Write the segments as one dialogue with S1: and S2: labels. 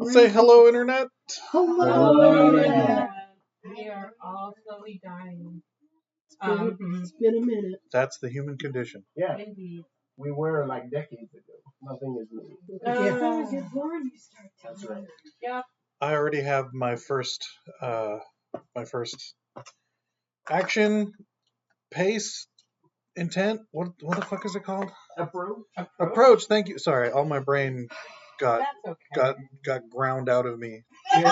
S1: Say hello, Internet.
S2: Hello.
S3: We are all slowly dying.
S2: It's been a minute.
S1: That's the human condition.
S4: Yeah,
S3: Indeed.
S4: we were like decades ago. Nothing is new. That's right.
S3: Yeah.
S1: I already have my first action, pace, intent. What the fuck is it called? Approach. Thank you. Sorry, all my brain got ground out of me 6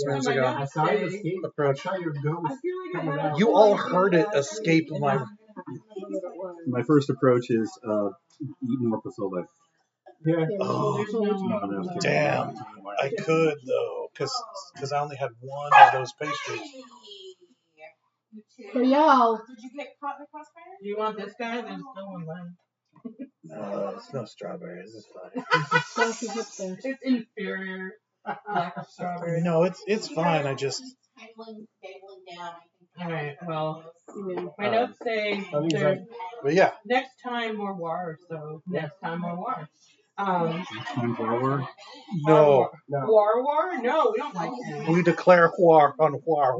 S1: minutes ago.
S4: I saw it escape.
S1: Approach.
S4: I saw your ghost coming out.
S1: You all heard it escape my.
S5: My first approach is eat more pozole.
S4: Yeah.
S1: Oh,
S5: No.
S1: damn. I could though, because I only had one of those pastries.
S2: For y'all.
S3: Did you get caught in the crossfire? Do you want this guy? There's still one left.
S1: No, it's no strawberries. It's fine.
S3: It's inferior lack of strawberries.
S1: No, it's fine. I just.
S3: Alright, well, my notes say there's
S1: But yeah.
S3: next time more war, so next time more war.
S5: War?
S1: No.
S3: War? No, we don't like that.
S1: We declare war on war.
S5: 1,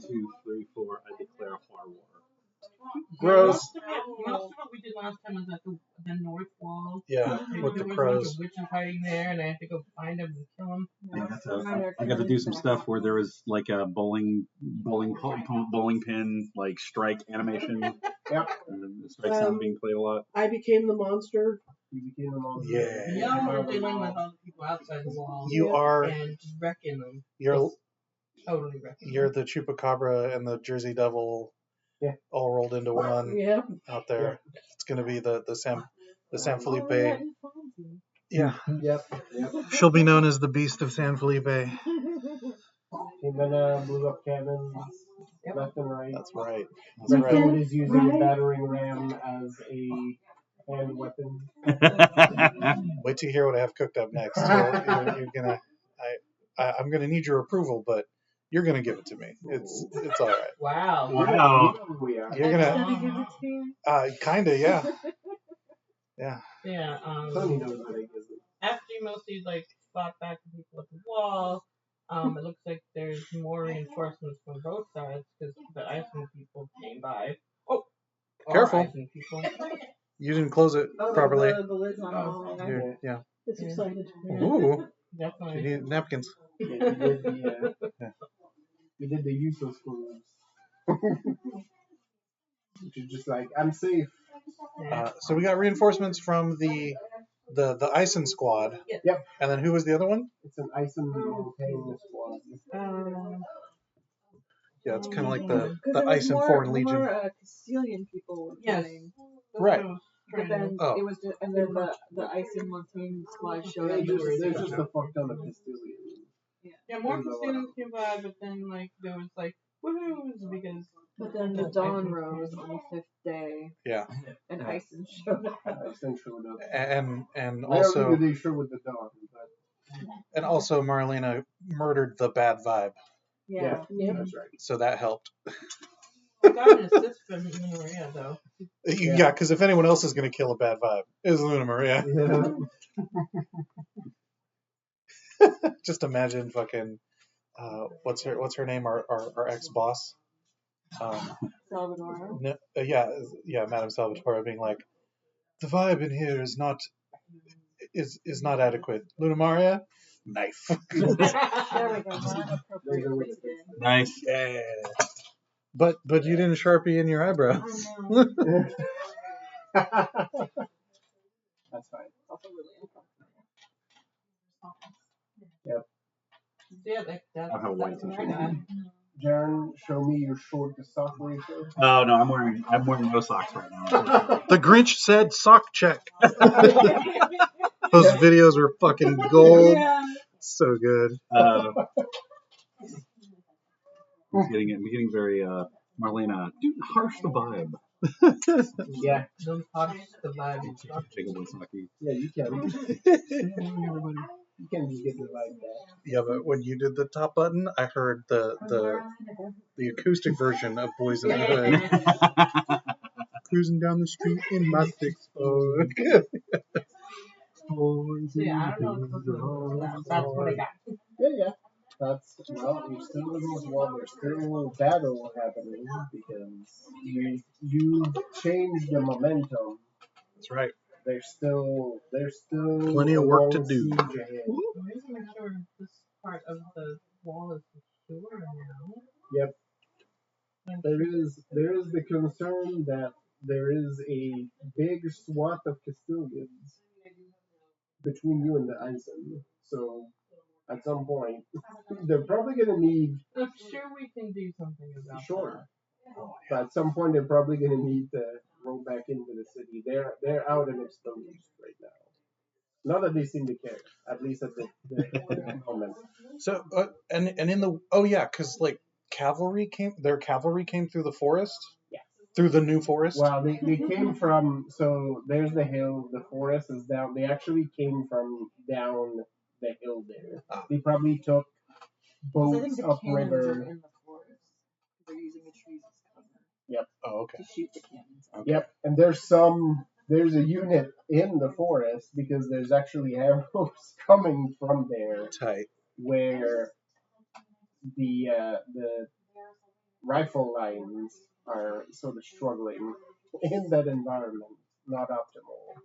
S5: 2, 3, 4. I declare war.
S1: Gross.
S3: Most of what we did last time was at the north wall.
S1: Yeah, with the
S3: there was a bunch
S1: crows.
S3: of witches hiding there, and I had to go find them and kill them.
S5: I got to do some stuff where there was like a bowling pin like strike animation.
S4: Yep.
S5: And the strike sound being played a lot.
S2: I became the monster.
S4: You became the monster.
S1: Yeah.
S3: Yeah, we're dealing with all the people outside the wall.
S1: You are.
S3: And wrecking them.
S1: You're
S3: Totally wrecking
S1: you're the Chupacabra and the Jersey Devil.
S4: Yeah.
S1: All rolled into one.
S2: Yeah.
S1: Out there. Yeah. It's gonna be the San Felipe. Yeah.
S4: Yep.
S1: She'll be known as the Beast of San Felipe.
S4: And then blew up cabins left and right.
S1: That's right.
S4: Redford is using a battering ram as a hand weapon.
S1: Wait till you hear what I have cooked up next. You're gonna. I'm gonna need your approval, but you're gonna give it to me. It's all right.
S3: Wow.
S4: We are.
S1: You're gonna. Kinda, yeah. Yeah.
S3: Yeah.
S4: Tony knows what it is.
S3: After you mostly fought back the people at the wall, it looks like there's more reinforcements from both sides because the Iceland people came by. Oh,
S1: Careful.
S3: Iceland people.
S1: You didn't close it properly.
S2: The lid's on.
S1: Yeah.
S2: It's excited.
S1: Ooh.
S3: Definitely.
S1: You need napkins.
S4: We did the useless screws. Which is just like, I'm safe.
S1: So we got reinforcements from the Ison squad.
S4: Yep.
S1: And then who was the other one?
S4: It's an Ison mountain squad.
S1: Yeah, it's kind of like the Ison Foreign Legion.
S6: More Castilian people were coming.
S1: Right.
S6: But then it was just, and then the Ison Montaigne squad showed up.
S4: There's just a fuck ton of Castilians.
S3: Yeah, more Castilians came by, but then there was woohoos because.
S6: But then the dawn rose on the 5th day.
S1: Yeah.
S6: And Ison showed up.
S1: And also.
S4: They sure with the dawn, but.
S1: And also Marlena murdered the bad vibe.
S6: Yeah.
S4: That's right.
S1: So that helped.
S3: I got an assist from Luna Maria, though.
S1: Yeah, because if anyone else is going to kill a bad vibe, it's Luna Maria.
S4: Yeah.
S1: Just imagine fucking, what's her name? Our ex-boss.
S6: Salvador.
S1: No, yeah, Madame Salvatore being like, the vibe in here is not adequate. Luna Maria, knife.
S6: There we go.
S5: Nice.
S1: Yeah. But you didn't Sharpie in your eyebrows.
S4: That's fine. Yep.
S3: Yeah, that's
S5: I'll have white t-shirt.
S4: Jaren, show me your short to sock ratio.
S5: Oh no, I'm wearing no socks right now.
S1: The Grinch said sock check. Those videos were fucking gold.
S6: Yeah.
S1: So good.
S5: I'm getting very Marlena. Dude, harsh the vibe.
S4: Yeah.
S3: Don't touch the vibe.
S5: Take a Wysocki.
S4: Yeah, you can. You can just get the vibe back.
S1: Yeah, but when you did the top button, I heard the acoustic version of Boys in the Hood. Cruising down the street in my 6'4".
S3: Yeah, I don't know what's supposed to that's what I got.
S4: Yeah. That's well, you're still living with one. There's still battle happening because you changed the momentum.
S1: That's right.
S4: There's still
S1: Plenty of
S4: a
S1: work to
S4: long
S1: do.
S4: siege ahead.
S3: I need to make sure this part of the wall is secure now.
S4: Yep. There is the concern that there is a big swath of Castilians between you and the Eisen. So at some point, they're probably going to need.
S3: I'm sure we can do something about
S4: Sure. But at some point, they're probably going to need to roll back into the city. They're out and exposed right now. Not that they seem to care, at least at the moment.
S1: So and in the because like their cavalry came through the forest.
S4: Yeah.
S1: Through the new forest.
S4: Well, they came from, so there's the hill, the forest is down. They actually came from down the hill there.
S1: Ah.
S4: They probably took
S6: I think
S4: boats
S6: the cannons
S4: upriver.
S6: are in the forest. They're using the trees as cover
S1: Oh, okay.
S6: to shoot the cannons.
S1: Okay.
S4: Yep, and there's a unit in the forest because there's actually arrows coming from there
S1: Tight.
S4: where the rifle lines are sort of struggling in that environment, not optimal.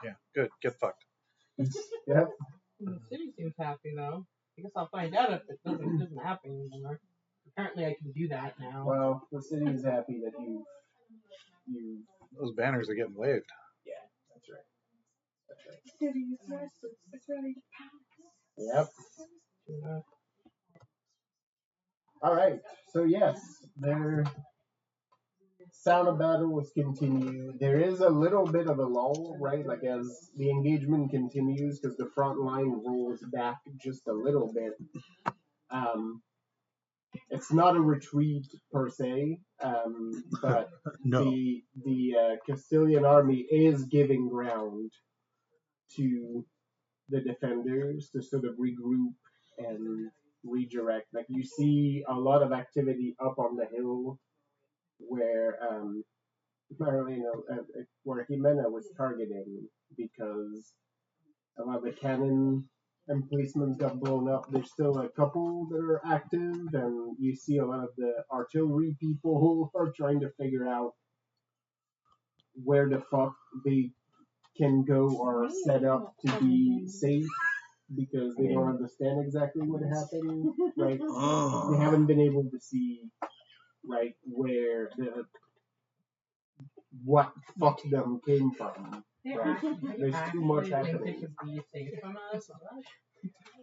S1: Yeah. Good. Get fucked.
S4: Yep.
S3: The city seems happy though. I guess I'll find out if it doesn't happen anymore. Apparently I can do that now.
S4: Well, the city is happy that you.
S1: Those banners are getting waved.
S4: Yeah, that's right. That's right.
S6: City's restless, it's ready to pounce.
S4: Yep. All right. So yes, their sound of battles continue. There is a little bit of a lull, right? Like as the engagement continues, because the front line rolls back just a little bit. It's not a retreat per se, but
S1: No.
S4: the Castilian army is giving ground to the defenders to sort of regroup and redirect. Like you see a lot of activity up on the hill where where Jimena was targeting because a lot of the cannon emplacements got blown up. There's still a couple that are active, and you see a lot of the artillery people who are trying to figure out where the fuck they can go or set up to be safe because they don't understand exactly what happened. Right? They haven't been able to see right where what fuck them came from. Right? There's too much happening.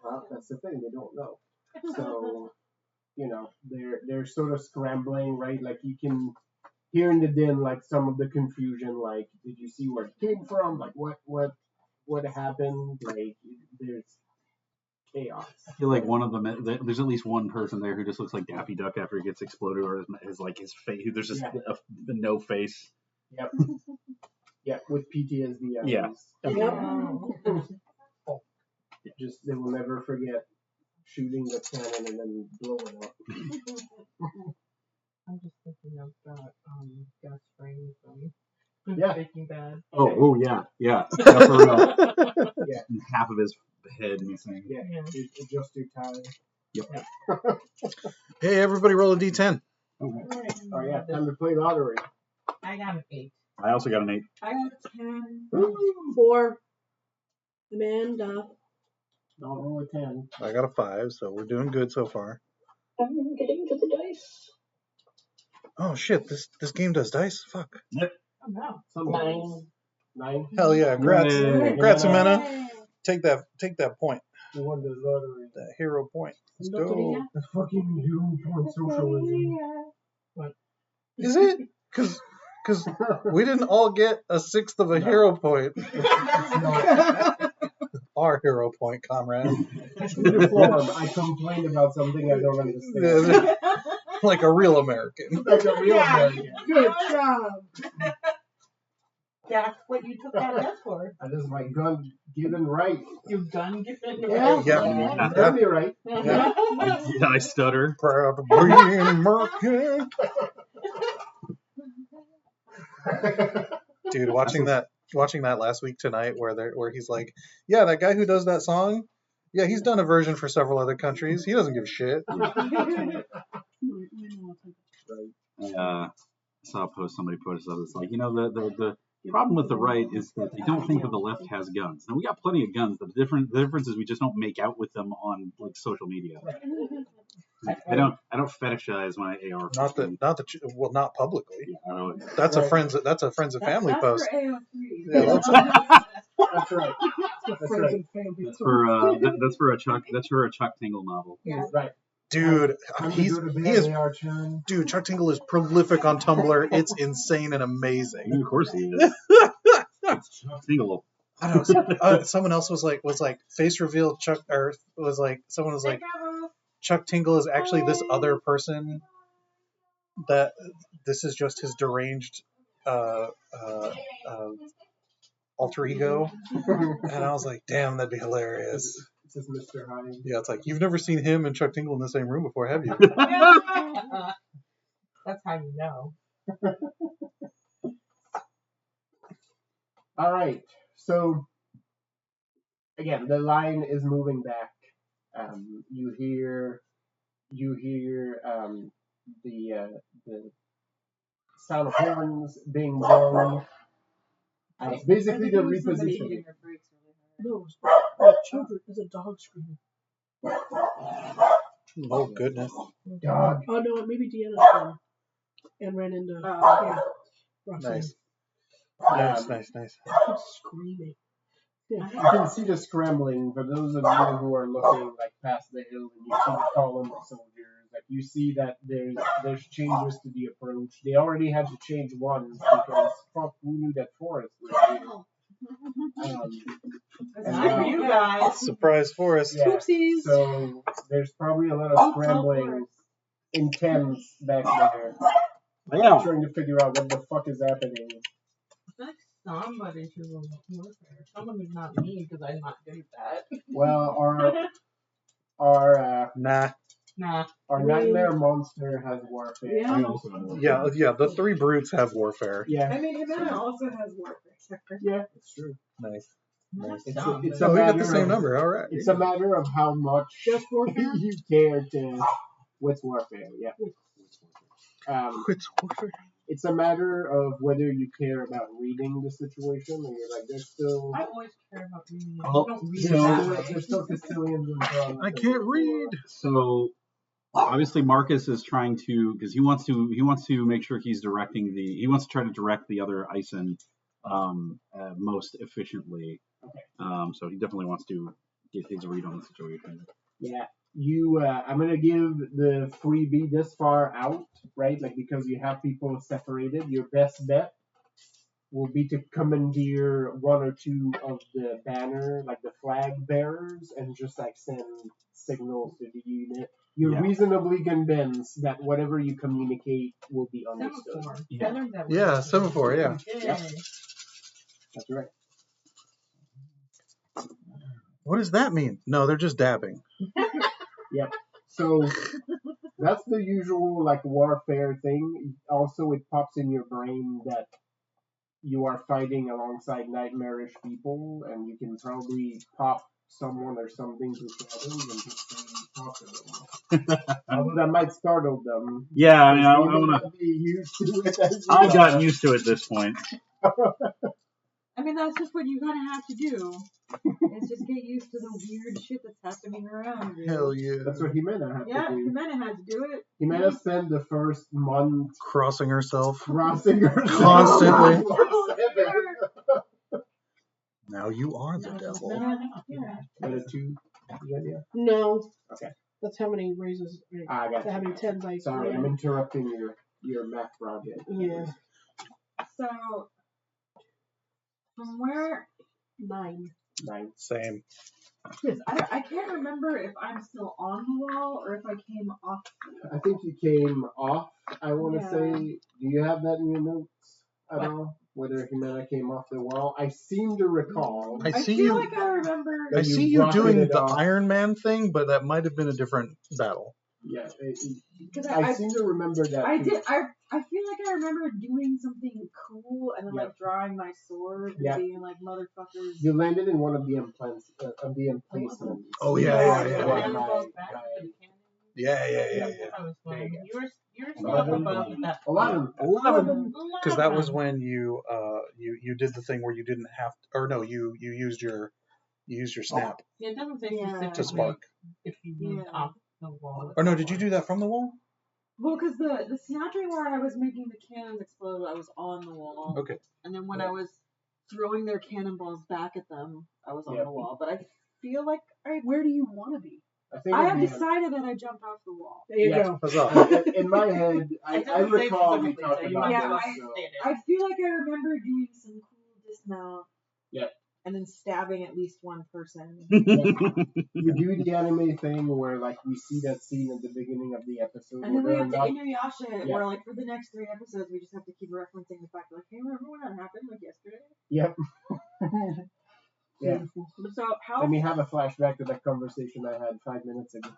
S4: Well, that's the thing, they don't know. So, they're sort of scrambling, right? Like you can hear in the din like some of the confusion, like, did you see where it came from? Like what happened? Like there's chaos.
S5: I feel like one of them. There's at least one person there who just looks like Daffy Duck after he gets exploded, or his face. There's just a no face.
S4: Yep. Yep, with PTSD.
S5: Yeah.
S4: Just they will never forget shooting the cannon and then blowing up.
S3: I'm just thinking of that Gus Fring from Breaking Bad.
S5: Oh yeah. For real.
S4: Yeah.
S5: Half of his head missing.
S4: Yeah. Adjust your tie.
S5: Yep.
S1: Hey, everybody, roll a d10.
S5: Okay.
S4: Oh yeah, time to play lottery.
S3: I got an 8.
S5: I also got an 8.
S6: I got 10.
S2: 4. Amanda.
S4: Don't roll a 10.
S1: I got a 5, so we're doing good so far.
S2: I'm getting to the dice.
S1: Oh shit! This game does dice. Fuck.
S3: Oh no.
S4: Sometimes. 9.
S1: Hell yeah! Congrats, congrats, Amena.
S2: Yay.
S1: Take that point.
S4: Who won this lottery?
S1: That hero point. Let's
S2: Look at
S1: go.
S2: it.
S4: That's fucking huge on socialism.
S1: Is it? Because we didn't all get a sixth of a hero point. Our hero point, comrade.
S4: Uniform. I complained about something I don't understand.
S1: Like a real American.
S4: Like a real American.
S2: Good job.
S3: That's what you took that test for.
S4: That is my gun given right.
S3: Your gun given
S2: Yeah.
S1: Yeah.
S4: That'd be right.
S1: Yeah.
S5: I stutter.
S1: Proud to be an American. Dude, watching that watching that last week tonight where he's like, yeah, that guy who does that song, yeah, he's done a version for several other countries. He doesn't give a shit.
S5: I saw a post somebody posted up. It's like, the problem with the right is that they don't think that the left has guns. Now we got plenty of guns. The difference is we just don't make out with them on like social media. I don't fetishize my AR.
S1: Not publicly.
S5: Yeah,
S1: That's a friends and family post.
S6: For AO3.
S1: Yeah,
S4: That's right.
S5: That's for a Chuck Tingle novel.
S6: Yeah.
S4: Right.
S1: Dude,
S4: Dude,
S1: Chuck Tingle is prolific on Tumblr. It's insane and amazing.
S5: Of course he is. Chuck Tingle.
S1: I don't know. Someone else was like face reveal Chuck, or was like someone was like Chuck Tingle is actually this other person. That this is just his deranged alter ego, and I was like, damn, that'd be hilarious.
S4: This is Mr. Hyde.
S1: Yeah, it's like you've never seen him and Chuck Tingle in the same room before, have you?
S3: That's how you know.
S4: All right. So again, the line is moving back. You hear the sound of horns being blown. It's basically the repositioning.
S2: No, children. There's a dog screaming.
S1: Oh goodness.
S4: Dog.
S2: Oh no, maybe Deanna's son. And ran into Roxanne.
S1: Nice.
S2: It's screaming. Yeah.
S4: You can see the scrambling. For those of you who are looking like past the hill and you see the column of soldiers, like you see that there's changes to the approach. They already had to change once because fuck, who knew that forest was here.
S3: Not for you guys.
S1: Surprise forest.
S4: Yeah.
S2: Oopsies.
S4: So there's probably a lot of scrambling intense back there.
S5: Yeah.
S4: Trying to figure out what the fuck is happening.
S3: I think somebody should roll warfare. Someone who's not me, because I'm not good at that.
S4: Well, our
S1: Nah.
S4: nightmare monster has warfare.
S2: Yeah.
S1: Yeah. The three brutes have warfare.
S4: Yeah.
S6: I mean, Himena also has warfare.
S4: Yeah, it's true.
S1: Nice.
S4: It's
S1: So
S4: a
S1: we got
S4: matter
S1: the same
S4: of,
S1: number. All right.
S4: It's a matter of how much
S2: Just warfare?
S4: you care to with warfare. Yeah.
S1: It's warfare.
S4: It's a matter of whether you care about reading the situation, and you're like, there's still
S3: I always care about reading. I
S5: Oh,
S3: don't read
S5: so-
S3: that way.
S4: there's still Castilians and so
S1: I can't read.
S5: So obviously Marcus is trying to, because he wants to make sure he's directing he wants to try to direct the other Ison most efficiently.
S4: Okay.
S5: So he definitely wants to get his read on the situation.
S4: Yeah. I'm gonna give the freebie this far out, right? Like because you have people separated. Your best bet will be to commandeer one or two of the banner, like the flag bearers, and just like send signals to the unit. You're reasonably convinced that whatever you communicate will be understood.
S3: Semaphore.
S5: Yeah.
S3: I learned that
S1: Yeah,
S3: word.
S1: semaphore. Yeah.
S3: Yay.
S4: That's right.
S1: What does that mean? No, they're just dabbing.
S4: Yep. So that's the usual like warfare thing. Also, it pops in your brain that you are fighting alongside nightmarish people, and you can probably pop someone or something to shadows and just talk to them. Although that might startle them.
S5: Yeah, I mean, I
S4: They may
S5: want
S4: not be used to it as you
S5: I've
S4: are.
S5: gotten used to it at this point.
S6: I mean, that's just what you kind of have to do. Is just get used to the weird shit that's happening around you.
S1: Hell yeah.
S4: That's what Jimena had
S6: Yeah,
S4: to do.
S6: Himena had to do it.
S4: Jimena spent the first month
S1: Crossing herself.
S4: crossing herself.
S1: Constantly.
S4: Seven.
S1: Now you are the devil.
S6: Yeah.
S4: Got a 2, Virginia?
S2: No.
S4: Okay.
S2: That's how many raises.
S4: I got
S2: How
S4: you.
S2: many tens I
S4: Sorry, I'm interrupting your math project.
S2: Yeah.
S6: So, from where?
S2: 9.
S4: 9.
S1: Same.
S6: I can't remember if I'm still on the wall or if I came off.
S4: I think you came off, I want to
S6: Yeah.
S4: say. Do you have that in your notes at all? Whether Jimena came off the wall? I seem to recall.
S1: I see
S6: feel
S1: you.
S6: like I remember.
S1: I
S4: You
S1: see you
S4: rocketed
S1: doing the
S4: off.
S1: Iron Man thing, but that might have been a different battle.
S4: Yeah.
S6: Because
S4: I seem to remember that.
S6: I
S4: too.
S6: did. I feel like I remember doing something cool and then like drawing my sword and being like motherfuckers.
S4: You landed in one of the emplacements.
S1: Oh yeah.
S3: Yeah. You were still above at that point.
S4: 11.
S1: Because that was when you did the thing where you didn't have to, or no, you used your snap
S3: Yeah, it doesn't say
S6: Yeah.
S3: specifically
S1: to spark.
S3: if you moved off the wall.
S1: Or no, did you do that from the wall?
S6: Well, because the snapping where I was making the cannons explode, I was on the wall.
S1: Okay.
S6: And then when I was throwing their cannonballs back at them, I was on the wall. But I feel like
S2: Where do you want to be?
S6: I have decided that I jumped off the wall.
S2: There you go.
S1: Huzzah.
S4: In my head, I recall we talked about this.
S6: I feel like I remember doing some cool dismount.
S4: Yep.
S6: And then stabbing at least one person.
S4: You do the anime thing where like we see that scene at the beginning of the episode.
S6: And then we have to Inuyasha it, where like for the next 3 episodes we just have to keep referencing the fact like, hey, remember when that happened like yesterday?
S4: Yep. Yeah.
S6: So how
S4: Let me have a flashback to that conversation I had 5 minutes ago.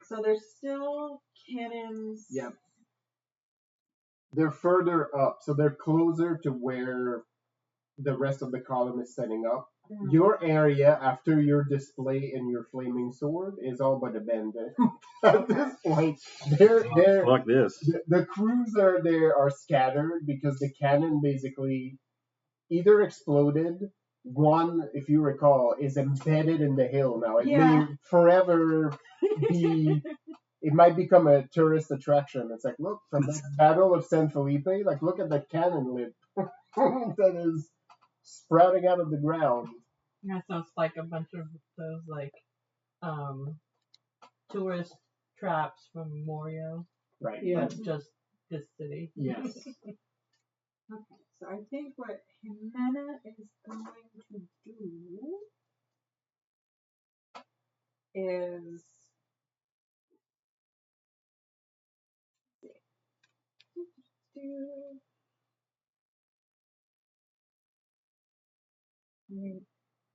S6: So there's still cannons.
S4: Yep. They're further up, so they're closer to where the rest of the column is setting up.
S6: Mm.
S4: Your area after your display and your flaming sword is all but abandoned. At this point, they're
S5: Fuck this.
S4: the crews are scattered because the cannon basically either exploded. One, if you recall, is embedded in the hill now. It may forever be. It might become a tourist attraction. It's like, look, from the Battle of San Felipe, like, look at the cannon lip that is sprouting out of the ground.
S3: Yeah, so it's like a bunch of those like tourist traps from Morio.
S4: Right.
S2: Yeah.
S3: But just this city.
S4: Yes.
S6: Okay, so I think what Jimena is going to do is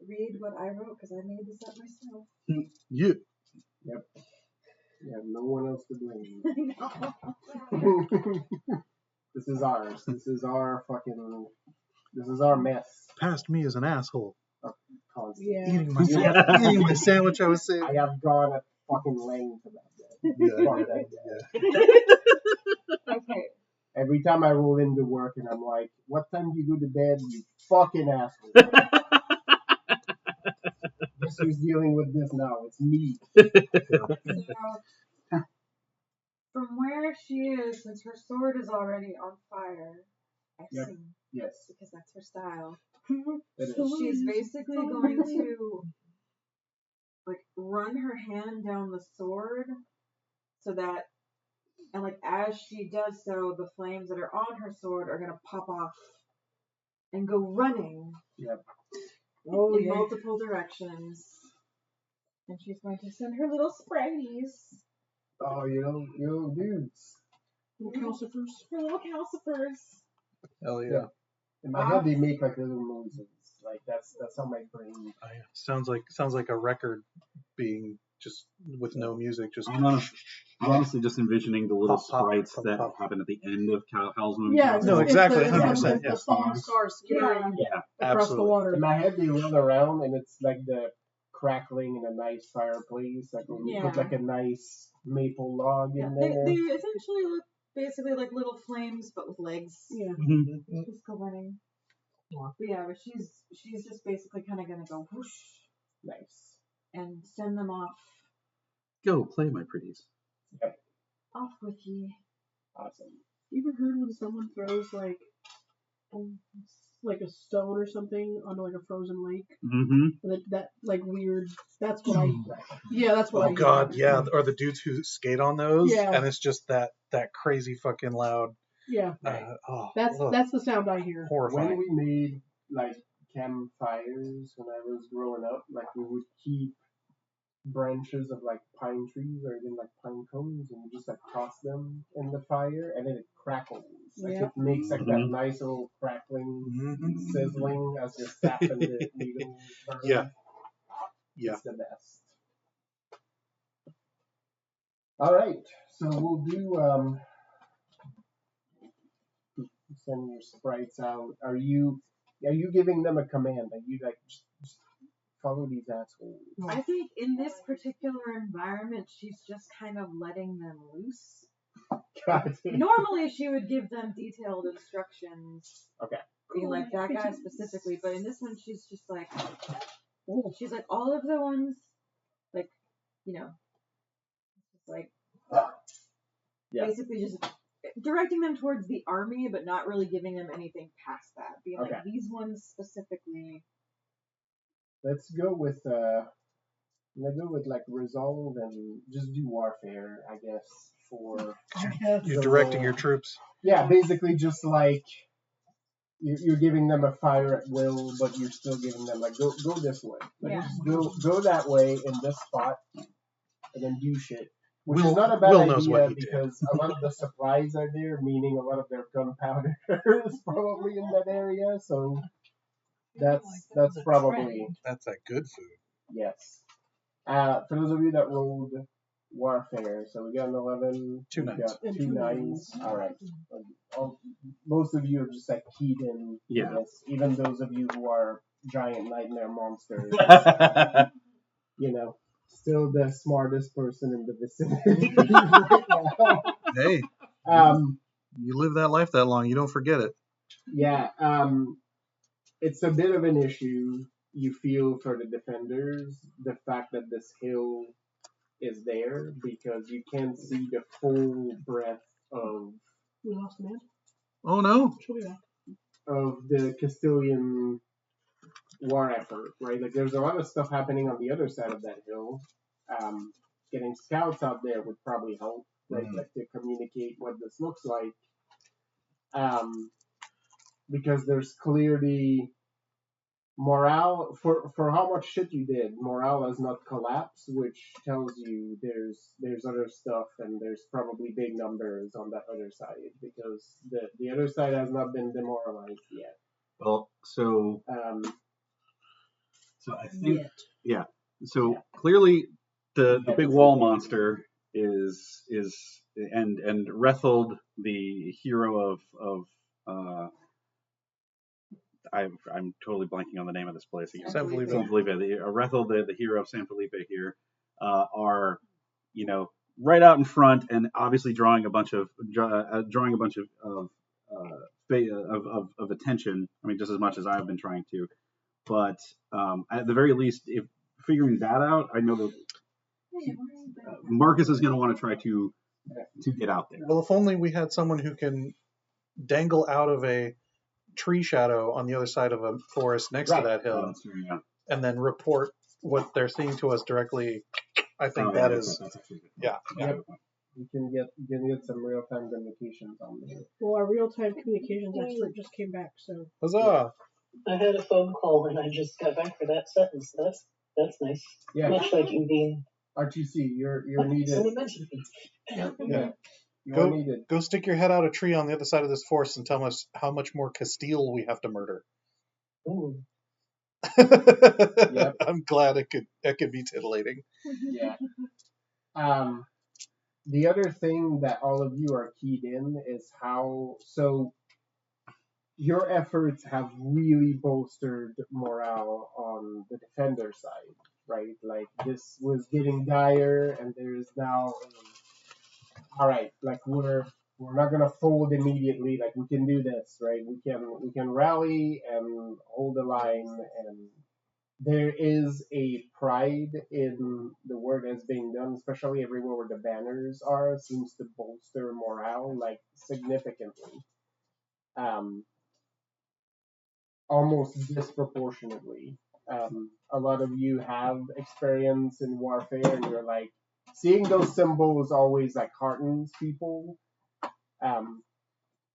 S6: read what I wrote because I made this up myself.
S1: Yeah.
S4: Yep. Yeah, no one else to blame. This is ours. This is our fucking. This is our mess.
S1: Past me as an asshole.
S4: Constantly.
S2: Yeah.
S1: Eating my sandwich I was saving.
S4: I have gone at fucking length about that.
S6: Okay.
S4: Every time I roll into work and I'm like, what time do you go to bed, you fucking asshole? Guess who's dealing with this now? It's me.
S6: So, from where she is, since her sword is already on fire, I assume,
S4: Yes.
S6: because that's her style,
S4: It is.
S6: she's basically going to like run her hand down the sword so that, and like as she does so, the flames that are on her sword are gonna pop off and go running in multiple directions. And she's going to send her little sprites.
S4: Oh, you little dudes.
S2: Little calcifers.
S6: Her little calcifers.
S1: Hell yeah.
S4: In my head, they make like little noises. Like that's how my brain.
S1: Sounds like a record being just with no music. Just
S5: I'm honestly just envisioning the little
S1: Pop, pop,
S5: sprites
S1: pop,
S5: that
S1: pop.
S5: happen at the end of Howl's Moving
S2: Yeah,
S5: Castle.
S1: No, exactly,
S2: it's
S1: 100%,
S2: the
S1: yeah.
S2: falling stars skittering
S5: Yeah.
S2: across the
S1: Absolutely.
S2: water.
S4: In my head, they run around and it's like the crackling in a nice fireplace. Like when you put like a nice maple log in there.
S6: They essentially look basically like little flames, but with legs.
S2: Yeah.
S6: Just go running. But she's just basically kind of gonna go whoosh.
S4: Nice.
S6: And send them off.
S5: Go play, my pretties.
S6: Off with ye.
S4: Awesome.
S2: You ever heard when someone throws like a stone or something onto like a frozen lake?
S5: Mm-hmm.
S2: And that like weird. That's what I. Yeah, that's what I.
S1: Oh god, yeah. Or the dudes who skate on those,
S2: Yeah.
S1: and it's just that crazy fucking loud.
S2: Yeah.
S1: That's
S2: That's the sound I hear.
S1: horrifying.
S4: When we made like campfires when I was growing up, like we would keep branches of like pine trees or even like pine cones and just like toss them in the fire and then it crackles. Like it makes like that nice little crackling sizzling as you're sapping the needle burn.
S1: Yeah. Yeah.
S4: It's the best. All right, so we'll do. Send your sprites out. Are you giving them a command? Are you like just follow these assholes?
S6: I think in this particular environment, she's just kind of letting them loose.
S4: God.
S6: Normally, she would give them detailed instructions.
S4: Okay.
S6: Being like that guy specifically, but in this one, she's just like, all of the ones, like, just like, basically just directing them towards the army, but not really giving them anything past that. Being like, these ones specifically.
S4: Let's go with like resolve and just do warfare, I guess. For
S1: you're directing your troops.
S4: Yeah, basically just like you're giving them a fire at will, but you're still giving them like go this way. Like, go that way in this spot, and then do shit. Which is not a bad idea because a lot of the supplies are there, meaning a lot of their gunpowder is probably in that area. So that's probably
S1: that's that good food.
S4: Yes. For those of you that rolled warfare, so we got an 11,
S1: 2 9s.
S4: got 2 9s. All right. Most of you are just like keyed in.
S5: Yeah.
S4: This. Even those of you who are giant nightmare monsters, still the smartest person in the vicinity right now.
S1: Hey. You live that life that long, you don't forget it.
S4: Yeah. It's a bit of an issue. You feel for the defenders, the fact that this hill is there because you can't see the full breadth of.
S2: We lost a man.
S1: Oh no!
S2: She'll be back.
S4: Of the Castilian war effort, right? Like there's a lot of stuff happening on the other side of that hill. Getting scouts out there would probably help, right? Like to communicate what this looks like. Because there's clearly morale for how much shit you did. Morale has not collapsed, which tells you there's other stuff and there's probably big numbers on that other side because the other side has not been demoralized yet.
S5: Well, so I think clearly the big wall monster is and Rethold, the hero of I'm totally blanking on the name of this place again.
S1: San Felipe.
S5: Rethold, the hero of San Felipe here, are right out in front and obviously drawing a bunch of attention. I mean, just as much as I've been trying to, but at the very least, if figuring that out, I know that Marcus is going to want to try to get out there.
S1: Well, if only we had someone who can dangle out of a tree shadow on the other side of a forest next to that hill, and then report what they're seeing to us directly. I think that's
S4: Yep. You can get some real time communications on there.
S2: Well, our real time communications expert just came back, so
S1: huzzah!
S7: I had a phone call and I just got back for that sentence. That's nice.
S4: Yeah.
S7: Much like you being
S4: RTC, you're needed.
S7: someone mentioned
S4: Yeah.
S1: Go stick your head out a tree on the other side of this forest and tell us how much more Castille we have to murder.
S7: Ooh.
S1: Yep. I'm glad it could be titillating.
S4: Yeah. The other thing that all of you are keyed in is how your efforts have really bolstered morale on the defender side, right? Like this was getting dire, and there is now all right, like we're not gonna fold immediately. Like we can do this, right? We can rally and hold the line, and there is a pride in the work that's being done, especially everywhere where the banners are. Seems to bolster morale like significantly, almost disproportionately. A lot of you have experience in warfare, and you're like. Seeing those symbols always like heartens people.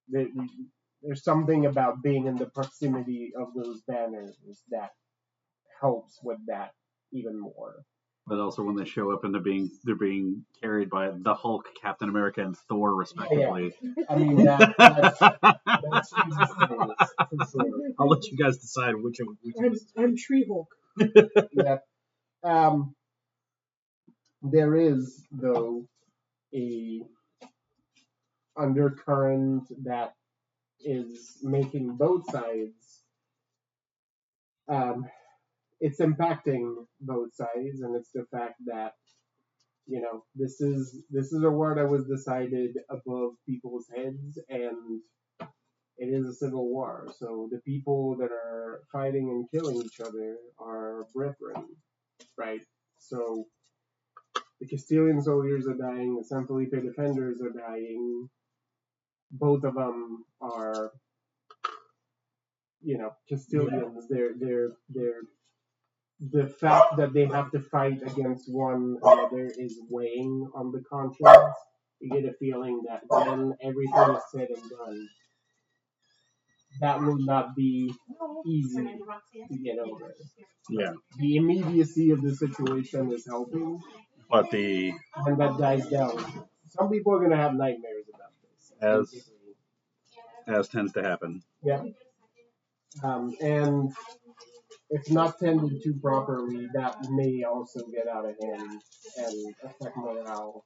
S4: There's something about being in the proximity of those banners that helps with that even more.
S5: But also when they show up and they're being carried by the Hulk, Captain America, and Thor respectively.
S4: Yeah. I mean that's Jesus for sure.
S5: I'll let you guys decide which of
S2: I'm Tree Hulk.
S4: Yeah. There is, though, a undercurrent that is making both sides. It's impacting both sides, and it's the fact that this is a war that was decided above people's heads, and it is a civil war. So the people that are fighting and killing each other are brethren, right? So the Castilian soldiers are dying, the San Felipe defenders are dying. Both of them are, Castilians. They're the fact that they have to fight against one another is weighing on the conscience. You get a feeling that when everything is said and done, that will not be easy to get over.
S5: Yeah.
S4: The immediacy of the situation is helping,
S5: But
S4: when that dies down, some people are going to have nightmares about this.
S5: as tends to happen.
S4: Yeah. And if not tended to properly, that may also get out of hand and affect morale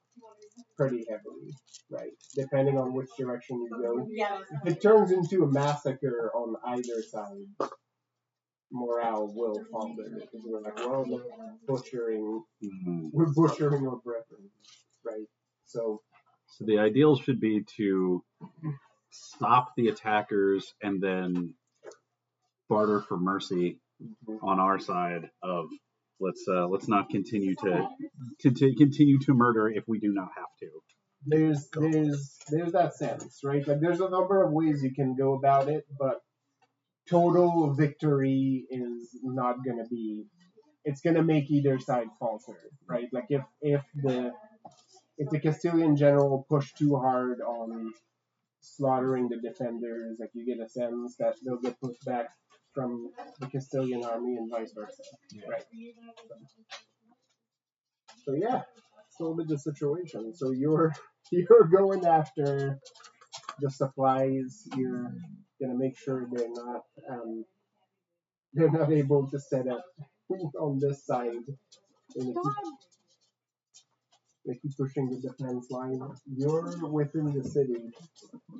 S4: pretty heavily, right? Depending on which direction you go. If it turns into a massacre on either side, morale will falter because we're like, well, we're butchering our brethren, right? So
S5: the ideal should be to stop the attackers and then barter for mercy on our side of let's not continue to murder if we do not have to.
S4: there's that sense, right? Like there's a number of ways you can go about it, but total victory is not gonna be. It's gonna make either side falter, right? Like if the Castilian general pushed too hard on slaughtering the defenders, like you get a sense that they'll get pushed back from the Castilian army and vice versa, right? So yeah, it's a little bit the situation. So you're going after the supplies. You're gonna make sure they're not able to set up on this side. And they keep pushing the defense line. You're within the city.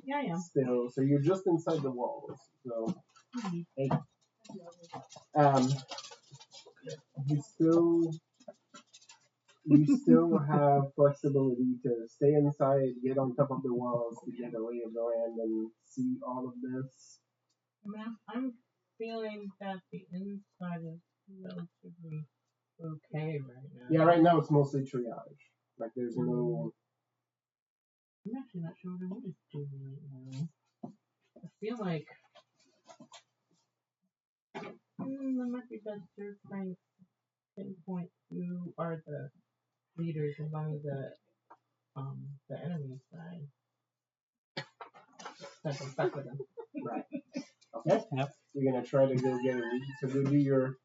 S3: Yeah, I am.
S4: Still, so you're just inside the walls. So, hey, you still have flexibility to stay inside, get on top of the walls to get a lay of the land and see all of this.
S3: I'm feeling that the inside is relatively okay right now.
S4: Yeah, right now it's mostly triage. Like there's no.
S3: I'm actually not sure what I want to do right now. I feel like that might be best to trying to pinpoint who are the leaders among the enemy side. So I'm stuck with them.
S4: Right. Okay.
S5: Yep.
S4: You're gonna try to go get a lead. So go do your.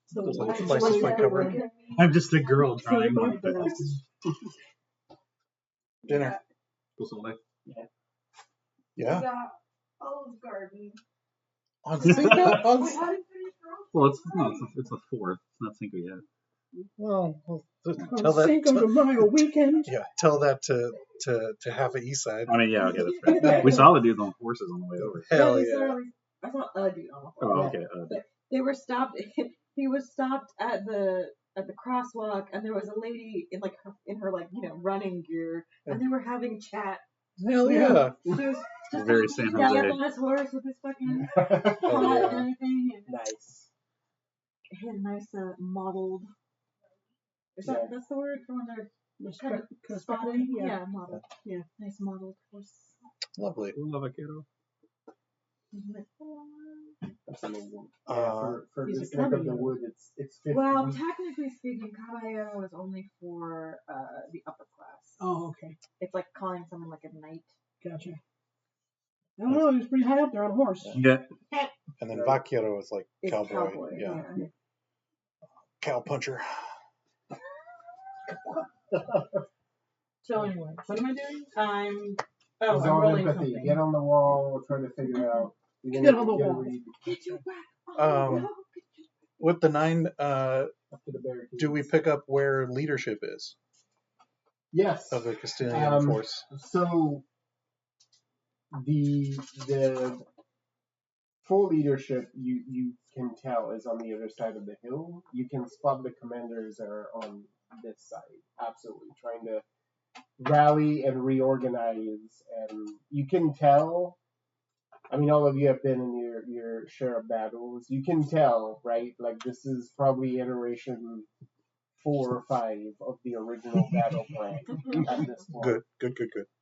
S1: Slices my covering.
S5: I'm just a girl trying my best.
S1: Dinner. Yeah.
S6: Olive Garden.
S1: On Cinco?
S5: Well, it's a fourth. It's not Cinco yet.
S1: Well, tell that.
S2: Cinco de Mayo weekend.
S1: Yeah, tell that to half of East Side.
S5: I mean, yeah, okay, that's right. We saw the dudes on horses on the way over.
S1: Hell yeah.
S6: I saw a dude on the
S5: Oh, okay.
S6: They were stopped. He was stopped at the crosswalk, and there was a lady in her running gear, and they were having chat.
S1: Hell yeah.
S5: Very San Jose.
S6: Yeah, on his horse with his fucking pot and everything. And
S4: Nice.
S6: he had a nice modeled. That's the word for when they're kind of spotty? Yeah, modeled. Yeah, nice modeled horse.
S1: Lovely.
S5: Love a kiddo.
S4: That's amazing.
S1: For
S4: this neck of the wood, it's 50.
S6: Well, technically speaking, caballero is only for the upper class.
S2: Oh, okay.
S6: It's like calling someone like a knight.
S2: Gotcha. I don't know, he was pretty high up there on a horse.
S5: Yeah.
S1: And then vaquero is like
S6: It's
S1: cowboy. Yeah. Cow puncher.
S3: So anyway, what am I doing? I'm
S4: Resolve
S3: rolling
S4: empathy.
S3: something.
S4: Get on the wall. Try to figure out.
S2: Get on the wall.
S6: Get your back.
S1: With the 9,
S4: Up to the barricade.
S1: do we pick up where leadership is?
S4: Yes.
S1: of the Castilian force.
S4: So the full leadership you can tell is on the other side of the hill. You can spot the commanders are on this side, absolutely trying to rally and reorganize, and you can tell. I mean, all of you have been in your share of battles. You can tell, right? Like this is probably iteration 4 or 5 of the original battle plan at this point.
S1: Good.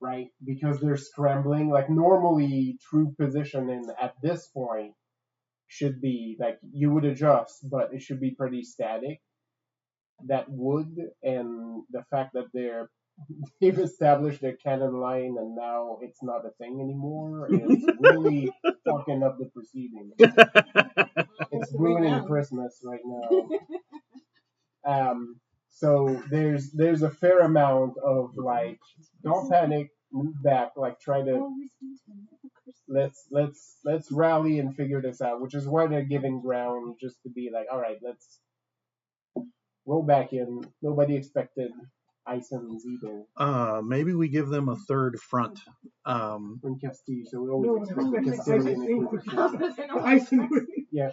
S4: Right? Because they're scrambling. Like normally, troop positioning at this point should be like you would adjust, but it should be pretty static. That would, and the fact that they've established their cannon line and now it's not a thing anymore is really fucking up the proceedings. It's ruining Christmas right now. So there's a fair amount of like, don't panic, move back, like try to let's rally and figure this out, which is why they're giving ground just to be like, all right, let's roll back in. Nobody expected Isons either.
S1: Maybe we give them a third front.
S4: From Castille, so we always expect the Castilian Inquisition. Yeah.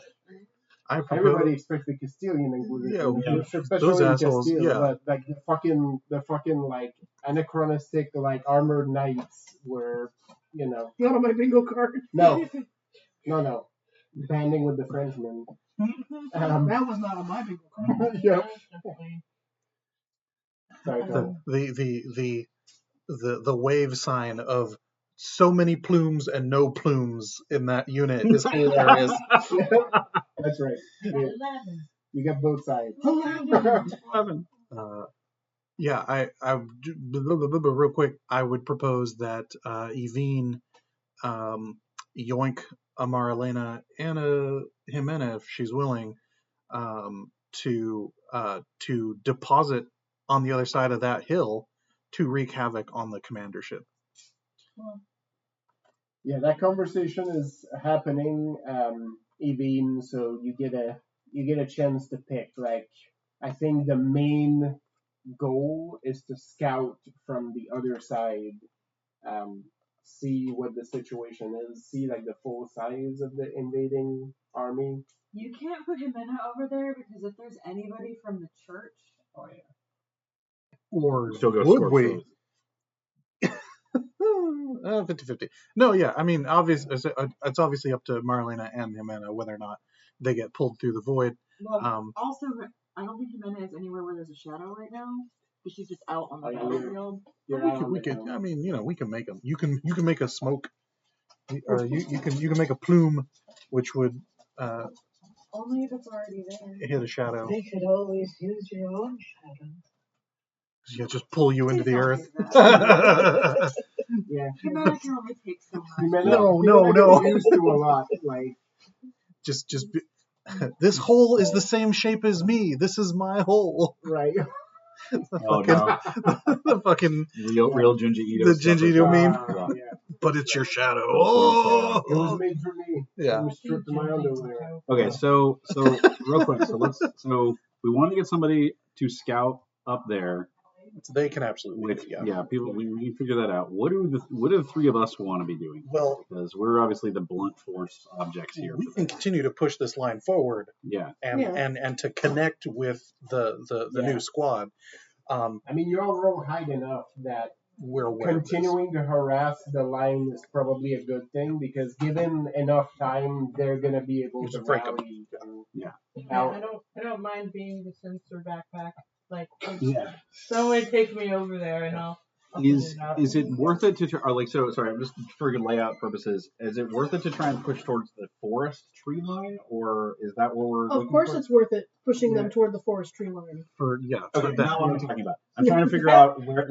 S4: Everybody expects the Castilian Inquisition, especially
S1: those
S4: in
S1: assholes,
S4: Castile.
S1: yeah.
S4: But like the fucking like anachronistic like armored knights were,
S2: Not on my bingo card.
S4: No, banding with the Frenchmen.
S2: That was not on my bingo card.
S4: Yep. Sorry, Tom.
S1: The wave sign of so many plumes and no plumes in that unit is hilarious.
S4: That's right. You got both sides.
S5: 11.
S1: Yeah, I real quick, I would propose that Evine yoink Amaralena and Jimena, if she's willing, to deposit on the other side of that hill to wreak havoc on the commandership.
S4: Yeah, that conversation is happening, Evine. So you get a chance to pick. Like, I think the main goal is to scout from the other side, see what the situation is, see like the full size of the invading army.
S6: You can't put Jimena over there because if there's anybody from the church,
S4: Oh yeah.
S1: Or
S5: Still go
S1: would
S5: score
S1: we?
S5: throws.
S1: 50-50. No, yeah, I mean, it's obviously up to Marlena and Jimena whether or not they get pulled through the void.
S6: well, also, I don't think Jimena is anywhere where there's a shadow right now. Because she's just out on the battlefield.
S1: We could. I mean, we can make them. You can make a smoke, or you can make a plume, which would
S6: Only if it's already there.
S1: hit a shadow.
S7: They could always use your own shadow.
S1: Yeah, just pull you into the earth.
S4: Yeah.
S6: Jimena can only take so much.
S1: No.
S4: Jimena used to a lot. Like,
S1: just this hole is the same shape as me. This is my hole.
S4: right.
S1: The fucking
S5: Real Junji Ito.
S1: the Junji Ito meme.
S4: Yeah.
S1: But it's your shadow.
S4: It was
S1: Oh,
S4: made for me.
S1: yeah.
S4: It was stripped of my underwear.
S5: Okay, so real quick, so we want to get somebody to scout up there.
S1: They can absolutely.
S5: Which, people, we figure that out. What do the three of us want to be doing?
S1: Well,
S5: because we're obviously the blunt force objects here.
S1: We can continue to push this line forward.
S5: Yeah.
S1: And to connect with the new squad.
S4: I mean, you're all real high enough that
S1: we're
S4: continuing to harass the line is probably a good thing because given enough time, they're gonna be able to rally.
S3: I don't mind being the sensor backpack. Like, someone take me over there and I'll
S5: Is it worth it to try? Or sorry, I'm just for layout purposes. Is it worth it to try and push towards the forest tree line, or is that what we're?
S2: Of course, it's worth it pushing them toward the forest tree line.
S5: Okay, now what I'm talking about. I'm trying to figure out where,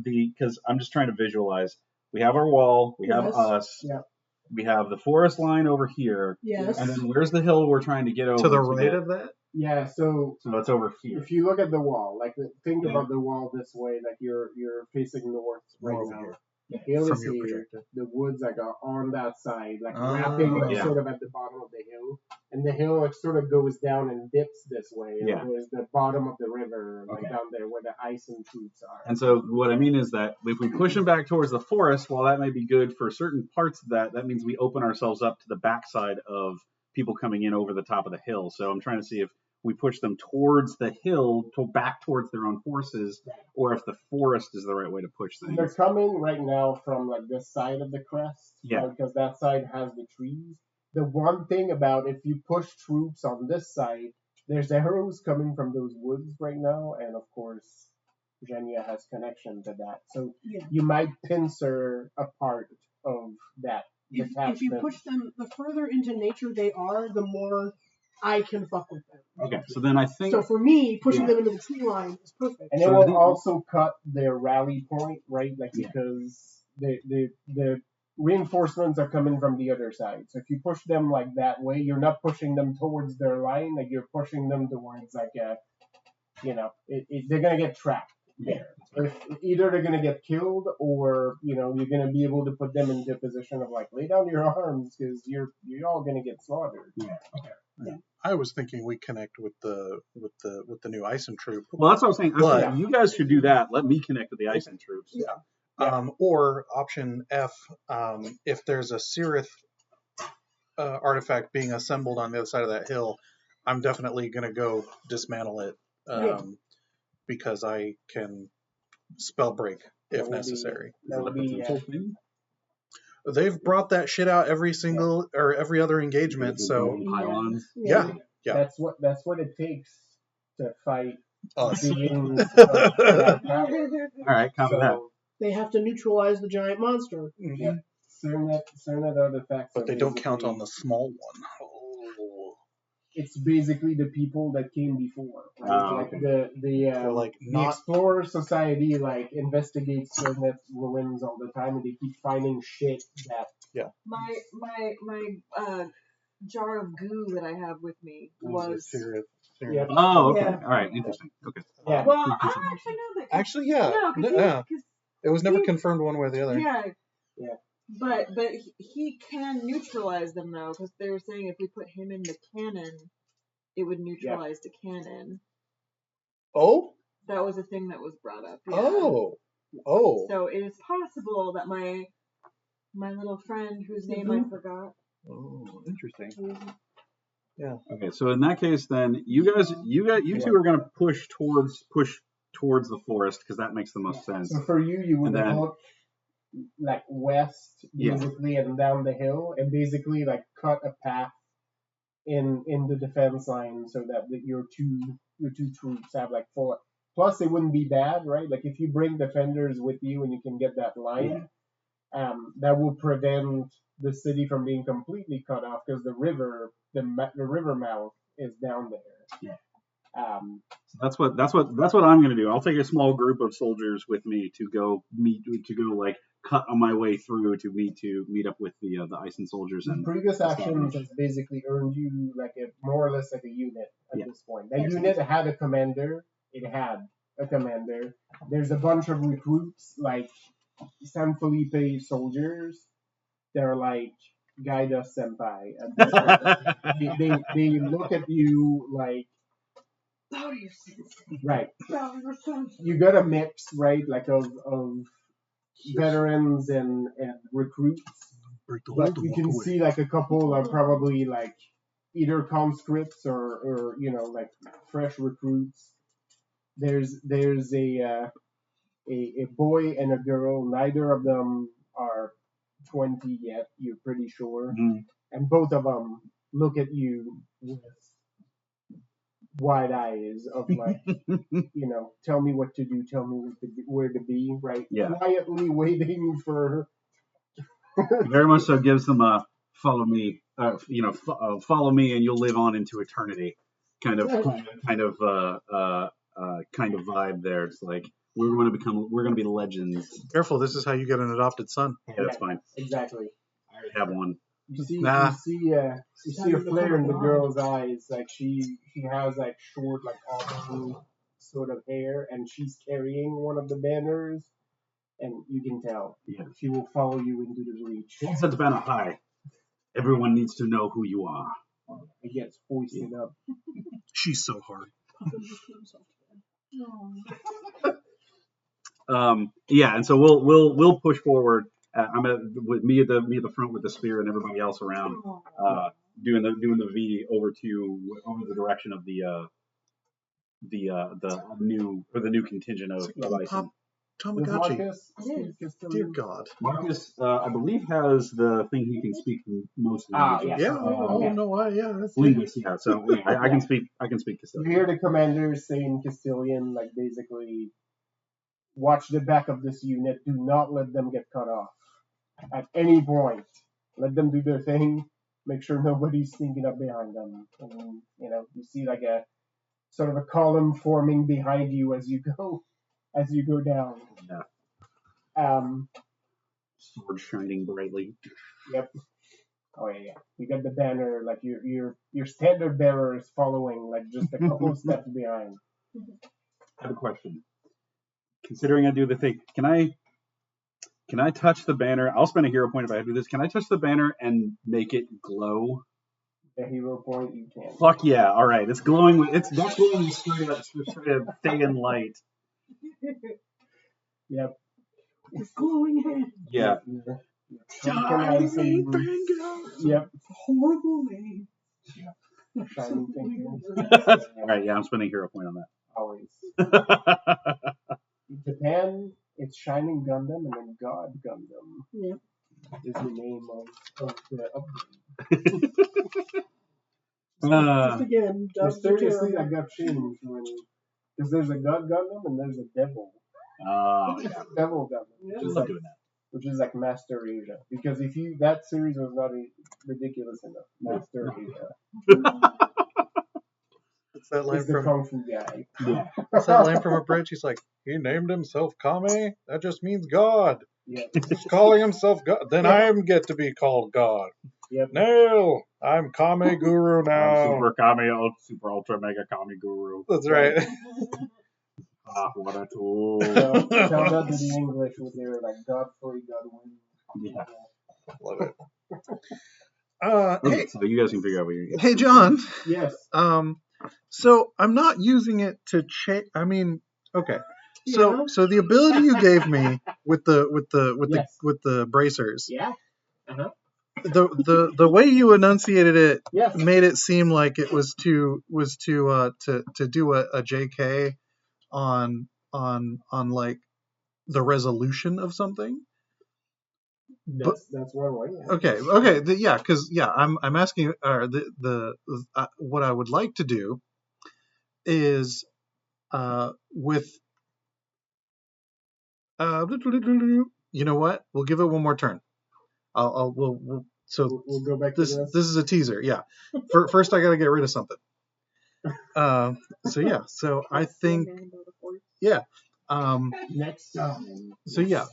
S5: because I'm just trying to visualize. We have our wall. We have us.
S4: Yeah.
S5: We have the forest line over here.
S2: Yes.
S5: And then where's the hill we're trying to get over?
S1: To the right of that?
S4: Yeah, so
S5: it's over here.
S4: If you look at the wall, think about the wall this way, like you're facing north right now. The hill
S1: From
S4: is
S1: your
S4: here.
S1: perspective.
S4: The woods like are on that side, like
S1: Oh,
S4: wrapping
S5: yeah.
S4: sort of at the bottom of the hill, and the hill like, sort of goes down and dips this way. And
S5: Yeah.
S4: there's the bottom of the river, like
S5: Okay.
S4: down there where the ice and troops are.
S5: And so what I mean is that if we push them back towards the forest, while that may be good for certain parts of that means we open ourselves up to the backside of people coming in over the top of the hill. So I'm trying to see if we push them towards the hill, back towards their own forces, or if the forest is the right way to push things.
S4: They're coming right now from like this side of the crest,
S5: Yeah.
S4: because that side has the trees. The one thing about if you push troops on this side, there's arrows coming from those woods right now, and of course, Genia has connection to that. So
S2: Yeah.
S4: you might pincer a part of that detachment.
S2: If you push them, the further into nature they are, the more I can fuck with them.
S5: Okay, so then I think
S2: So for me, pushing them into the tree line is perfect.
S4: And it
S5: So
S4: will
S5: the-
S4: also cut their rally point, right? Like
S5: Yeah.
S4: because the reinforcements are coming from the other side. So if you push them like that way, you're not pushing them towards their line. Like you're pushing them towards like a, they're gonna get trapped there. Either they're gonna get killed, or you're gonna be able to put them into a position of like lay down your arms because you're all gonna get slaughtered.
S1: I was thinking we connect with the new Ison troop.
S5: well, that's what I was saying. I
S1: But-
S5: think you guys should do that. Let me connect with the Ison troops.
S4: Yeah.
S1: Or option F, if there's a Sirith artifact being assembled on the other side of that hill, I'm definitely going to go dismantle it because I can spell break if
S4: That would be-
S1: necessary.
S4: That would be
S1: They've brought that shit out every single or every other engagement, so
S5: Pylons.
S1: yeah.
S4: That's what it takes to fight
S1: Us.
S4: beings of that power.
S5: All right, copy that.
S4: So
S2: They have to neutralize the giant monster.
S1: Mhm.
S4: Cernet artifacts,
S1: But
S4: are
S1: they don't count
S4: basically-
S1: on the small one. Oh.
S4: It's basically the people that came before. Right?
S5: Oh,
S4: Like
S5: okay.
S1: They're like
S4: the
S1: not.
S4: Explorer Society like investigates Cernet ruins all the time, and they keep finding shit that
S6: My jar of goo that I have with me was.
S1: Sirith.
S4: Yeah.
S5: Oh, okay.
S2: Yeah.
S5: All right, interesting. Okay.
S4: Yeah.
S6: Well, I don't actually know that.
S1: Actually, yeah.
S6: No,
S1: Yeah.
S6: because
S1: It was never confirmed one way or the other.
S6: yeah.
S4: Yeah.
S6: But he can neutralize them though, because they were saying if we put him in the cannon, it would neutralize the cannon.
S1: Oh?
S6: That was a thing that was brought up. Yeah.
S1: Oh.
S6: So it is possible that my little friend, whose name I forgot.
S1: Oh, interesting.
S5: Okay, so in that case, then you two are going to push towards the forest because that makes the most sense.
S4: So for you would
S5: And then-
S4: look like west,
S5: Yeah.
S4: basically, and down the hill, and basically like cut a path in the defense line so that your two troops have like full. Plus, it wouldn't be bad, right? Like if you bring defenders with you and you can get that line, that will prevent the city from being completely cut off because the river mouth is down there.
S5: Yeah.
S4: So
S5: That's what I'm going to do. I'll take a small group of soldiers with me to go like cut on my way through to meet up with the Ison soldiers
S4: the
S5: and
S4: previous actions has basically earned you like more or less like a unit at this point. That unit had a commander. It had a commander. There's a bunch of recruits like San Felipe soldiers. They're like guide us senpai. At this point. they look at you like right. You got a mix, right, like of veterans and recruits. But you can see like a couple are probably like either conscripts or like fresh recruits. There's a boy and a girl. Neither of them are 20 yet. You're pretty sure, and both of them look at you with wide eyes of like, tell me what to do, tell me where to be, right?
S5: Yeah.
S4: Quietly waiting for.
S5: very much so gives them a follow me, follow me and you'll live on into eternity kind of vibe there. It's like we're going to be legends.
S1: Careful, this is how you get an adopted son.
S5: Yeah, that's fine.
S4: Exactly.
S5: I already have one.
S4: You see,
S1: Nah.
S4: you see a flare in the girl's eyes. Like she has like short, like auburn sort of hair, and she's carrying one of the banners. and you can tell
S5: Yeah.
S4: she will follow you into the breach.
S5: Hold that banner high. Everyone needs to know who you are.
S4: It gets hoisted up.
S1: She's so hard.
S5: Yeah, and so we'll push forward. I'm with me at the front with the spear and everybody else around, doing the V over the direction of the new contingent of Ison.
S4: Does
S1: Tamagotchi.
S4: Marcus speak Castilian?
S1: Dear God.
S5: Marcus, I believe, has the thing he can speak most languages.
S1: Yeah. That's
S5: Linguist, yeah. So yeah, I can speak
S4: You
S5: Castilian.
S4: hear the commanders saying Castilian, like basically, watch the back of this unit. Do not let them get cut off at any point. Let them do their thing. Make sure nobody's sneaking up behind them. And you see like a sort of a column forming behind you as you go down.
S5: Yeah. Sword shining brightly.
S4: Yep. Oh yeah. You got the banner, like your standard bearer is following, like just a couple of steps behind.
S5: I have a question. Considering I do the thing, can I touch the banner? I'll spend a hero point if I do this. Can I touch the banner and make it glow?
S4: The hero point you can.
S5: Fuck yeah! All right, it's glowing. That's glowing straight up stay in light.
S4: Yep.
S2: It's glowing hand.
S5: Yeah.
S4: Shining Yep.
S2: Horrible name.
S4: Shining fingers.
S5: All right, yeah, I'm spending a hero point on that.
S4: Always. In Japan, it's Shining Gundam and then God Gundam.
S2: Yep.
S4: Is the name of the upgrade.
S2: Just again,
S4: Mysteriously, that got changed because there's a God Gundam and there's a Devil.
S5: Oh, yeah.
S4: Devil Gundam.
S2: Yeah.
S5: Just love doing that.
S4: Which is like Master Asia. Because that series was not ridiculous enough. Master Asia.
S1: It's that line
S4: He's the
S1: from
S4: Kung Fu guy.
S5: Yeah.
S1: What's that line from a bridge? He's like, he named himself Kame. That just means God.
S4: Yeah.
S1: He's calling himself God. Then I get to be called God.
S4: Yep.
S1: No, I'm Kame Guru now.
S5: Super Kame, Super Ultra Mega Kame Guru.
S1: That's right.
S5: Ah, what a tool.
S4: So, tell that to the English when they were like, God free, God win.
S5: Yeah.
S1: Love it.
S5: Okay,
S1: Hey,
S5: so you guys can figure out what you're getting.
S1: hey, John.
S4: Yes.
S1: So I'm not using it to change. I mean, okay.
S2: Yeah.
S1: So the ability you gave me with the
S4: Yes.
S1: the bracers.
S4: Yeah. Uh-huh.
S1: The way you enunciated it
S4: Yes.
S1: made it seem like it was to do a JK on like the resolution of something.
S4: That's one way. Yeah.
S1: Okay, yeah, because I'm asking what I would like to do is with you know what, we'll give it one more turn.
S4: We'll go back to
S1: this is a teaser. Yeah. First I got to get rid of something. So I think yeah.
S4: Next time.
S1: So yeah.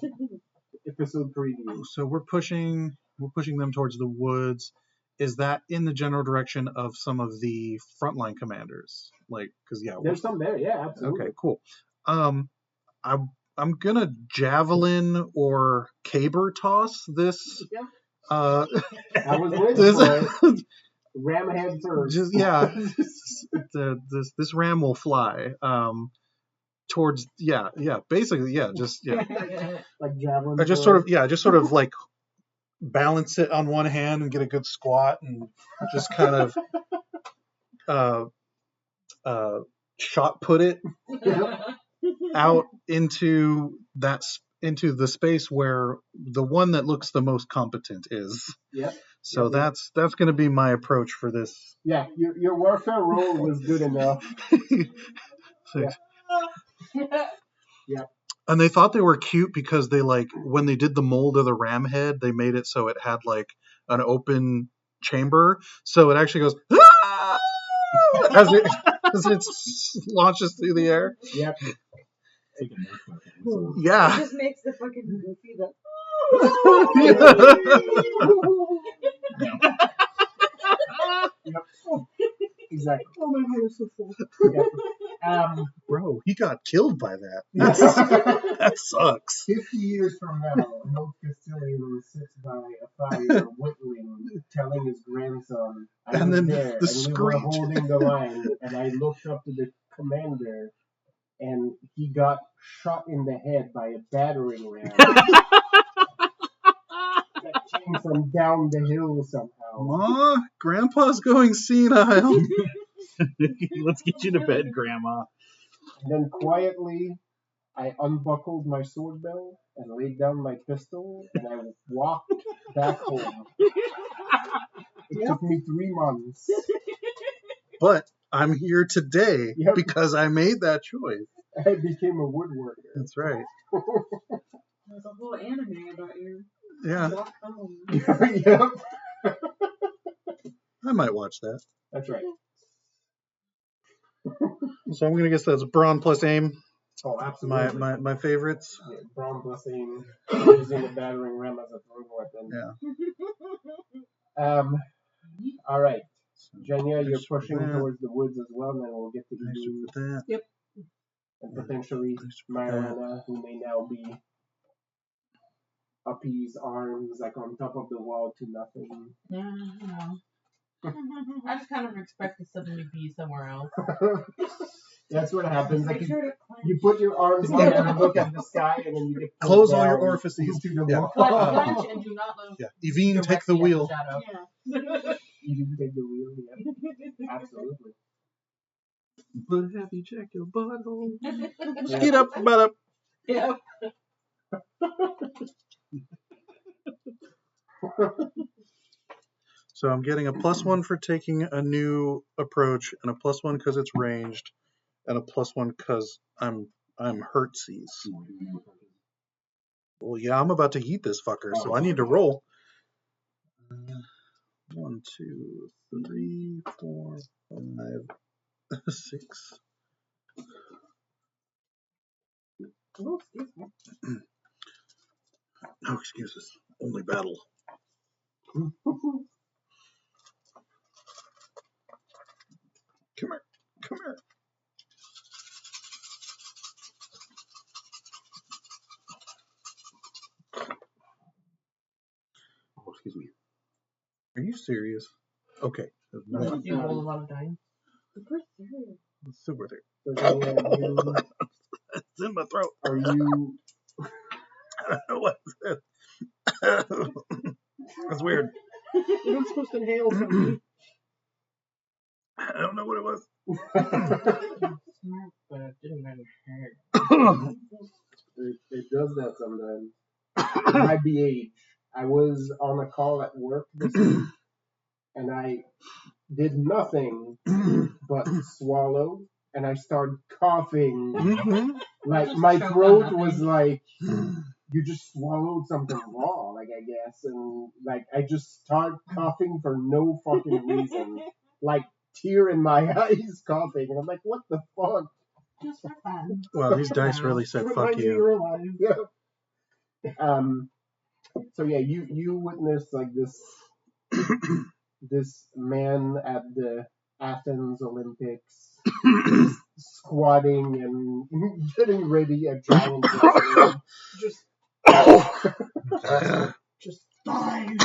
S4: Episode preview.
S1: So we're pushing them towards the woods. Is that in the general direction of some of the frontline commanders? Like, because yeah,
S4: There's some there. Yeah, absolutely.
S1: okay, cool. I'm gonna javelin or caber toss this.
S4: Yeah.
S1: I
S4: was waiting for it. Ram head first.
S1: Just yeah. This ram will fly. Towards basically just
S4: like javelin.
S1: I just sort of like balance it on one hand and get a good squat and just kind of shot put it out into the space where the one that looks the most competent is.
S4: Yeah.
S1: So that's going to be my approach for this.
S4: Yeah, your warfare roll was good enough. Yeah.
S1: And they thought they were cute because they when they did the mold of the ram head, they made it so it had like an open chamber, so it actually goes as it launches through the air.
S4: Yep.
S1: Yeah.
S6: It just makes the fucking goofy the.
S4: Yep. Exactly.
S2: Oh my heart is so full.
S4: Yep.
S1: Bro, he got killed by that. That sucks.
S4: 50 years from now, an old Castilian sits by a fire whittling, telling his grandson, I
S1: And
S4: was
S1: then
S4: there,
S1: the
S4: and we were
S1: screech.
S4: holding the line, and I looked up to the commander, and he got shot in the head by a battering ram that came from down the hill somehow.
S1: Aw, Grandpa's going senile.
S5: Let's get you to bed, Grandma.
S4: And then quietly, I unbuckled my sword belt and laid down my pistol, and I walked back home. It took me 3 months.
S1: But I'm here today
S4: Yep.
S1: because I made that choice.
S4: I became a woodworker.
S1: That's right.
S6: There's a whole anime about your
S1: Yeah,
S6: walk home.
S4: Yep.
S1: I might watch that.
S4: That's right.
S1: So I'm gonna guess that's brawn plus aim.
S4: Oh, absolutely.
S1: My favorites.
S4: Yeah, Braun blessing, using the battering ram as a throwing weapon.
S1: Yeah.
S4: All right. Jenya, you're
S1: Thanks for
S4: pushing
S1: that.
S4: towards the woods as well, and then we'll get to
S1: Thanks
S4: you
S1: for that.
S4: and potentially
S1: Thanks for that.
S4: Mariana, who may now be up his arms, like on top of the wall to nothing.
S3: Yeah, you know. I just kind of expected suddenly be somewhere else.
S4: That's what happens. Like
S6: Make sure to clench.
S4: you put your arms up and look at the sky, and then you get pulled
S1: Close all your
S4: down
S1: orifices.
S4: into the
S1: Yeah.
S4: wall.
S3: Clench and do not look
S1: Yeah. Evine, take
S3: directly
S1: the
S3: at
S1: wheel.
S3: shadow.
S6: Yeah.
S4: You didn't take the wheel, yeah. Absolutely.
S5: But have you checked your butthole?
S4: Yeah.
S1: Get up, butt up.
S3: Yeah.
S1: So I'm getting a +1 for taking a new approach, and a +1 because it's ranged, and a +1 because I'm hurtsies. Well, yeah, I'm about to eat this fucker, so I need to roll. 1, 2, 3, 4, 5, 6.
S6: Oh, excuse me.
S1: No excuses. Only battle. Come here. Come here.
S5: Oh, excuse me.
S1: Are you serious? Okay. There's no
S3: Do you roll a lot of dice?
S6: Super serious.
S1: It's super there.
S4: So Jenya,
S1: It's in my throat.
S4: are you
S1: I don't know what it is. That's weird.
S2: You're not supposed to inhale something.
S1: I don't know what it was.
S3: Smart, but it didn't matter.
S4: it does that sometimes. It might be age. I was on a call at work this week, and I did nothing but swallow, and I started coughing. Like my throat was like, you just swallowed something raw, like I guess, and like I just started coughing for no fucking reason, like tear in my eyes, coughing, and I'm like, what the fuck?
S3: Just for fun.
S1: Well, these dice really said fuck
S2: Reminds me
S1: you.
S2: you're alive.
S4: Yeah. So yeah, you witnessed like this man at the Athens Olympics squatting and getting ready a giant wrestling.
S2: Just die.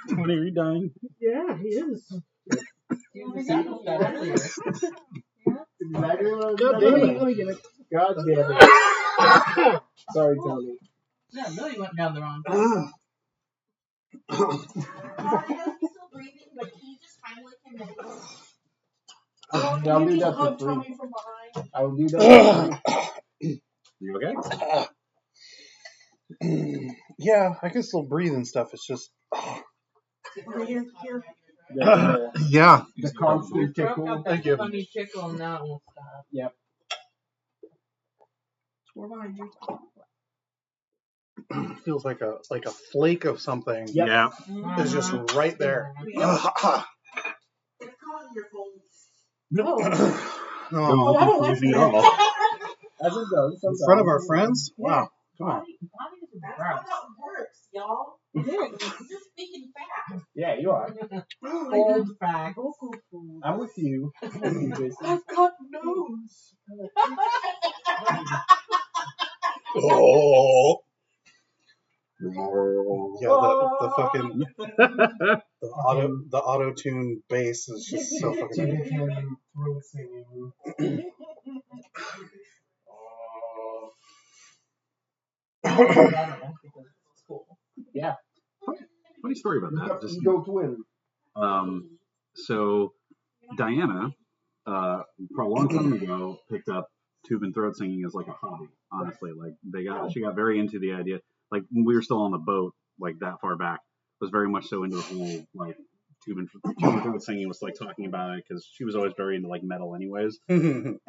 S5: Tony, are you dying?
S2: Yeah, he is.
S4: Exactly what I was
S2: God
S4: saying.
S2: damn it. Let me get it.
S4: God damn it. Sorry, Tony.
S3: Yeah, Lily went down the wrong path.
S8: I know he's still breathing, but can you just Heimlich him?
S4: I'll do that for
S2: Hug
S4: free.
S2: Tommy from behind.
S4: I'll do that for free.
S5: You okay?
S1: Yeah, I can still breathe and stuff. It's just.
S2: Here.
S1: Yeah.
S4: The constant
S3: Throat
S4: tickle.
S3: got
S1: Thank
S3: that
S1: you.
S3: funny tickle, and now it won't stop.
S4: Yep.
S2: We're behind you.
S1: Feels like a flake of something.
S4: Yep.
S5: Yeah.
S1: It's just right there.
S8: It's caught in your folds.
S2: No.
S1: Oh,
S2: I don't like
S5: Confusing
S2: that.
S5: at all.
S4: As it does.
S1: in front of our friends? Wow. Come on.
S3: Body is
S8: That's
S3: gross.
S8: how that works, y'all. You're speaking fast.
S4: Yeah, you are.
S3: Old facts.
S4: I'm with you. I'm with you, Jason.
S2: I've got nose.
S1: Oh. Yeah, the fucking the auto tune bass is just so fucking.
S4: Tibetan throat singing. Yeah.
S5: Funny story about that. Just,
S4: Ego twin.
S5: so Diana, for a long time ago, picked up tube and throat singing as like a hobby. Honestly, like she got very into the idea. Like when we were still on the boat, like that far back, was very much so into the whole like tube and throat singing. Was like talking about it because she was always very into like metal, anyways. And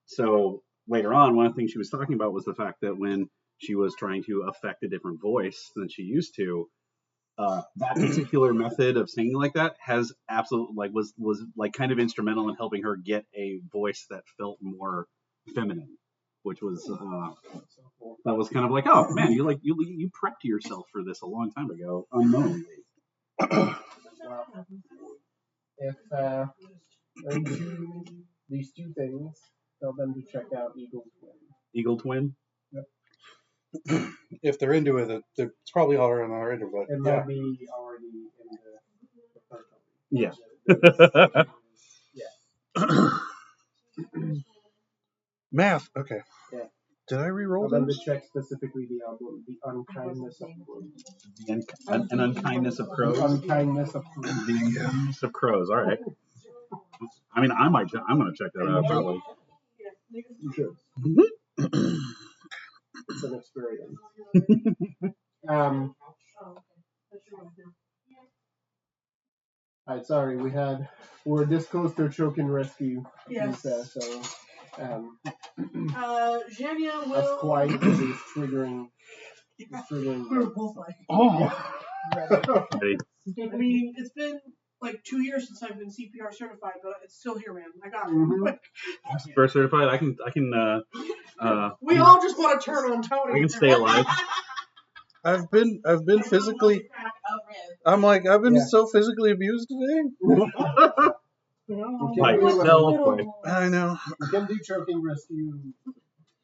S5: so later on, one of the things she was talking about was the fact that when she was trying to affect a different voice than she used to. That particular method of singing like that has absolutely like was like kind of instrumental in helping her get a voice that felt more feminine, which was that was kind of like, oh man, you prepped yourself for this a long time ago unknowingly.
S4: If they're into these two things, tell them to check out Eagle Twin.
S5: Eagle Twin.
S4: Yep.
S1: If they're into it, it's probably already into it.
S4: It might be already in the first one.
S5: Yeah.
S1: Math. Okay.
S4: Yeah.
S1: Did I re-roll
S4: Tell them
S1: those?
S4: to check specifically the album, The Unkindness of Crows.
S5: An unkindness of crows.
S4: The Unkindness of Crows.
S5: The unkindness of crows. All right. I mean, I'm going to check that out probably.
S4: You should. It's an experience. Alright, sorry, we're this close to a choking rescue.
S2: Yes.
S4: So,
S2: Zhenya will.
S4: that's quiet because it's triggering.
S2: We were both like.
S5: Oh. Ready.
S2: I mean, it's been like 2 years since I've been CPR certified, but it's still here, man. I got it.
S5: I'm CPR certified. I can.
S2: We all just want to turn on Tony.
S5: I can stay alive.
S1: I've been physically. I'm like, I've been so physically abused today.
S5: Like myself.
S1: I know.
S4: You can do choking rescue,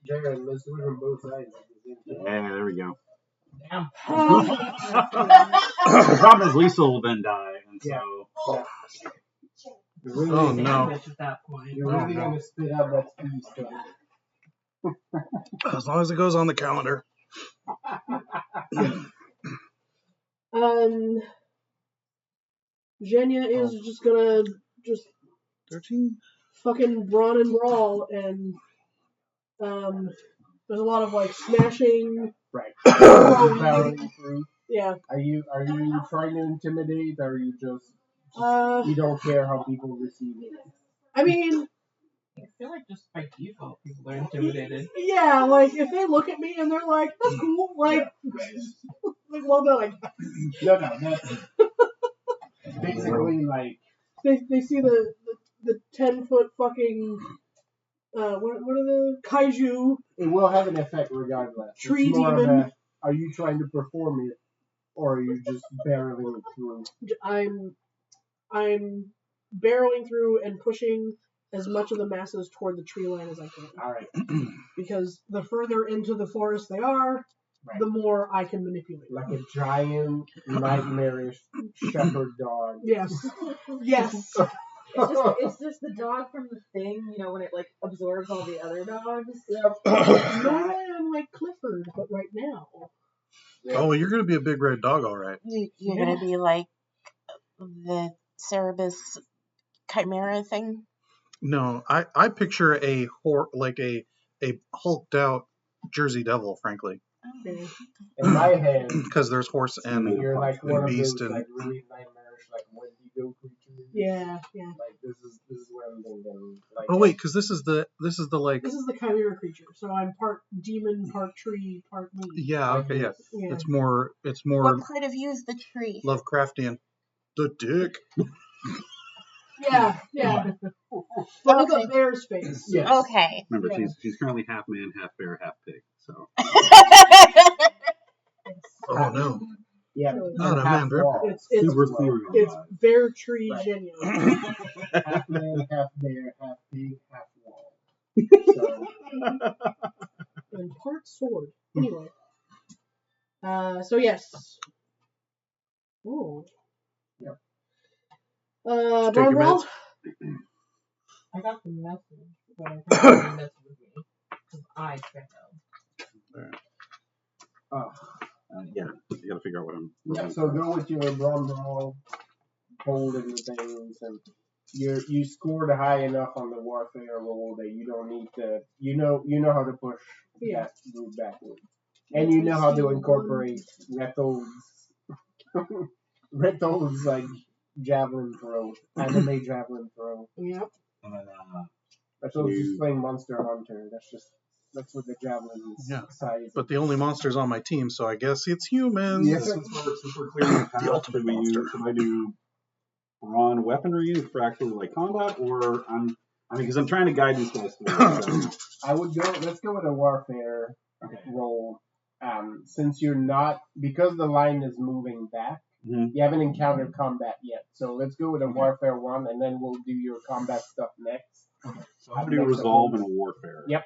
S4: Jared. Let's do it from both sides.
S5: Yeah, there we go.
S3: Damn.
S5: The problem is Lisa will then die, and so.
S4: Yeah.
S1: Really no.
S3: At that point.
S4: You're really going to spit out that speed stuff.
S1: As long as it goes on the calendar.
S2: Zhenya is just gonna
S1: 13
S2: fucking brawn and brawl, and there's a lot of like smashing.
S4: Right.
S2: Through. Yeah.
S4: Are you trying to intimidate, or are you just you don't care how people receive it?
S2: I mean,
S3: I feel like just by default people are intimidated.
S2: Yeah, like if they look at me and they're like, "That's cool," like well, they're like,
S4: no, that's basically like
S2: they see the 10-foot fucking what are the kaiju?
S4: It will have an effect regardless.
S2: Tree
S4: it's more
S2: demon.
S4: of a, are you trying to perform it, or are you just barreling through?
S2: I'm barreling through and pushing as much of the masses toward the tree line as I can.
S4: All right.
S2: Because the further into the forest they are, the more I can manipulate.
S4: Like a giant, nightmarish shepherd dog.
S2: Yes. Yes.
S6: It's just the dog from The Thing, you know, when it like absorbs all the other dogs.
S4: Yep.
S2: Normally I'm like Clifford, but right now.
S4: Yep.
S1: Oh, you're gonna be a big red dog, all right.
S8: You're gonna be like the Cerebus Chimera thing.
S1: No, I picture a hulked out Jersey Devil, frankly.
S2: Okay.
S4: In my head,
S1: because there's horse and
S4: you're like one of
S1: beast
S4: those
S1: and
S4: like really nightmarish like Wendigo creatures.
S2: Yeah.
S4: Like this is what I'm thinking. Like,
S1: oh wait, because this is the like
S2: This is the chimera creature, so I'm part demon, part tree, part me.
S1: yeah okay yeah.
S2: Yeah.
S1: It's more
S8: What part of you is the tree?
S1: Lovecraftian. The dick.
S2: Yeah. But with a bear's face.
S4: Yes.
S8: Okay.
S5: Remember, she's currently half man, half bear, half pig. So.
S1: Oh no.
S4: Yeah,
S1: Not a
S4: half
S1: mandrel.
S4: wall.
S2: It's
S5: Super
S4: Well,
S5: serial.
S2: it's bear tree
S4: Right.
S2: genuine.
S4: half man, half bear, half pig, half wall. So
S2: And part sword. Anyway. So yes. Ooh.
S4: Yep.
S1: Take
S2: Brown
S1: your
S2: Brawl?
S1: meds.
S3: I got the message, but I think you messed with me because I failed.
S5: Yeah, you gotta figure out what I'm.
S4: yeah, so go with your Brawn Brawl, holding the things, and you scored high enough on the warfare roll that you don't need to. You know how to push
S2: Yeah.
S4: that route backward, and you know how to incorporate Retto's like javelin throw, anime javelin throw.
S2: Yep.
S5: And then,
S4: Retto's just playing Monster Hunter. That's what the javelin's
S1: Yeah.
S4: size.
S1: But the only monster's on my team, so I guess it's humans.
S4: Yeah.
S5: since we're clearing the path,
S1: ultimate
S5: should we
S1: monster.
S5: should I do brawn weaponry for actually like combat, or because I'm trying to guide these guys through it, so.
S4: I would go. Let's go with a warfare roll. Since you're not, because the line is moving back, you haven't encountered combat yet. So let's go with a warfare one, and then we'll do your combat stuff next.
S5: So how do you resolve in a warfare?
S4: Yep.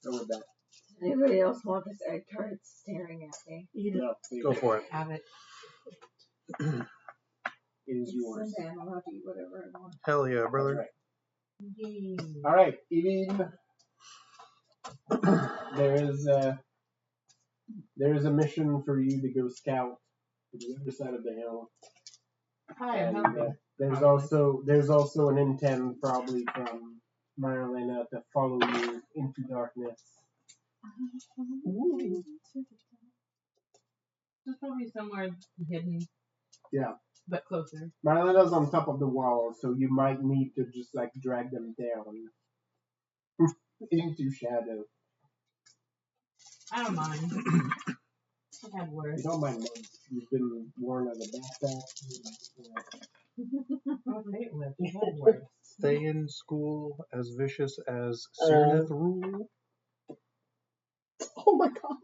S4: Go with that.
S6: Anybody else want this egg tart? It's staring at me.
S4: Yeah,
S1: Go for it.
S3: Have it.
S4: it is yours.
S6: Sunday, I'm allowed to eat whatever I want.
S1: Hell yeah, brother.
S4: Right.
S3: Yay.
S4: All right, Evine. There is a mission for you to go scout to the other side of the hill.
S3: Hi, I'm
S4: And
S3: helping.
S4: there's also an intent probably from Marilena to follow you into darkness.
S3: There's probably somewhere hidden.
S4: Yeah.
S3: But closer.
S4: Marilena's on top of the wall, so you might need to just like drag them down into shadow.
S3: I don't mind. I've had worse.
S4: You don't mind much. You've been worn as a backpack.
S3: I've had worse.
S1: Stay in school as vicious as Cyrnith rule.
S2: Oh my god.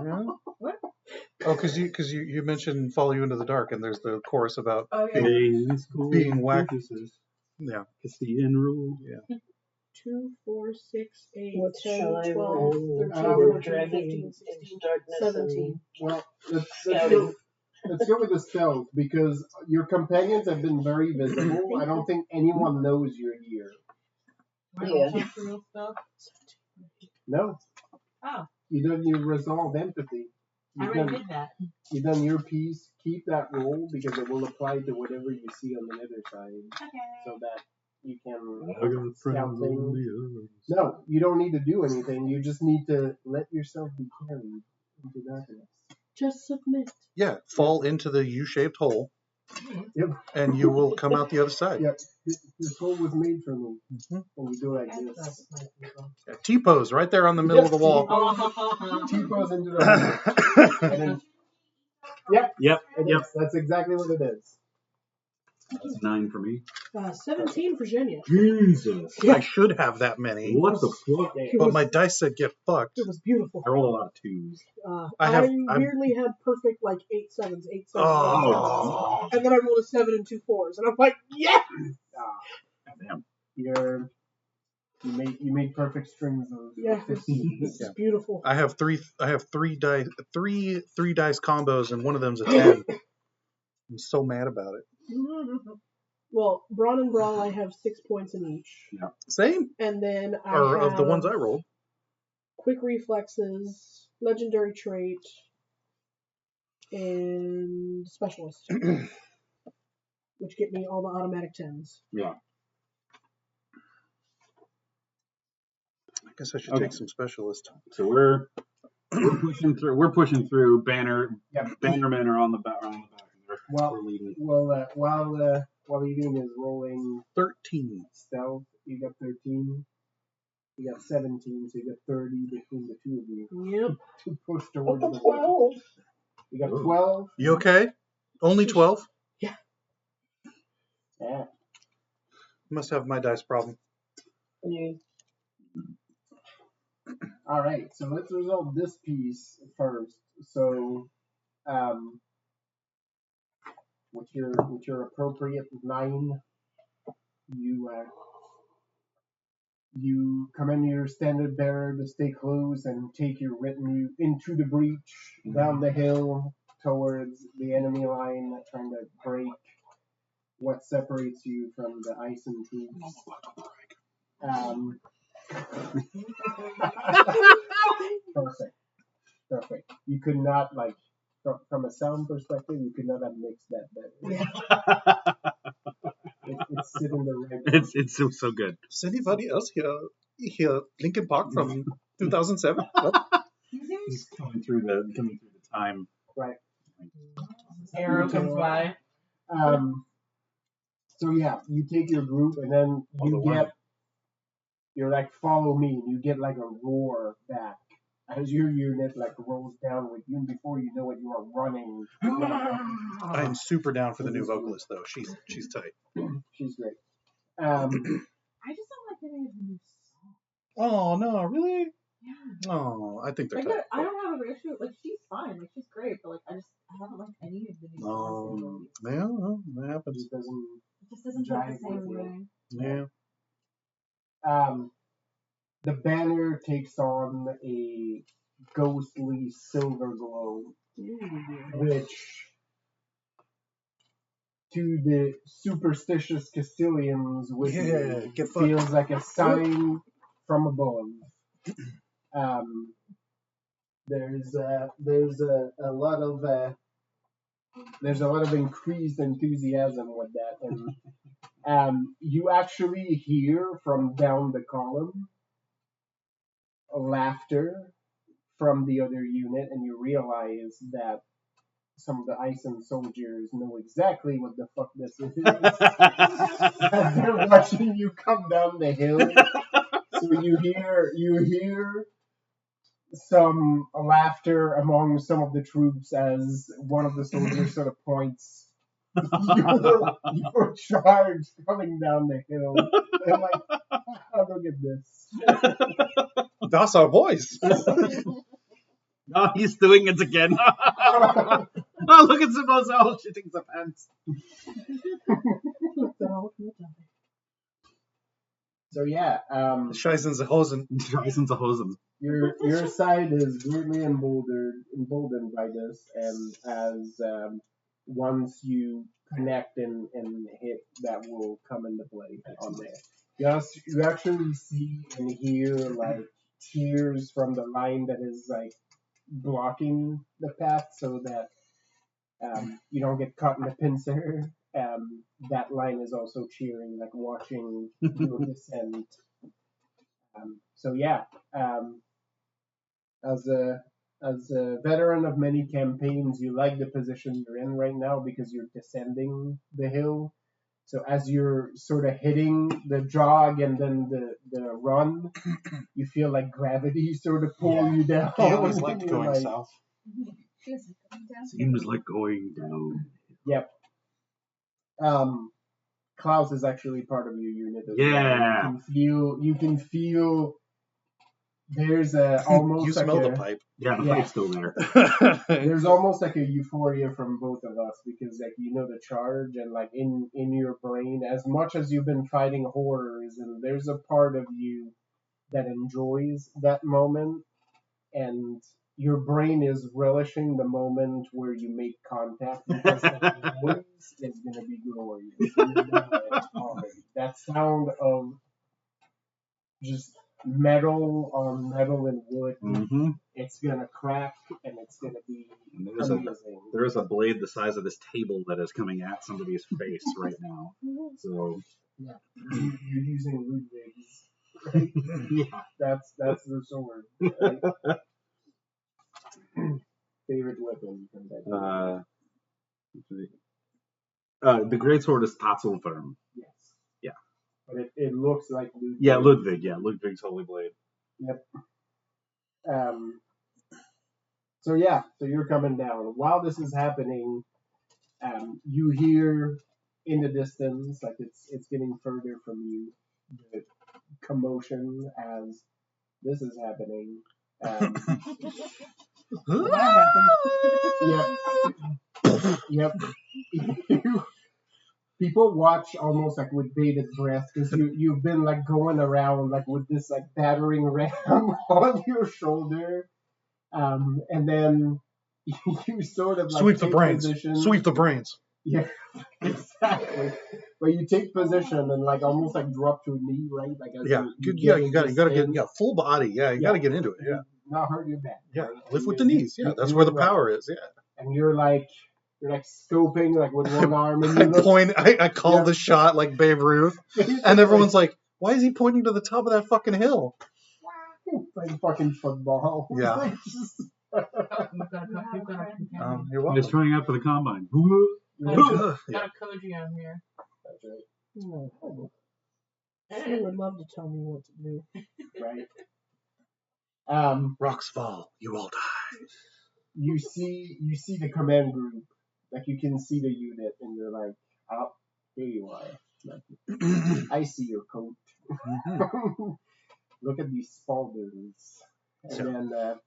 S1: Yeah.
S3: What?
S1: Oh, because you mentioned follow you into the dark, and there's the chorus about
S5: Being
S1: whacked.
S5: Yeah. Castille rule.
S1: Yeah.
S2: 2, 4, 6, 8,
S7: What
S2: 10,
S7: shall I
S2: 12,
S7: roll?
S2: 13,
S4: We're
S2: 14,
S7: dragging
S2: 15, 16,
S7: into darkness
S2: 17.
S4: Well,
S7: Scouting.
S4: let's go with the stealth because your companions have been very visible. I don't think anyone knows you're here.
S7: Yeah.
S3: Real stuff.
S4: No.
S3: Oh,
S4: You resolve empathy.
S3: I already did that.
S4: You've done your piece. Keep that roll because it will apply to whatever you see on the other side,
S3: Okay.
S4: so that you
S5: I
S4: can
S5: got
S4: scout
S5: friends on
S4: things.
S5: the others.
S4: No, you don't need to do anything. You just need to let yourself be carried into darkness.
S2: Just submit.
S1: Yeah. Fall into the U-shaped hole,
S4: Yep.
S1: and you will come out the other side.
S4: Yep. This hole was made for me.
S1: Mhm.
S4: And you go like this.
S3: That's my people.
S1: Yeah, T-pose right there on the middle of the wall.
S4: T-pose into the hole. And then,
S5: Yep.
S4: it is. That's exactly what it is.
S5: That's 9 for me.
S2: 17 for Virginia.
S5: Jesus.
S1: I should have that many,
S5: What the fuck?
S1: but my dice said get fucked.
S2: It was beautiful.
S5: I roll a lot of 2s.
S1: I
S2: weirdly had perfect like 8 sevens, 8 sevens.
S1: Oh.
S2: And then I rolled a 7 and 2 4s, and I'm like, yeah.
S5: Damn.
S4: You made perfect strings of
S2: Yeah,
S4: 15.
S2: this is beautiful.
S1: I have three dice combos, and one of them's a 10. I'm so mad about it.
S2: Well, Brawn and Brawl, I have 6 points in each.
S5: Yeah.
S1: Same.
S2: And then I
S1: Or
S2: have
S1: of the ones I rolled.
S2: quick reflexes, legendary trait, and specialist, which get me all the automatic 10s.
S5: Yeah.
S1: I guess I should
S5: Okay.
S1: take some specialist.
S5: So we're pushing through. We're pushing through. Bannermen are on the back. We're leading.
S4: Well, while Evine is rolling
S1: 13.
S4: stealth, you got 13. You got 17, so you got 30 between the two of you.
S2: Yep.
S4: To push towards the
S7: 12.
S4: You got 12.
S1: You okay? Only 12?
S4: Yeah.
S1: Must have my dice problem.
S4: All right, so let's resolve this piece first. So, with your appropriate 9, you command your standard bearer to stay close and take your retinue into the breach, down the hill towards the enemy line, trying to break what separates you from the ice and troops. Perfect. You could not, like, from a sound perspective, you could not have mixed that better. It's sitting the right.
S5: It's so good.
S1: Is anybody else here Linkin Park from 2007?
S5: He's coming through the time.
S4: Right.
S3: Arrow comes by.
S4: So yeah, you take your group and then you're like, follow me, and you get like a roar back as your unit like rolls down with you, and before you know it, you are running.
S1: I'm super down for the new vocalist though. She's tight.
S4: She's great.
S6: I just don't like any of the new songs.
S1: Oh no, really?
S6: Yeah.
S1: Oh, I think they're
S6: Like,
S1: tight.
S6: I don't have an issue. Like, she's fine. Like, she's great. But like, I haven't liked any of the new songs.
S1: Yeah, well, that
S4: It
S1: happens.
S4: just doesn't.
S6: It just doesn't feel the same way.
S1: Yeah.
S4: The banner takes on a ghostly silver glow, which to the superstitious Castilians with feels like a sign from above. There's a lot of increased enthusiasm with that, and you actually hear from down the column laughter from the other unit, and you realize that some of the Ison soldiers know exactly what the fuck this is. They're watching you come down the hill. So you hear some laughter among some of the troops as one of the soldiers sort of points your charge coming down the hill. I'm like, I'll go get this.
S1: That's our boys.
S5: Oh, he's doing it again. Oh, look at Zimozo shitting the pants.
S4: So yeah,
S1: Scheißenhosen.
S4: Your side is greatly emboldened by this, and as once you connect and hit, that will come into play on there. You actually see and hear like cheers from the line that is like blocking the path so that you don't get caught in the pincer. That line is also cheering, like watching your descent. So yeah, as a veteran of many campaigns, you like the position you're in right now because you're descending the hill. So as you're sort of hitting the jog and then the run, you feel like gravity sort of pull you down.
S1: He always liked going south.
S5: Seems like going down.
S4: Yep. Klaus is actually part of your unit as
S5: Yeah.
S4: well. You can feel there's almost
S1: you
S4: like
S1: smell the pipe.
S5: Yeah, the pipe's still there.
S4: There's almost like a euphoria from both of us because like you know the charge and like in your brain, as much as you've been fighting horrors, and there's a part of you that enjoys that moment, and your brain is relishing the moment where you make contact because the noise is going to be glorious. You know that already. That sound of just metal on metal and wood, it's going to crack and it's going to be amazing.
S5: There is a blade the size of this table that is coming at somebody's face right now. So
S4: yeah, you're using Ludwig's, right? Yeah, that's the sword. Right? Favorite weapon from that
S5: the greatsword is Tatzelfirm.
S4: Yes.
S5: Yeah.
S4: But it looks like Ludwig.
S5: Yeah, Ludwig. Yeah, Ludwig's holy blade.
S4: Yep. So you're coming down. While this is happening, you hear in the distance, like it's getting further from you, the commotion as this is happening. Yep. Yep. People watch almost like with bated breath because you've been like going around like with this like battering ram on your shoulder, and then you sort of like
S1: Sweep the
S4: take
S1: brains.
S4: position.
S1: Sweep the brains.
S4: Yeah, exactly. But you take position and like almost like drop to a knee, right? Like as
S1: Yeah,
S4: you
S1: good. Yeah,
S4: get
S1: you
S4: in
S1: got
S4: this
S1: to get
S4: thing.
S1: full body. Yeah, you got to get into it. Yeah,
S4: Not hurt your back.
S1: yeah.
S4: Right?
S1: Lift with the
S4: You-
S1: knees. Yeah,
S4: you-
S1: that's
S4: you
S1: where the
S4: right.
S1: power is. Yeah.
S4: And you're like scoping like with one arm, and
S1: I
S4: you look.
S1: point. I call
S4: Yeah.
S1: the shot like Babe Ruth, and everyone's like, "Why is he pointing to the top of that fucking hill?"
S4: Playing fucking football.
S1: Yeah.
S4: Like, just-
S3: You've got a companion.
S1: You're
S5: Just
S1: welcome.
S5: trying out for the combine.
S1: Yeah.
S3: Got a Koji on here.
S4: That's right.
S2: She would love to tell me what to do.
S4: Right.
S1: Rocks fall, you all die.
S4: You see the command group, like you can see the unit, and you're like, oh, here you are. Like, I see your coat. Look at these spaulders. And then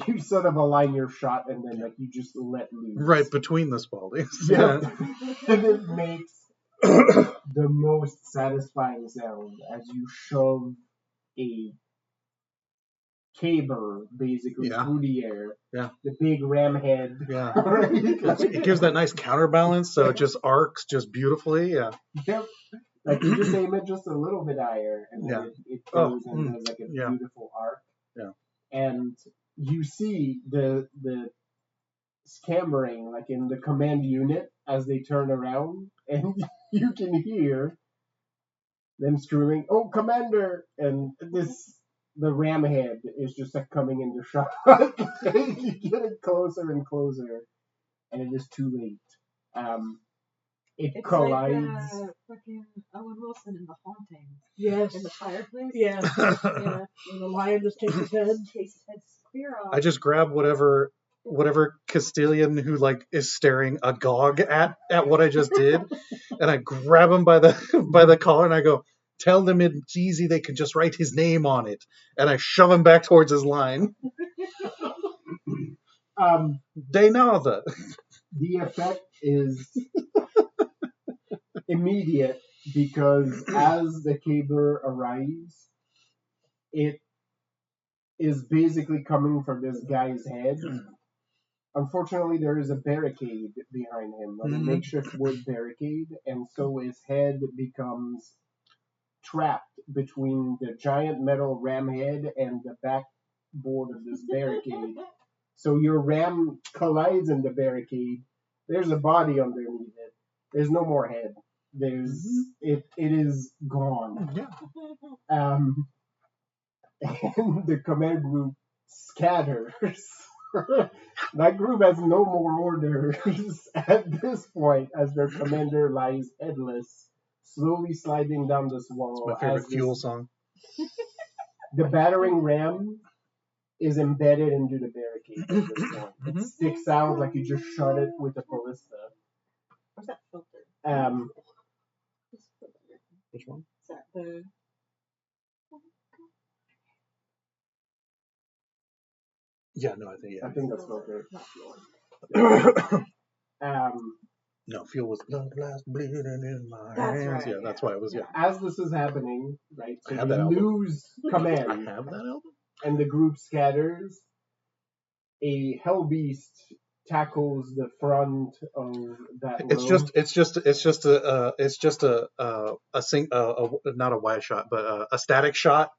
S4: you sort of align your shot, and then like you just let loose.
S1: Right between the Spaldings.
S4: Yeah. And it makes the most satisfying sound as you shove a caber basically
S1: Yeah.
S4: through the air.
S1: Yeah.
S4: The big ram head.
S1: Yeah. It gives that nice counterbalance, so it just arcs just beautifully. Yeah.
S4: Yep. Like you just aim it just a little bit higher, and then it goes and does like a beautiful arc.
S1: Yeah.
S4: And you see the scampering like in the command unit as they turn around, and you can hear them screaming, "Oh, Commander!" And the ram head is just like coming into shot. You get it closer and closer, and it is too late. It
S6: It's
S4: collides.
S6: like fucking Owen Wilson in The Haunting.
S2: Yes.
S6: In the fireplace.
S2: Yeah. Yeah. And the lion just takes his head.
S6: Takes his head clear off.
S1: I just grab whatever Castilian who like is staring agog at what I just did, and I grab him by the collar and I go, "Tell them it's easy. They can just write his name on it." And I shove him back towards his line. They know that.
S4: The effect is immediate because as the caber arrives, it is basically coming from this guy's head. Unfortunately, there is a barricade behind him, like a makeshift wood barricade, and so his head becomes trapped between the giant metal ram head and the backboard of this barricade. So your ram collides in the barricade. There's a body underneath it. There's no more head. It is gone.
S1: Yeah.
S4: And the command group scatters. That group has no more orders at this point as their commander lies headless, slowly sliding down this wall.
S1: My favorite fuel song.
S4: The battering ram is embedded into the barricade at this point. It sticks out like you just shot it with a ballista.
S6: Where's that filter?
S1: Which one?
S6: Is that the...
S1: Yeah, no, I think
S4: I think that's filter.
S6: Not yours.
S1: No, fuel was love lies bleeding in my
S6: That's
S1: hands.
S6: right,
S1: Yeah, that's why it was. Yeah.
S4: As this is happening, right? So
S1: I have
S4: you
S1: that album.
S4: lose
S1: I
S4: command,
S1: have that album.
S4: and the group scatters. A hell beast tackles the front of that row.
S1: It's just not a wide shot, but a static shot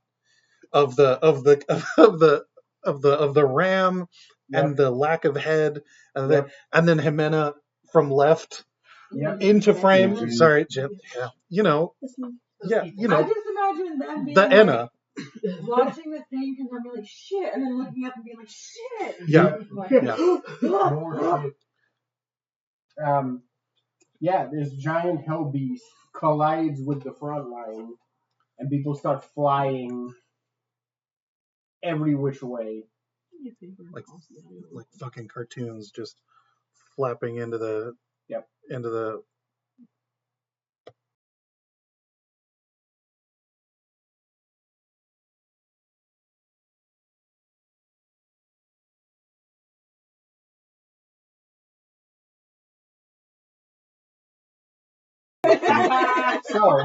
S1: of the ram and the lack of head, and then Jimena from left into frame.
S4: Mhm.
S1: Sorry, Jim. Yeah, Yeah,
S6: I just imagine them being
S1: the Enna.
S6: watching the thing and then be like, shit, and then looking up and being like, shit.
S1: Yeah.
S6: Like,
S4: More shit. This giant hell beast collides with the front line, and people start flying every which way.
S1: Like fucking cartoons, just flapping into the
S4: So,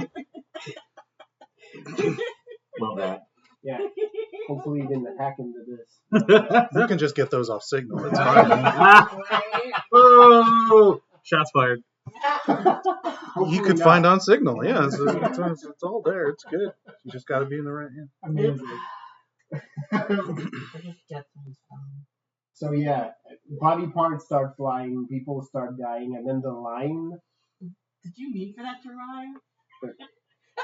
S5: Love that.
S4: yeah. Hopefully you didn't hack into this.
S1: You can just get those off Signal. It's fine.
S5: Oh, shots fired.
S1: You could find on Signal. Yeah, it's all there. It's good. You just got to be in the right hand.
S4: Amazing.
S3: I just get things done.
S4: So yeah, body parts start flying, people start dying, and then the line.
S3: Did you mean for that to rhyme?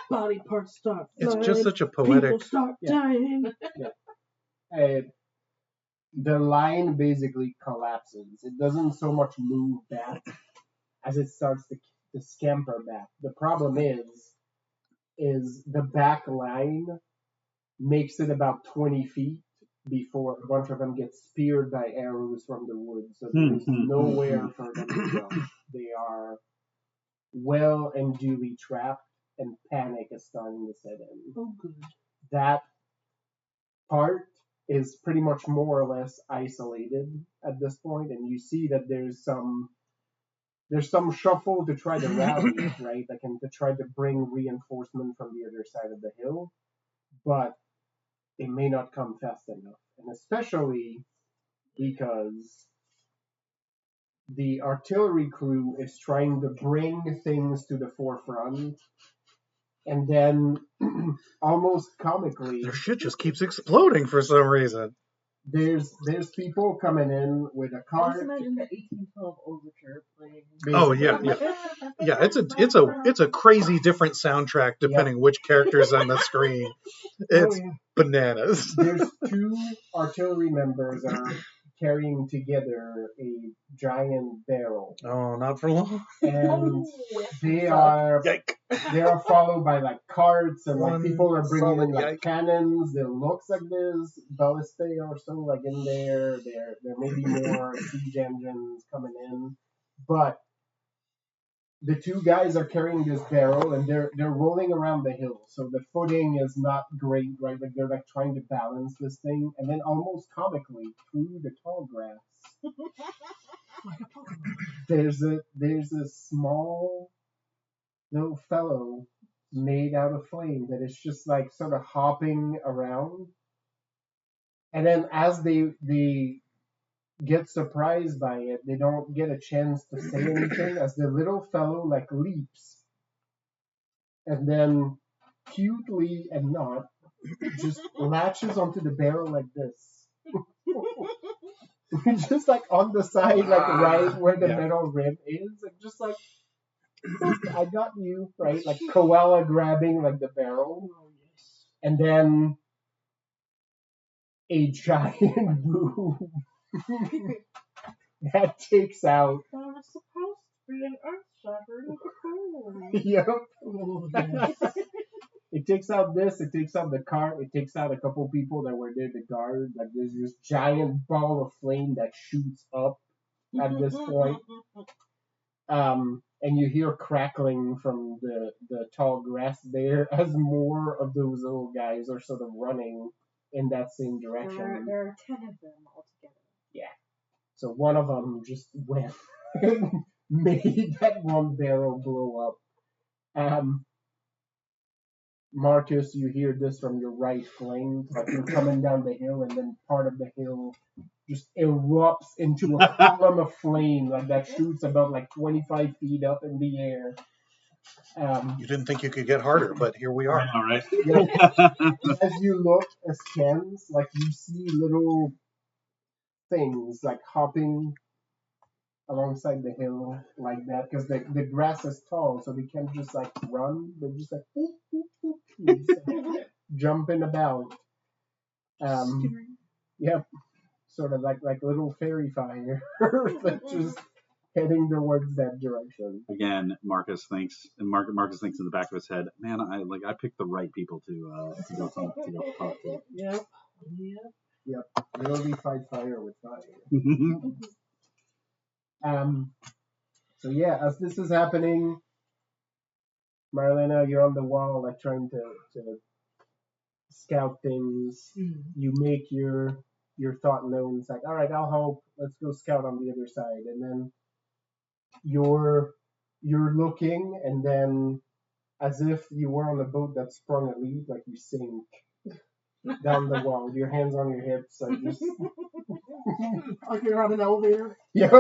S2: Body parts start
S1: It's
S2: flying,
S1: just such a
S2: people
S1: poetic.
S2: start
S4: Yeah.
S2: dying.
S4: The line basically collapses. It doesn't so much move back as it starts to scamper back. The problem is the back line makes it about 20 feet before a bunch of them get speared by arrows from the woods. So there's nowhere for them to go. They are well and duly trapped, and panic is starting to set in.
S2: Oh, good.
S4: That part is pretty much more or less isolated at this point, and you see that there's some shuffle to try to rally it, right? Like, and to try to bring reinforcement from the other side of the hill, but it may not come fast enough, and especially because the artillery crew is trying to bring things to the forefront, and then almost comically,
S1: Their shit just keeps exploding for some reason.
S4: there's people coming in with a
S6: I
S4: cart.
S6: just imagine the 1812 overture playing.
S1: Oh yeah. Yeah, it's a crazy different soundtrack depending which character's on the screen. It's bananas.
S4: There's two artillery members that are carrying together a giant barrel,
S1: Oh, not for long.
S4: and they are
S1: Yike.
S4: followed by like carts, and like
S1: One
S4: people are bringing in
S1: solid
S4: like
S1: yike.
S4: cannons. There looks like there's ballistae or so like in there. There may be more siege engines coming in, but the two guys are carrying this barrel, and they're rolling around the hill, so the footing is not great, right? Like they're like trying to balance this thing, and then almost comically through the tall grass, there's a small little fellow made out of flame that is just like sort of hopping around, and then as they get surprised by it, they don't get a chance to say anything as the little fellow like leaps and then cutely and not just latches onto the barrel like this. Just like on the side, like right where the metal rim is, and just like I got you, right? Like koala grabbing like the barrel. And then a giant boom that takes out.
S3: That was supposed to be an earth-shattering
S4: Yep. It takes out this, it takes out the cart, it takes out a couple people that were there to guard. Like there's this giant ball of flame that shoots up at this point. And you hear crackling from the tall grass there as more of those little guys are sort of running in that same direction.
S6: There are 10 of them altogether.
S4: Yeah. So one of them just went and made that one barrel blow up. Marcus, you hear this from your right flank, like you're coming down the hill, and then part of the hill just erupts into a column of flame, like that shoots about like 25 feet up in the air.
S1: You didn't think you could get harder, but here we are.
S5: I know, right?
S4: As you look askance, like you see little things like hopping alongside the hill like that, because the grass is tall, so they can't just like run. They're just like, whoop, whoop, whoop, just, like jumping about. Yep, sort of like little fairy fire, but just heading towards that direction.
S5: Again, Marcus thinks in the back of his head, man, I picked the right people to go talk to.
S4: Yep. Really fight fire with fire. So yeah, as this is happening, Marlena, you're on the wall, like trying to scout things. You make your thought known. It's like, all right, I'll help. Let's go scout on the other side, and then you're looking, and then as if you were on a boat that sprung a leak, like you sink down the wall with your hands on your hips, like just.
S2: Like you're on an elevator.
S4: Yep.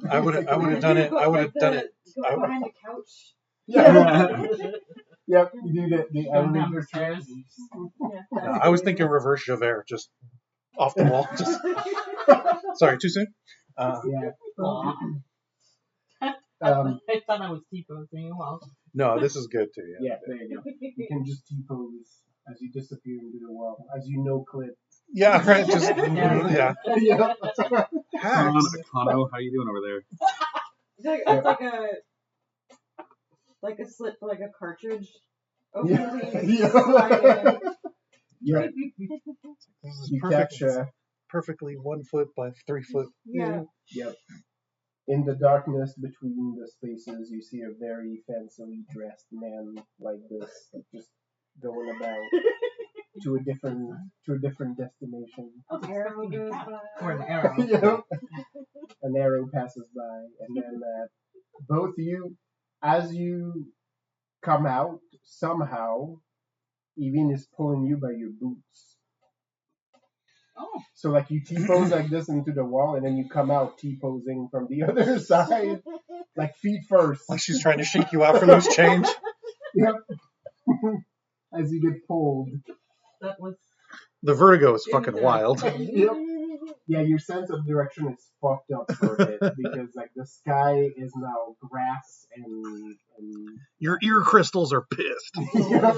S1: I would have done it. I would have done it.
S6: Go behind the couch.
S4: Yeah. Yep. You do the
S3: Going down
S4: elevator
S3: the stairs.
S1: No, I was thinking reverse Javert, just off the wall. Just sorry, too soon.
S4: Yeah.
S3: I thought I was T-posing. Well,
S1: No, this is good too. Yeah.
S4: Yeah, there you go. You can just T-pose as you disappear into the wall, as you no-clip.
S1: Yeah, right. Just
S3: Yeah.
S1: yeah.
S4: Yeah.
S1: Hacks.
S5: Kano, how you doing over there?
S6: It's like a slit for like a cartridge.
S4: Yeah.
S6: Opening.
S4: Yeah.
S1: This is
S4: You
S1: perfect.
S4: catch
S1: Perfectly 1 foot by 3 foot.
S6: Yeah.
S4: Yep. In the darkness between the spaces, you see a very fancily dressed man like this, just going about to a different destination.
S6: Arrow goes by.
S3: Or an arrow.
S4: Yep. An arrow passes by, and then both you, as you come out, somehow, Evin is pulling you by your boots.
S3: Oh.
S4: So like you T-pose like this into the wall, and then you come out T-posing from the other side, like feet first.
S1: Like she's trying to shake you out for loose change.
S4: Yep. As you get pulled.
S3: That was.
S1: The vertigo is fucking wild.
S4: Yep. Yeah, your sense of direction is fucked up for a bit because like the sky is now grass and
S1: Your ear crystals are pissed.
S4: Yep.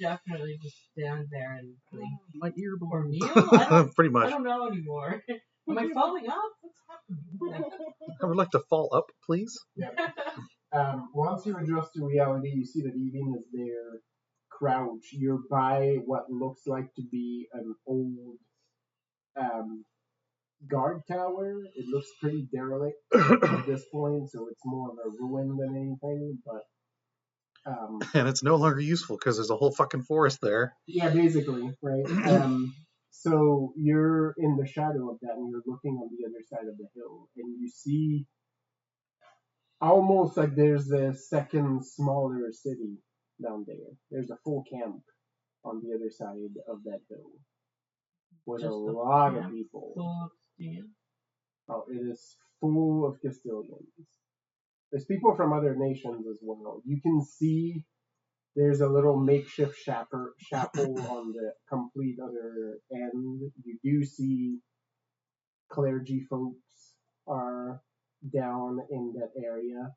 S3: Definitely just stand there and like,
S2: My ear
S3: or
S2: balloon.
S3: kneel?
S1: Pretty
S3: I
S1: much.
S3: don't know anymore. Am I falling off? What's happening?
S1: I would like to fall up, please.
S4: Once you adjust to reality, you see that Evin is there, crouched. You're by what looks like to be an old guard tower. It looks pretty derelict at this point, so it's more of a ruin than anything. But
S1: And it's no longer useful because there's a whole fucking forest there.
S4: yeah, basically, right? So you're in the shadow of that, and you're looking on the other side of the hill, and you see almost like there's a second smaller city down there. There's a full camp on the other side of that hill with
S3: Just
S4: a
S3: a
S4: lot of
S3: camp
S4: people.
S3: Full of Steen.
S4: Oh, it is full of Castilians. There's people from other nations as well. You can see there's a little makeshift chapel on the complete other end. You do see clergy folks are down in that area.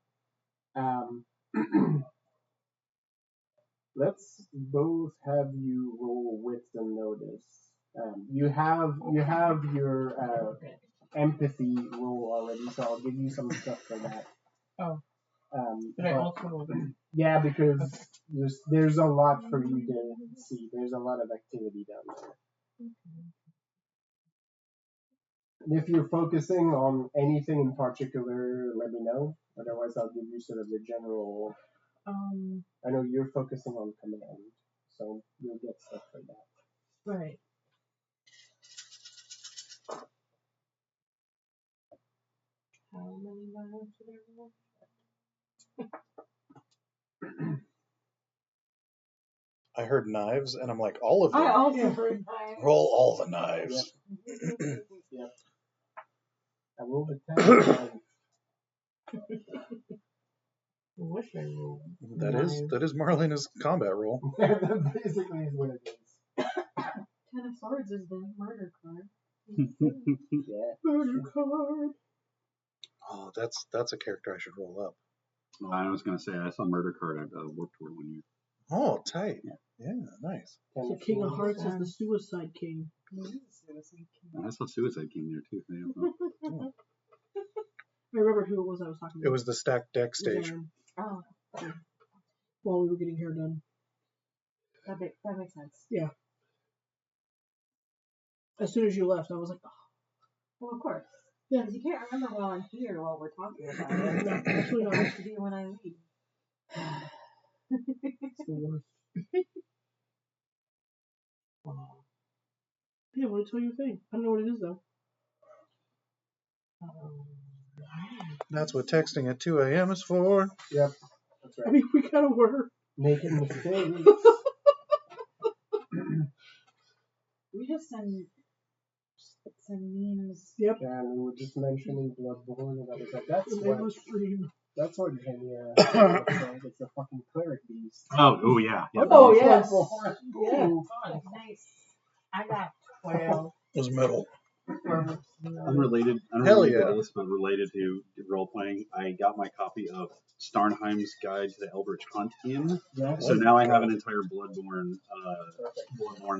S4: Let's both have you roll wits and notice. You have your empathy roll already, so I'll give you some stuff for that.
S3: Oh. But I
S4: But,
S3: also rolled it.
S4: yeah, because there's a lot for you to see. There's a lot of activity down there. And if you're focusing on anything in particular, let me know. Otherwise, I'll give you sort of the general. I know you're focusing on command, so you'll get stuff for that.
S3: Right. How many miles did I roll?
S1: I heard knives, and I'm like, all of them.
S6: I also heard knives.
S1: Roll all the knives.
S4: Yep. I rolled a 10.
S3: I wish I rolled.
S1: That is Marlena's combat roll.
S4: That basically is what it is.
S6: 10 of Swords is the murder card.
S4: Yeah.
S2: Murder card.
S1: Oh, that's a character I should roll up.
S5: Well, I was going to say, I saw Murder Card at Warped Tour 1 year.
S1: Oh, tight. Yeah, nice.
S2: The King of Hearts is the Suicide King.
S5: I saw Suicide King there too.
S2: I remember who it was I was talking about.
S1: It was the stacked deck stage.
S6: Oh,
S2: While we were getting hair done.
S6: that makes sense.
S2: Yeah. As soon as you left, I was like, oh.
S6: Well, of course.
S2: Yeah.
S6: Because you can't remember while I'm here while we're talking about it.
S2: No, actually
S6: What
S2: not.
S6: I have to do when I leave.
S2: It's the worst.
S3: Oh.
S2: Yeah, what tell you think? I don't know what it is, though.
S1: That's what texting at 2 a.m. is for.
S4: Yep. That's
S2: I
S4: right.
S2: mean, we kind of were.
S4: making mistakes.
S6: We just send memes.
S2: Yep.
S4: And we were just mentioning Bloodborne, and I was like, that's
S2: It
S4: what
S2: was stream.
S4: Genia looks like. It's a fucking cleric beast.
S5: Oh yeah.
S2: Oh, yes.
S4: Yeah.
S6: Nice.
S3: I got 12.
S1: Was metal.
S5: Unrelated
S1: Hell
S5: to
S1: yeah.
S5: this, but related to role playing. I got my copy of Starnheim's Guide to the Eldritch Hunt in.
S4: Yeah.
S5: So now I have an entire Bloodborne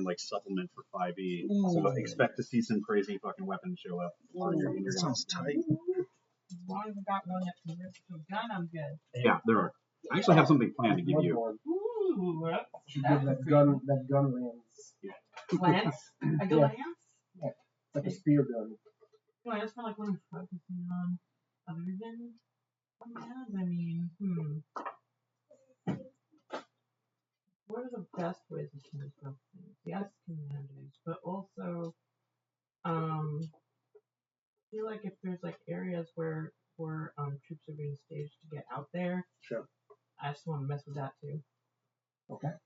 S5: like supplement for 5e. So expect to see some crazy fucking weapons show up on your
S1: That sounds tight.
S3: As long as I got one that converts to a gun, I'm good.
S5: Yeah, there are. I actually have something planned to give you.
S4: Bloodborne.
S3: Ooh,
S4: Should give that gun lance.
S3: Lance? I go
S4: Yeah.
S3: Lance?
S4: Like a spear gun.
S3: No, that's kind of like what I'm focusing on. Other than commands, I mean, what are the best ways to construct things? Yes, commanders, but also, I feel like if there's like areas where troops are being staged to get out there,
S4: Sure.
S3: I just want to mess with that too.
S4: Okay.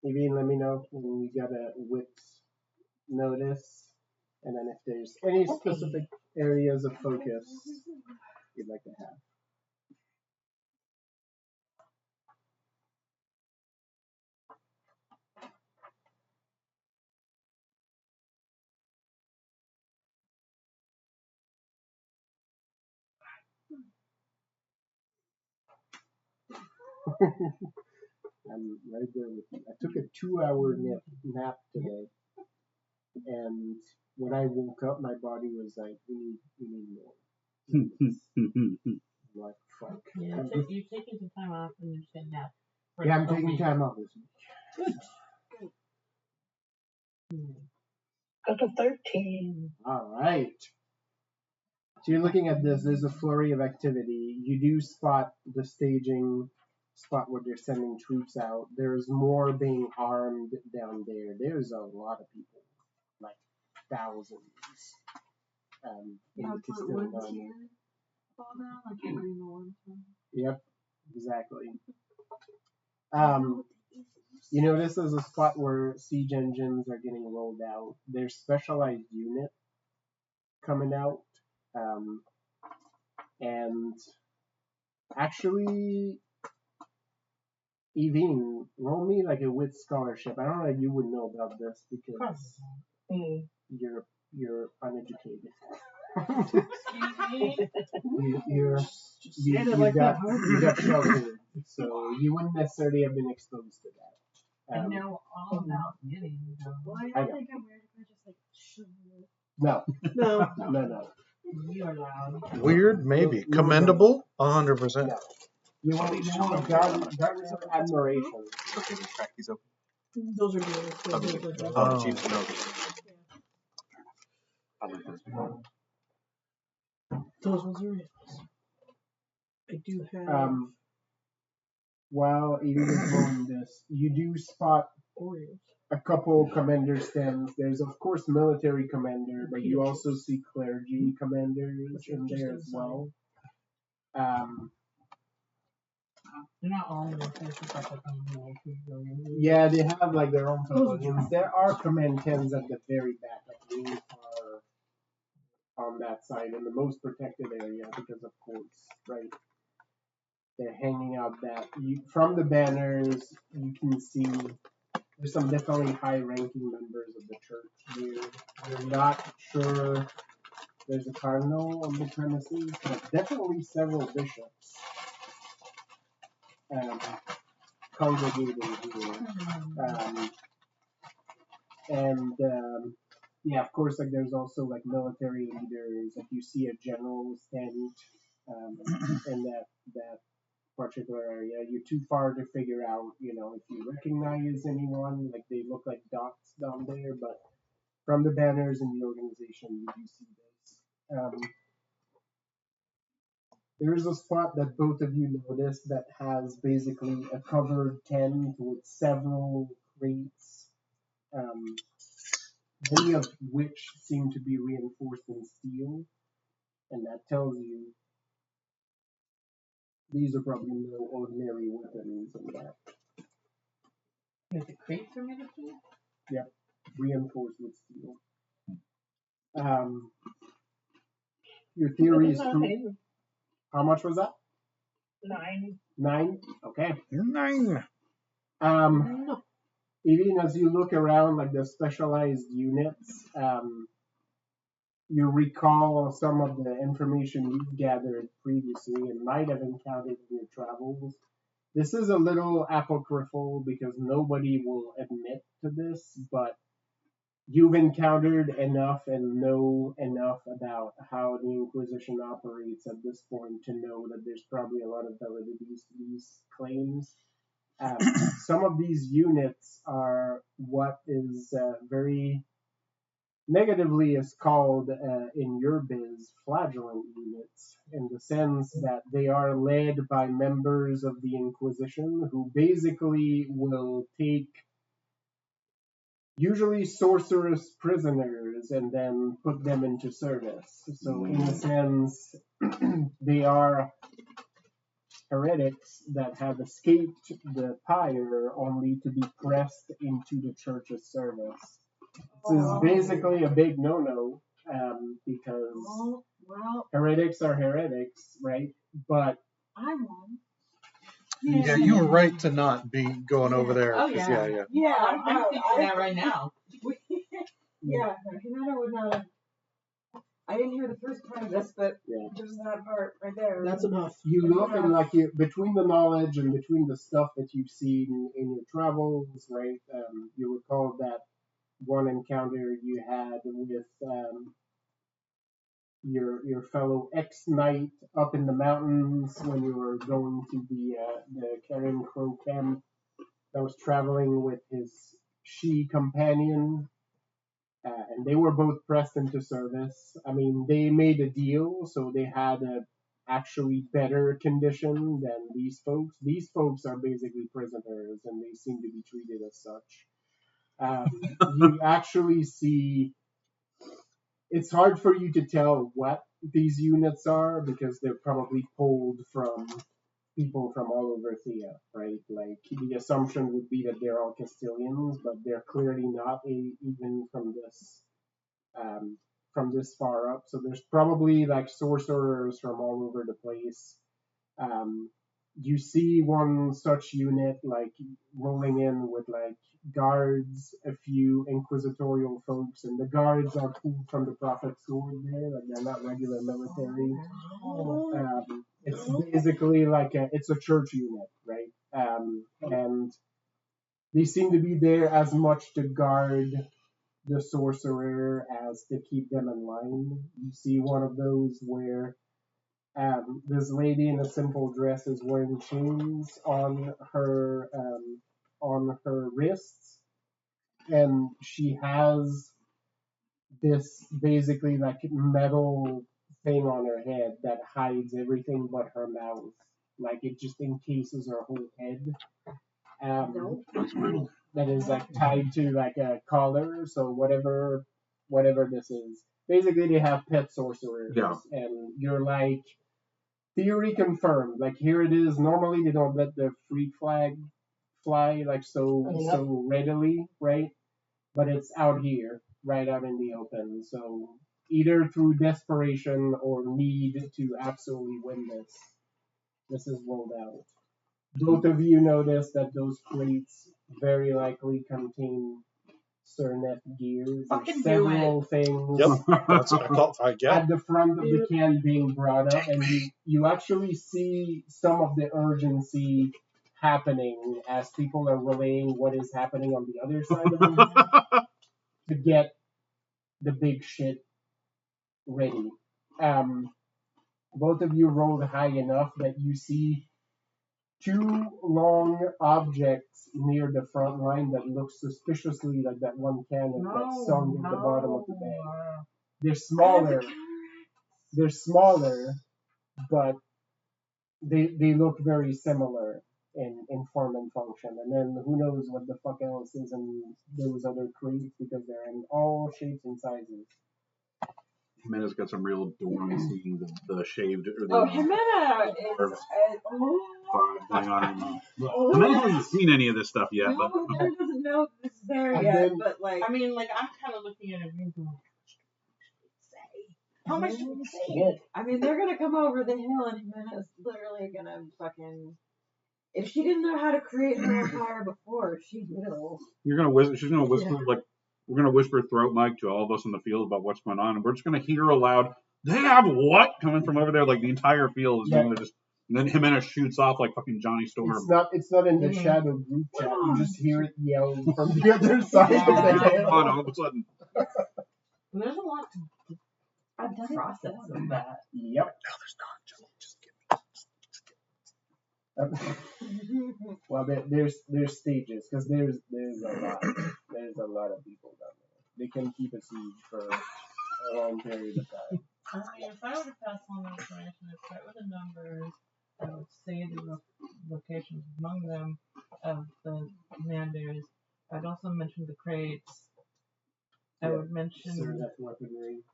S4: Maybe let me know when you got a wit notice, and then if there's any specific areas of focus you'd like to have. I'm right there with you. I took a 2-hour nap today, and when I woke up, my body was like, "We need more." I'm like, fuck.
S3: Yeah, you're taking some time off and you're saying that.
S4: Yeah, I'm taking time off this week.
S7: Go to 13.
S4: All right. So you're looking at this. There's a flurry of activity. You do spot the staging spot where they're sending troops out. There's more being armed down there. There's a lot of people, like thousands. In the Castille army.
S6: Fall down like you're doing the one time.
S4: Yep, exactly. You notice there's a spot where siege engines are getting rolled out. There's specialized unit coming out. And actually, Evine, roll me like a wit scholarship. I don't know if you would know about this because you're uneducated. you got sheltered, so you wouldn't necessarily have been exposed to that.
S3: I know all about knitting.
S6: Well, I don't think I'm weird if I just like shove it.
S4: No.
S3: You are loud.
S1: Weird, maybe. Commendable, 100%.
S4: No. You want garden of admiration.
S9: Okay, we crack these open.
S2: Those are good.
S9: Oh, cheap milk.
S2: Those ones are real. I do have
S4: while Evie is rolling this, you do spot
S2: Oreos.
S4: a couple commander stands. There's of course military commander, but you also see clergy commanders in there as well.
S3: Not all of them.
S4: Yeah, they have like their own pavilions. There are command tents at the very back, like really far on that side, in the most protected area, because of course, right, they're hanging out that. From the banners, you can see there's some definitely high-ranking members of the church here. You're not sure there's a cardinal on the premises, but definitely several bishops congregating here. Yeah, of course, like there's also like military leaders. Like you see a general stand in that particular area. You're too far to figure out, if you recognize anyone. Like they look like dots down there, but from the banners in the organization, you do see this. There's a spot that both of you noticed that has basically a covered tent with several crates, many of which seem to be reinforced in steel, and that tells you These are probably no ordinary weapons in that.
S3: Is the crates are made of steel?
S4: Yep, reinforced with steel. Your theory is true. How much was that?
S7: 9.
S4: 9? Okay.
S1: 9.
S4: Even as you look around, like the specialized units, you recall some of the information you've gathered previously and might have encountered in your travels. This is a little apocryphal because nobody will admit to this, but you've encountered enough and know enough about how the Inquisition operates at this point to know that there's probably a lot of validity to these claims. Some of these units are what is very negatively is called in your biz flagellant units, in the sense that they are led by members of the Inquisition who basically will take usually sorceress prisoners and then put them into service. So in a sense, they are heretics that have escaped the pyre only to be pressed into the church's service. This is basically a big no-no because heretics are heretics, right? But
S6: I'm one.
S1: Yeah, you were right to not be going over there.
S3: Oh,
S1: 'cause
S3: yeah.
S6: Yeah,
S3: I'm thinking that right now.
S6: Yeah, Himena would not have. I didn't hear the first part of this, but
S4: yeah.
S6: just that part right there.
S2: That's enough.
S4: You look and like between the knowledge and between the stuff that you've seen in your travels, right? You recall that one encounter you had with your fellow ex-knight up in the mountains when you were going to the Karen Crow camp that was traveling with his she companion, and they were both pressed into service. I mean, they made a deal, so they had a actually better condition than these folks. These folks are basically prisoners, and they seem to be treated as such. You actually see. It's hard for you to tell what these units are because they're probably pulled from people from all over Thea, right? Like the assumption would be that they're all Castilians, but they're clearly not even from this far up. So there's probably like sorcerers from all over the place. You see one such unit like rolling in with like guards, a few inquisitorial folks, and the guards are pulled from the Prophet's sword there, like they're not regular military. It's basically like it's a church unit, right? And they seem to be there as much to guard the sorcerer as to keep them in line. You see one of those where this lady in a simple dress is wearing chains on her wrists, and she has this basically like metal thing on her head that hides everything but her mouth. Like it just encases her whole head. That is like tied to like a collar. So whatever this is, basically they have pet sorcerers, and you're like. Theory confirmed. Like here it is. Normally they don't let the freak flag fly like so readily, right? But it's out here, right out in the open. So either through desperation or need to absolutely win this is rolled out. Both of you notice that those crates very likely contain Cernet gears. There's several things.
S1: Yep, that's what I call it.
S4: At the front of the can being brought up, and you actually see some of the urgency happening as people are relaying what is happening on the other side of the room to get the big shit ready. Both of you rolled high enough that you see two long objects near the front line that look suspiciously like that one cannon that's sunk at the bottom of the bag. They're smaller, but they look very similar in form and function. And then who knows what the fuck else is in those other crates because they're in all shapes and sizes.
S5: Jimena's got some real adorning seeing the shaved or the
S6: Oh, Jimena
S5: or
S6: is.
S5: vibe going on. Jimena hasn't seen any of this stuff yet,
S6: No,
S5: but
S6: Jimena doesn't know this is there
S4: And
S6: yet,
S4: then-
S6: but like.
S3: I mean, like, I'm kind of looking at it and going,
S6: How much should we say?
S7: Good.
S6: I mean, they're gonna come over the hill, and Jimena's literally gonna fucking. If she didn't know how to create her empire before, she will.
S5: you're gonna whisper. She's gonna whisper like we're gonna whisper throat mic to all of us in the field about what's going on, and we're just gonna hear aloud. They have what coming from over there? Like the entire field is gonna just. And then Jimena shoots off like fucking Johnny Storm.
S4: It's not in the shadow group chat. You just hear it yelling from the other side of the hill.
S5: All of a sudden.
S3: and there's a lot to
S6: I've done
S3: process of that.
S4: Yep. Well, there's stages because there's a lot of people down there. They can keep a siege for a long period of time.
S3: I mean, if I were to pass on the information, I'd start with the numbers. I would say the locations among them of the commanders. I'd also mention the crates. I would mention
S4: That weaponry.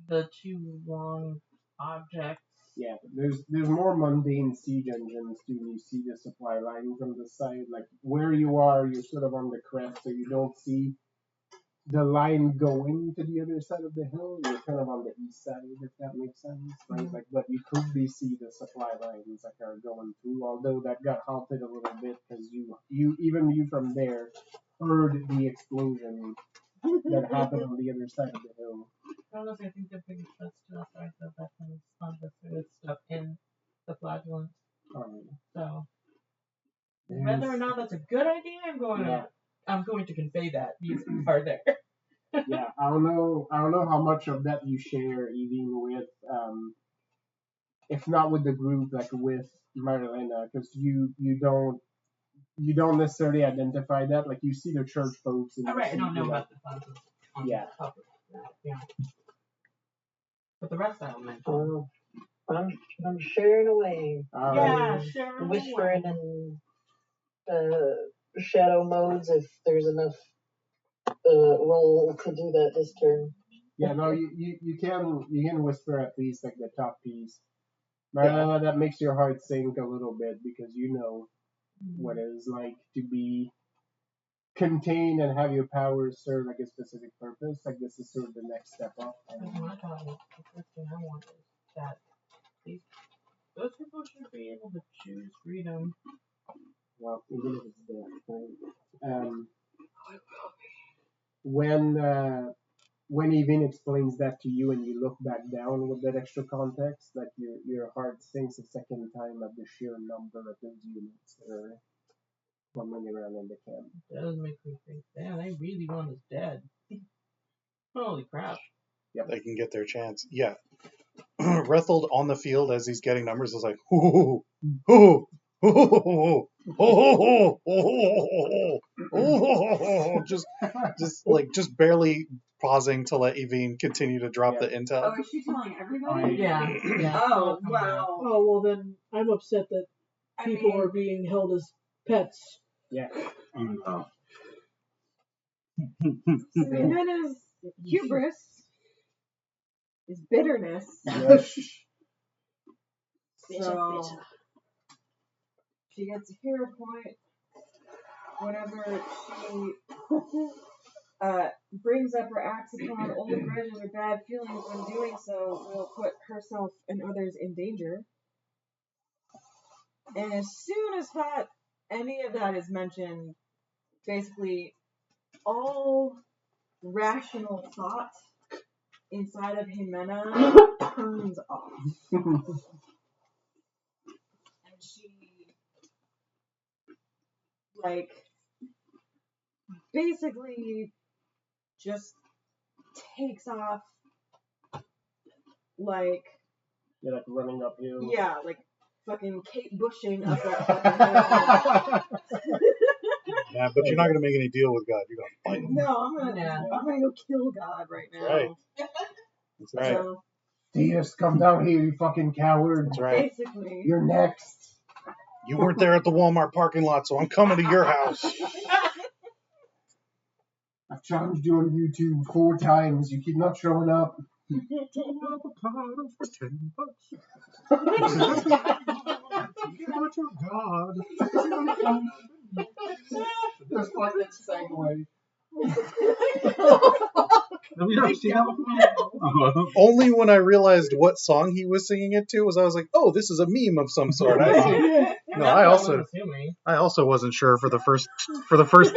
S3: the two long objects.
S4: Yeah, there's more mundane siege engines too. You see the supply line from the side, like where you are, you're sort of on the crest, so you don't see the line going to the other side of the hill. You're kind of on the east side, if that makes sense, right?
S3: Mm-hmm.
S4: Like, but you clearly see the supply lines that are going through. Although that got halted a little bit because you from there heard the explosion that happened on the other side of the hill.
S3: Honestly, I think the biggest threats to us are the weapons, the stuff in the flagellant. So, whether or not that's a good idea, I'm going to convey that these are there.
S4: Yeah, I don't know how much of that you share, even with, if not with the group, like with Marilena, because you don't necessarily identify that. Like you see the church folks.
S3: All right, I don't know about the flagellant.
S4: Yeah.
S3: Yeah. But the rest I don't mention.
S7: I'm sharing away,
S3: Sure.
S7: whispering in shadow modes if there's enough roll to do that this turn.
S4: Yeah, no, you can whisper at least like the top piece. Marilena, that makes your heart sink a little bit because you know what it is like to be contained and have your powers serve like a specific purpose. Like this is sort of the next step up.
S3: The first thing I want is that those people should be able to choose freedom.
S4: Well, even if it's death, right? When Evin explains that to you and you look back down with that extra context, like your heart sinks a second time at the sheer number of those units that are roaming around in the camp.
S3: That does make me think, damn, they really want us dead. Holy crap.
S1: Yep. They can get their chance. Yeah. Rethold on the field as he's getting numbers is like, ooh, ooh, ooh, ooh, ooh, ooh, ooh, just barely pausing to let Evine continue to drop the intel.
S6: Oh, is she telling everybody?
S3: Yeah.
S6: Oh, wow.
S2: Oh, well then, I'm upset that people are being held as pets.
S4: Yeah.
S6: Jimena's hubris is bitterness. So she gets a hero point whenever she brings up or acts upon old grudges or bad feelings. When doing so, will put herself and others in danger. And as soon as any of that is mentioned, basically all rational thought inside of Jimena turns off. And she, basically just takes off,
S4: You're like running uphill.
S6: yeah, fucking Kate Bushing up that fucking hill.
S1: Yeah, but you're not going to make any deal with God. You're going to fight him.
S6: No, I'm gonna go kill God right now.
S1: Right. That's right.
S6: So,
S4: Diaz, come down here, you fucking coward.
S1: That's right.
S6: basically,
S4: You're next.
S1: You weren't there at the Walmart parking lot, so I'm coming to your house.
S4: I've challenged you on YouTube 4 times. You keep not showing up.
S5: Two avocados for $10. Give it to God.
S4: Just like that segue.
S5: Have you ever seen that before?
S1: Only when I realized what song he was singing it to was I was like, oh, this is a meme of some sort. No, I also wasn't sure for the first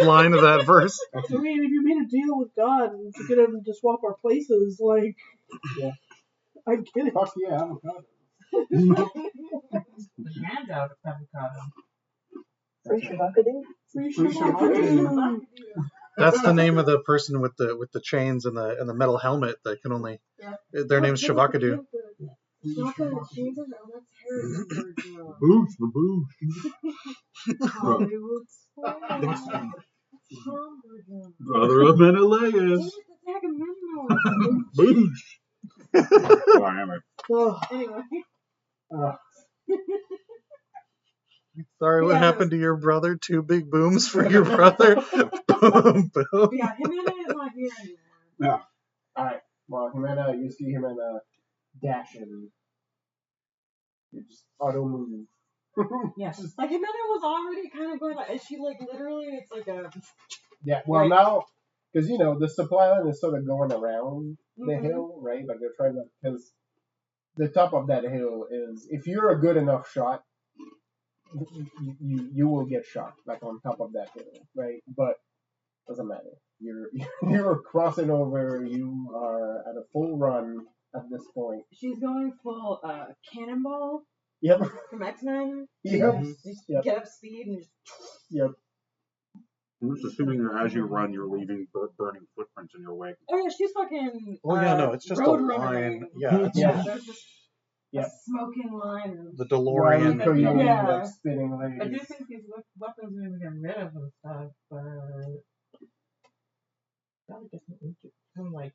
S1: line of that verse.
S2: I mean, if you made a deal with God to get him to swap our places, like,
S4: Yeah.
S2: I get it.
S4: Fuck yeah, avocado.
S3: The handout of avocado.
S7: Free shabakadu?
S2: Free
S4: Free
S2: shabakadu.
S1: That's the name of the person with the chains and the metal helmet that can only. Their name's Shabakadu.
S5: Boosh, the boosh. Brother of Menelaus. Boosh.
S2: Oh,
S6: Anyway.
S1: Sorry, what happened to your brother? 2 big booms for your brother? Boom, boom.
S6: Yeah, Jimena is not here anymore.
S4: Yeah. Alright. Well, Jimena, you see Jimena dash and you just auto move.
S6: Yes. Like Jimena was already kind of going like, is she like literally, it's like a...
S4: Yeah, well now, because you know, the supply line is sort of going around the hill, right? Like they're trying to, because the top of that hill is, if you're a good enough shot, you will get shot, like on top of that hill, right? But doesn't matter. You're crossing over. You are at a full run at this point.
S6: She's going full cannonball
S4: Yep.
S6: from X-Men.
S4: Yep.
S6: Just
S4: Yep.
S6: get up speed and just...
S4: Yep.
S5: I'm just assuming that as you run, you're leaving burning footprints in your wake.
S6: Oh yeah, she's fucking...
S1: Oh yeah, no, it's just a
S6: road
S1: line.
S6: running.
S1: Yeah, it's
S4: Yeah.
S6: There's just
S4: Yep.
S6: a smoking line of...
S1: the DeLorean.
S4: While you
S6: Yeah.
S4: like spinning
S3: I do
S4: legs.
S3: think these weapons we get rid of and stuff, but probably just some like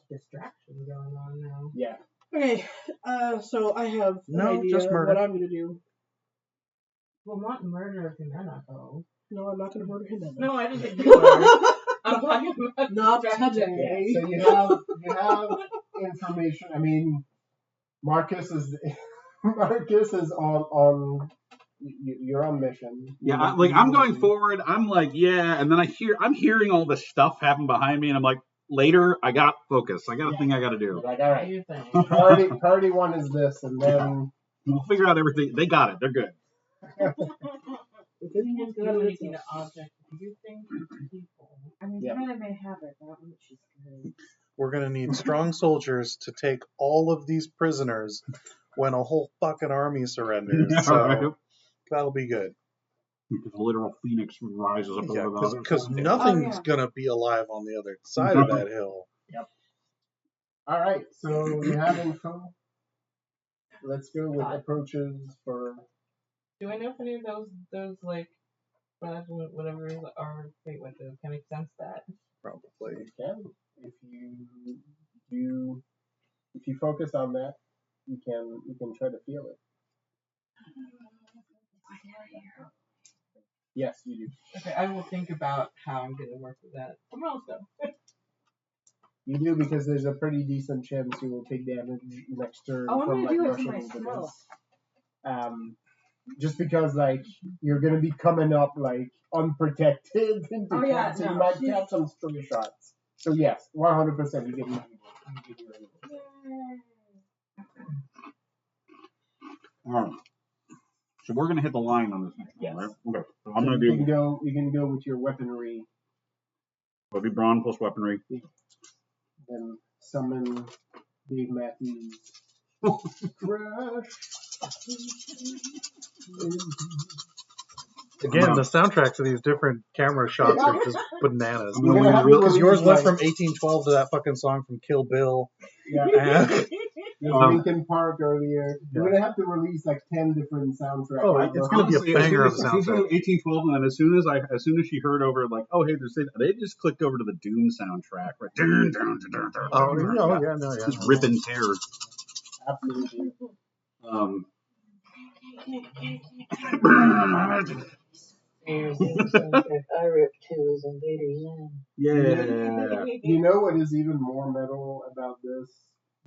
S3: distraction going on now.
S4: Yeah.
S2: okay, so I have an
S1: No,
S2: idea
S1: just
S2: of
S1: murder.
S2: what I'm going to do.
S3: Well, not murder of Jimena though.
S2: No, I'm not going to murder him.
S3: No, I didn't think you were. I'm talking about
S2: Not
S3: distraction.
S2: today.
S4: So you have information. I mean, Marcus is on you're on mission.
S5: Yeah, I'm going forward. I'm like, yeah, and then I'm hearing all this stuff happen behind me, and I'm like, later, I got focus. I got a thing I got to do.
S4: Like, all
S3: What
S4: right,
S3: do you think?
S4: priority one is this, and then
S5: We'll figure out everything. They got it. They're good.
S2: If anyone
S3: Do
S2: got
S3: anything
S2: it,
S3: to object. Do you think people?
S6: I mean,
S4: Yep.
S6: Jimena may have it, but she's good.
S1: We're gonna need strong soldiers to take all of these prisoners when a whole fucking army surrenders. So that'll be good.
S5: The literal phoenix rises up
S1: Yeah,
S5: over the other.
S1: because
S5: side.
S1: nothing's gonna be alive on the other side of that hill.
S4: all right. So you have info. Let's go with approaches for.
S3: Do I know if any of those like fraudulent whatever are wait what do can I sense that?
S1: Probably.
S4: You can if you focus on that, you can try to feel it. Yes, you do.
S3: Okay, I will think about how I'm gonna work with that. Someone else though.
S4: You do because there's a pretty decent chance you will take damage next turn
S6: Oh, I'm
S4: from
S6: gonna
S4: like
S6: do it to
S4: rushing
S6: my
S4: into
S6: spell.
S4: this. Just because like you're gonna be coming up like unprotected into
S6: Oh, yeah,
S4: so you
S6: no,
S4: might
S6: she's-
S4: catch some stray shots. So yes, 100% you get your
S5: Alright. So we're gonna hit the line on this next
S4: Yes.
S5: one, right? Okay. So
S4: So
S5: I'm gonna
S4: you
S5: do.
S4: can go with your weaponry,
S5: It'll be brawn plus weaponry.
S4: then summon Dave Matthews. Crush.
S1: Again, the soundtracks of these different camera shots are just bananas.
S5: You're gonna have to
S1: Because yours went
S4: like-
S1: from 1812 to that fucking song from Kill Bill.
S4: Yeah.
S1: And,
S4: There's Linkin Park earlier. You're gonna have to release like 10 different soundtracks.
S1: Oh, it's gonna be a banger of
S5: As soon as
S1: soundtrack.
S5: 1812, and then as soon as she heard over, like, oh hey, they just clicked over to the Doom soundtrack, right? Dun, dun, dun, dun, dun,
S1: Oh,
S5: dun,
S1: no,
S5: dun.
S1: yeah, no, yeah.
S5: Just rip and tear.
S4: Absolutely.
S7: There's the soundtrack I ripped to is Invader Zim.
S5: Yeah.
S4: You know what is even more metal about this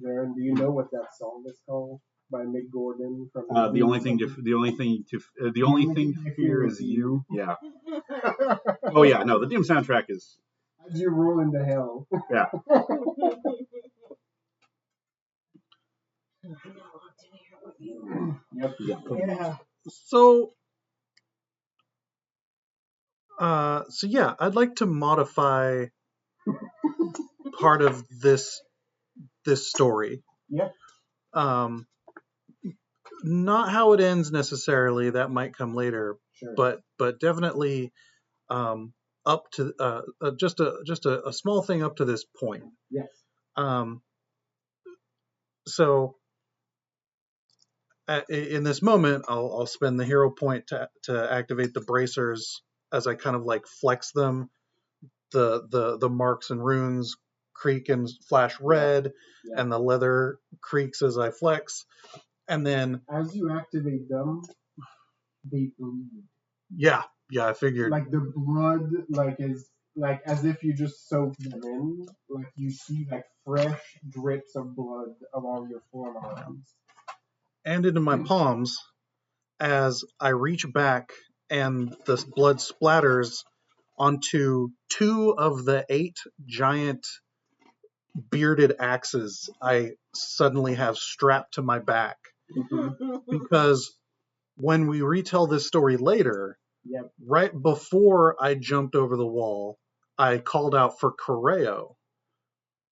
S4: Darren, do you know what that song is called by Mick Gordon from
S5: The only thing to fear is you. Yeah. Oh yeah, no, the Doom soundtrack is.
S4: As you roll into hell.
S5: Yeah.
S4: Yep.
S2: Yeah.
S1: So yeah, I'd like to modify part of this story.
S4: Yep.
S1: Not how it ends necessarily. That might come later.
S4: Sure.
S1: But definitely up to just a small thing up to this point.
S4: Yes.
S1: So in this moment, I'll spend the hero point to activate the bracers as I kind of like flex them. The marks and runes creak and flash red,
S4: Yeah.
S1: and the leather creaks as I flex. And then
S4: as you activate them, they bleed.
S1: Yeah, I figured.
S4: Like the blood, is as if you just soak them in. Like you see like fresh drips of blood along your forearms.
S1: And into my palms as I reach back and the blood splatters onto 2 of the 8 giant bearded axes I suddenly have strapped to my back. Because when we retell this story later,
S4: Yep.
S1: right before I jumped over the wall, I called out for Correo,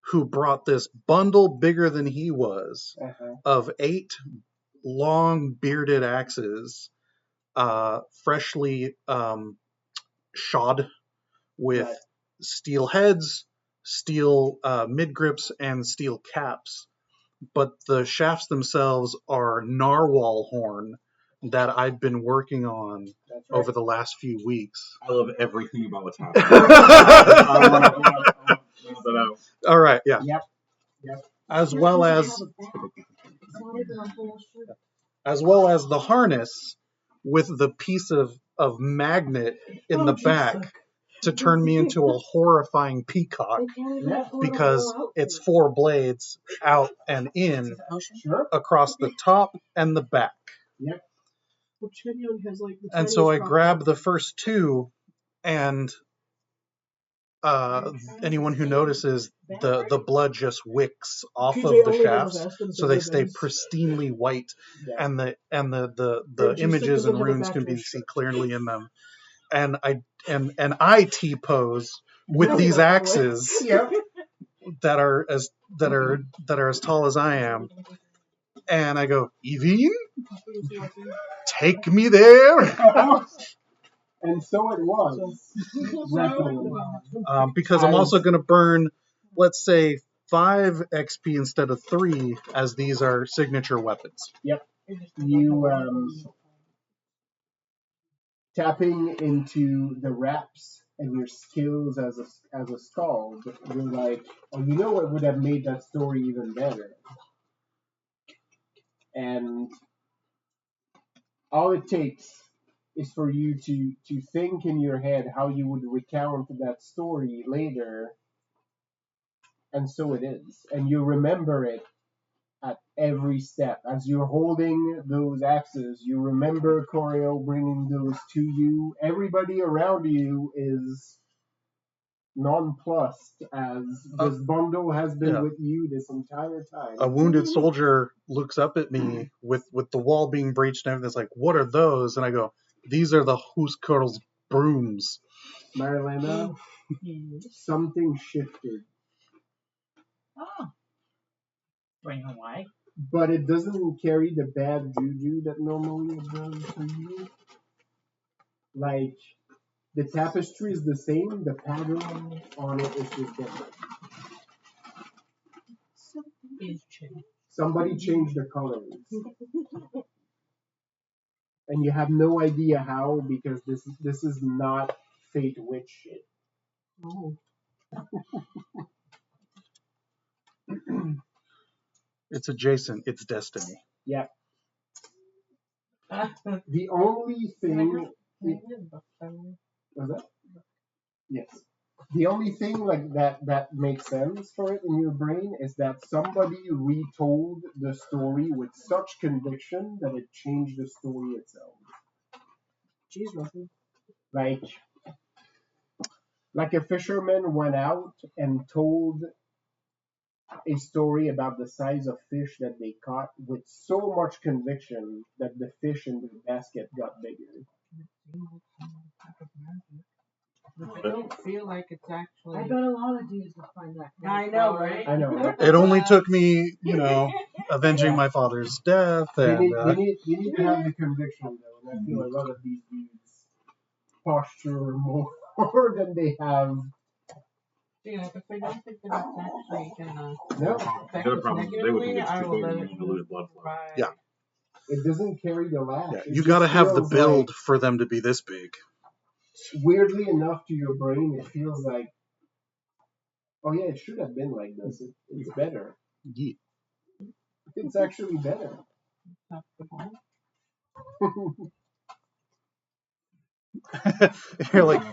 S1: who brought this bundle bigger than he was of 8 long bearded axes, freshly shod with steel heads, steel mid grips, and steel caps. But the shafts themselves are narwhal horn that I'd been working on over the last few weeks.
S5: I love everything about what's happening.
S1: All right, yeah.
S4: Yep.
S1: As well as the harness with the piece of magnet in the back to turn me into a horrifying peacock, because it's 4 blades out and in across the top and the back.
S4: Yep.
S1: And so I grab the first 2, and anyone who notices, the blood just wicks off of the shafts, so they stay pristinely white, and the images and runes can be seen clearly in them. And I T-pose with these axes that are as tall as I am, and I go, Evine, take me there.
S4: And so it was.
S1: Because I'm also going to burn, let's say, 5 XP instead of 3, as these are signature weapons.
S4: Yep. You tapping into the reps and your skills as a skald, you're like, oh, you know what would have made that story even better? And all it takes is for you to think in your head how you would recount that story later, and so it is. And you remember it at every step. As you're holding those axes, you remember Coreo bringing those to you. Everybody around you is nonplussed, as this bundle has been with you this entire time.
S1: A wounded soldier looks up at me with the wall being breached and everything. It's like, what are those? And I go, these are the Huskarl's brooms.
S4: Marilena, something shifted.
S3: Oh. Bring away.
S4: But it doesn't carry the bad juju that normally it does for you. Like, the tapestry is the same, the pattern on it is just different. Somebody changed the colors. And you have no idea how, because this is not Fate Witch shit.
S2: Oh.
S1: It's adjacent. It's destiny.
S4: Yeah. The only thing... Was that? Yes. The only thing like that makes sense for it in your brain is that somebody retold the story with such conviction that it changed the story itself.
S2: Jeez, Ruffy.
S4: Like a fisherman went out and told a story about the size of fish that they caught with so much conviction that the fish in the basket got bigger.
S3: I don't feel like it's actually.
S6: I bet a lot of dudes will find that.
S3: I know, right?
S4: I know.
S1: It only took me, avenging my father's death,
S4: You
S1: and
S4: need to have the conviction though, and I feel a lot of these dudes posture more than they have.
S3: Yeah, if I don't think that it's actually gonna
S4: No,
S3: affect
S5: The other
S3: us
S5: problem is they would think
S3: negatively,
S5: it's
S3: I
S5: too
S3: will
S5: big
S3: let
S5: and
S3: it
S5: you dilute blood flow.
S3: ride.
S1: Yeah.
S4: it doesn't carry the laugh.
S1: yeah,
S4: It
S1: you
S4: just
S1: got to have the
S4: feels
S1: build
S4: like,
S1: for them to be this big.
S4: weirdly enough to your brain, it feels like, oh yeah, it should have been like this. It's better.
S1: Yeah.
S4: It's actually better.
S3: That's the point.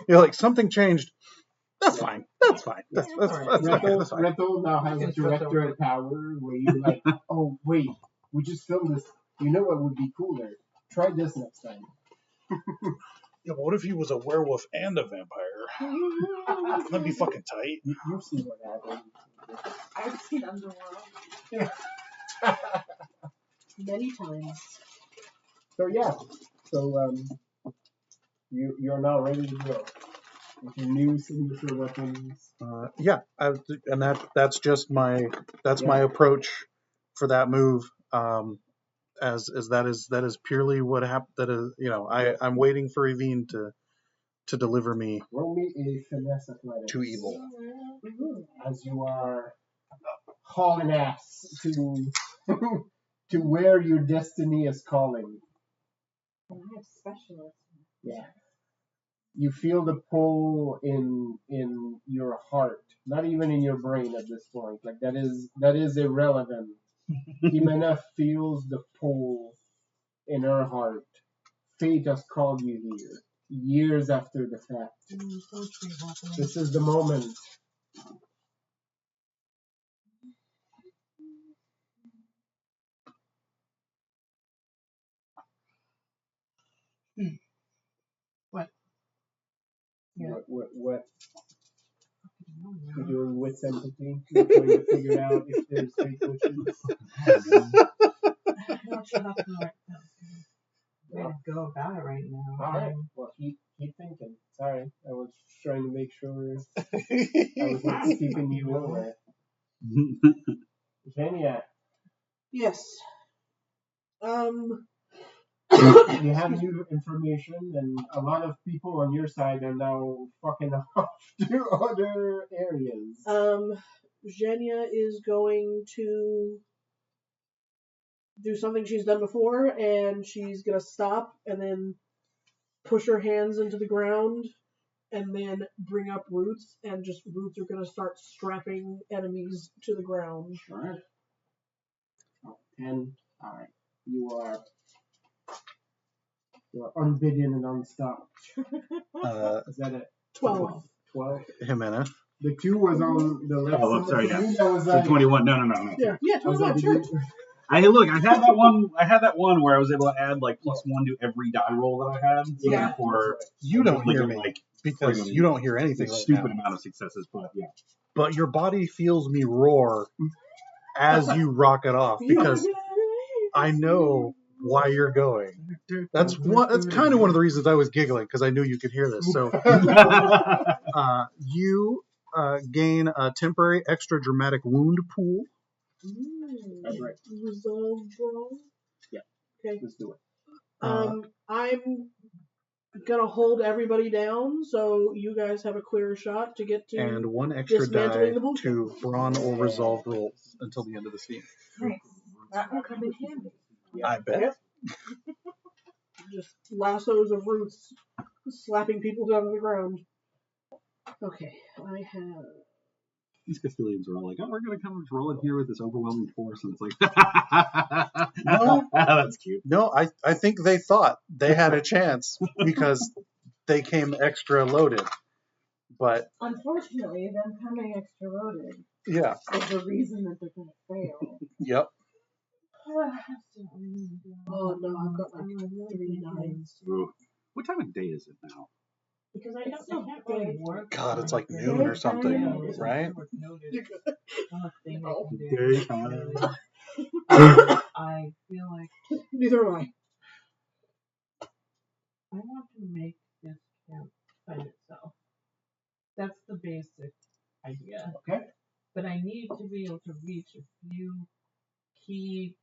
S1: You're like something changed. That's fine. That's fine. That's okay. That's fine.
S4: Reto now has a director power where you're like, oh wait, we just filmed this. You know what would be cooler? Try this next time.
S1: Yeah, but what if he was a werewolf and a vampire? That'd be fucking tight.
S4: You've seen what happened.
S6: I've seen Underworld.
S4: Yeah.
S2: Many times.
S4: So yeah. So you're now ready to go with your new signature weapons.
S1: Yeah, and that's just my my approach for that move. As that is purely what happened. That is, I'm waiting for Evine to deliver me
S4: Roll me a finesse athletics.
S1: to evil.
S4: As you are hauling ass to to where your destiny is calling.
S6: And I have specialists.
S4: Yeah. You feel the pull in your heart, not even in your brain at this point. Like that is irrelevant. Jimena feels the pull in her heart. Fate has called you here, years after the fact. This is the moment.
S3: What? Yeah.
S4: What? You're doing with sympathy. You're trying to figure out if there's fake wishes.
S3: I'm not sure that's the right way to go about it right now.
S4: Alright. Well, keep thinking. Sorry. I was trying to make sure I was not keeping you over. Kenya,
S2: Yes.
S4: you have new information, and a lot of people on your side are now fucking off to other areas.
S2: Zhenya is going to do something she's done before, and she's gonna stop and then push her hands into the ground and then bring up roots, and just roots are gonna start strapping enemies to the ground.
S4: Alright. 10. Alright. You are unbidden and unstopped. Is that it?
S2: 12.
S4: 12.
S1: Jimena.
S4: The 2 was on the left.
S5: Oh, I'm sorry, yeah.
S4: That was
S5: So 21. No.
S2: Yeah,
S4: I was like,
S2: 12, sure.
S5: I had that one where I was able to add like +1 to every die roll that I had. So
S2: Yeah.
S5: therefore,
S1: You don't hear me
S5: like
S1: because you don't hear anything
S5: a
S1: right
S5: stupid
S1: now.
S5: amount of successes, but yeah.
S1: But your body feels me roar as you rock it off because I know why you're going. That's kind of one of the reasons I was giggling, because I knew you could hear this. So you gain a temporary extra dramatic wound pool.
S4: That's right.
S2: Resolve brawl.
S4: Yeah.
S2: Okay.
S4: Let's do it.
S2: I'm gonna hold everybody down, so you guys have a clearer shot to get to.
S1: And 1 extra die
S2: dismantling the bullshit.
S1: to brawn or resolved rolls until the end of the scene.
S6: Nice. That will come in handy.
S4: Yeah.
S1: I bet.
S2: Just lassos of roots slapping people down to the ground. Okay, I have.
S5: These Castilians are all like, oh, we're going to come roll in here with this overwhelming force. And it's like,
S1: No.
S5: That's cute.
S1: No, I think they thought they had a chance because they came extra loaded. But
S6: Unfortunately, them coming extra loaded
S1: yeah,
S6: is the reason that they're going to fail.
S1: yep.
S2: Oh no, I've got like 3 nines.
S5: Ooh. What time of day is it now?
S3: Because I
S6: It's
S3: can't
S6: still
S3: really
S6: day.
S3: work.
S1: God, it's like
S3: on
S1: noon or
S3: day.
S1: something,
S3: Yeah,
S1: right?
S5: Daytime.
S3: I feel like
S2: Neither am I.
S3: I want to make this camp fight itself. That's the basic idea.
S4: Okay.
S3: But I need to be able to reach a few key